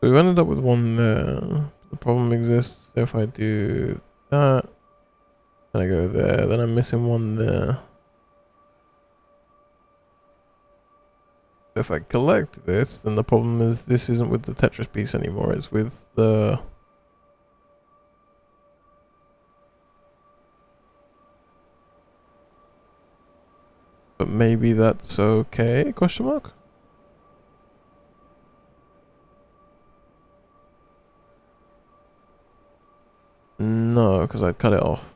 We've ended up with one there. The problem exists if I do that. Then I go there. Then I'm missing one there. If I collect this, then the problem is this isn't with the Tetris piece anymore. It's with the... But maybe that's okay? Question mark? No, because I'd cut it off.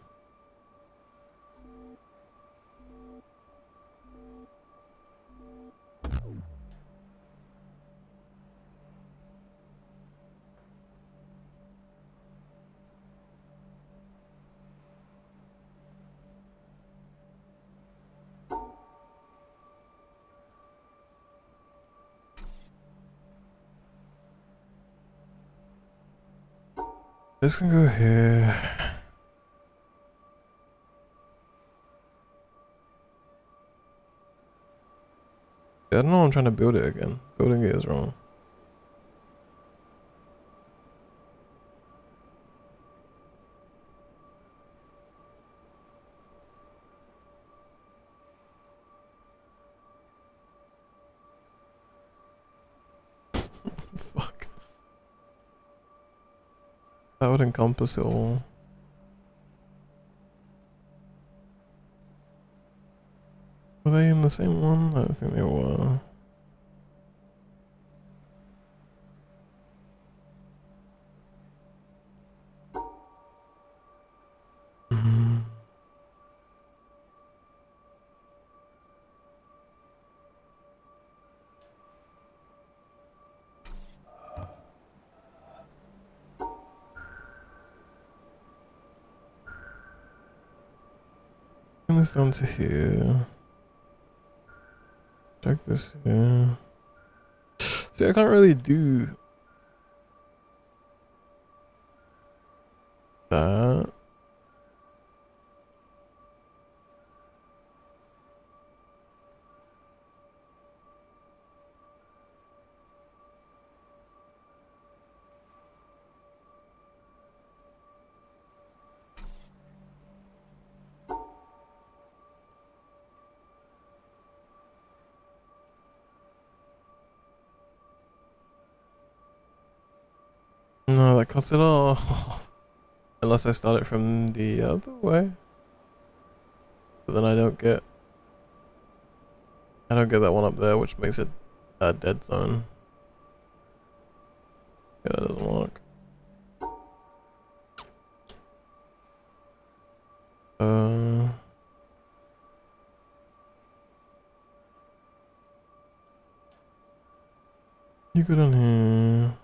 This can go here. Yeah, I don't know. I'm trying to build it again. Building it is wrong. Fuck. That would encompass it all. Were they in the same one? I don't think they were. Mhm. Bring this down to here. Check this here. See, I can't really do that. No, that cuts it off. Unless I start it from the other way. But then I don't get that one up there, which makes it a dead zone. Yeah, that doesn't work. You go down here.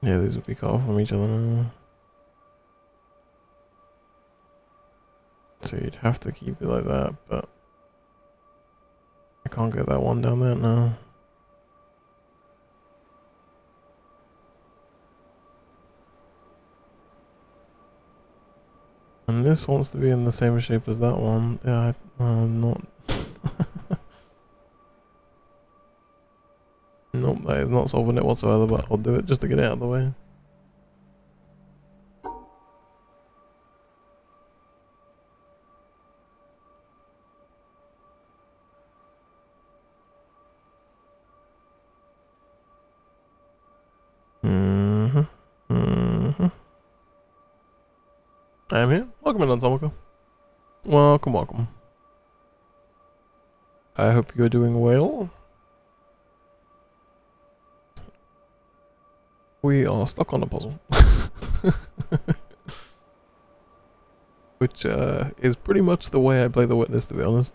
Yeah, these would be cut off from each other now. So you'd have to keep it like that, but I can't get that one down there now. And this wants to be in the same shape as that one. Yeah, I'm not. Nope, that is not solving it whatsoever, but I'll do it just to get it out of the way. I am here. Welcome in, Anselmico. Welcome, welcome. I hope you're doing well. We are stuck on a puzzle. Which is pretty much the way I play the Witness, to be honest.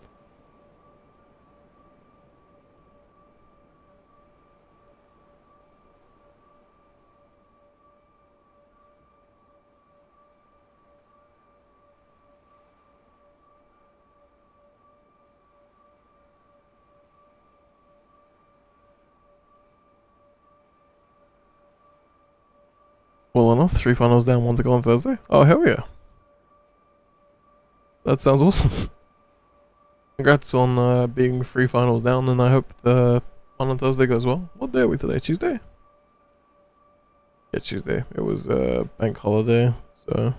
Well enough, 3 finals down, 1 to go on Thursday. Oh, hell yeah. That sounds awesome. Congrats on being 3 finals down, and I hope the one on Thursday goes well. What day are we today? Tuesday? Yeah, Tuesday. It was bank holiday, so...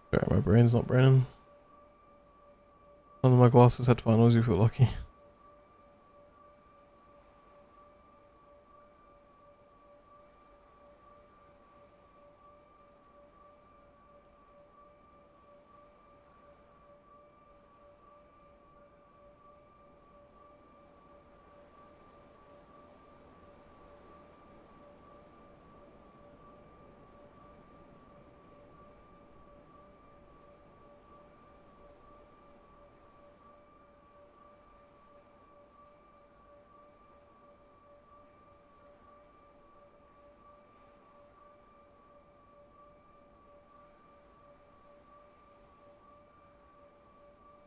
Sorry, my brain's not braining. None of my glasses had finals, you feel lucky.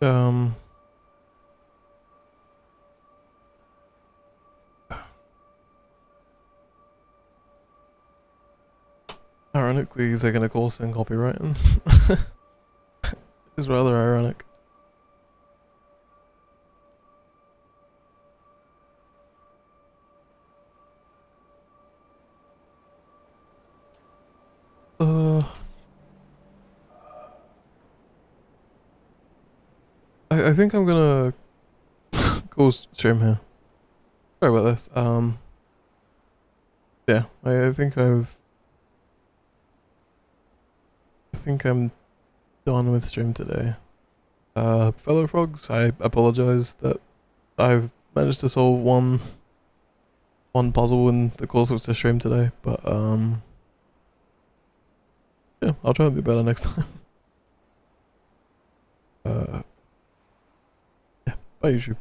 Um. Ironically, taking a course in copywriting is rather ironic. I think I'm gonna go stream here. Sorry about this. Yeah, I think I'm done with stream today. Fellow frogs, I apologize that I've managed to solve one puzzle in the course of the stream today, but yeah, I'll try and do better next time. Yeah, bye YouTube.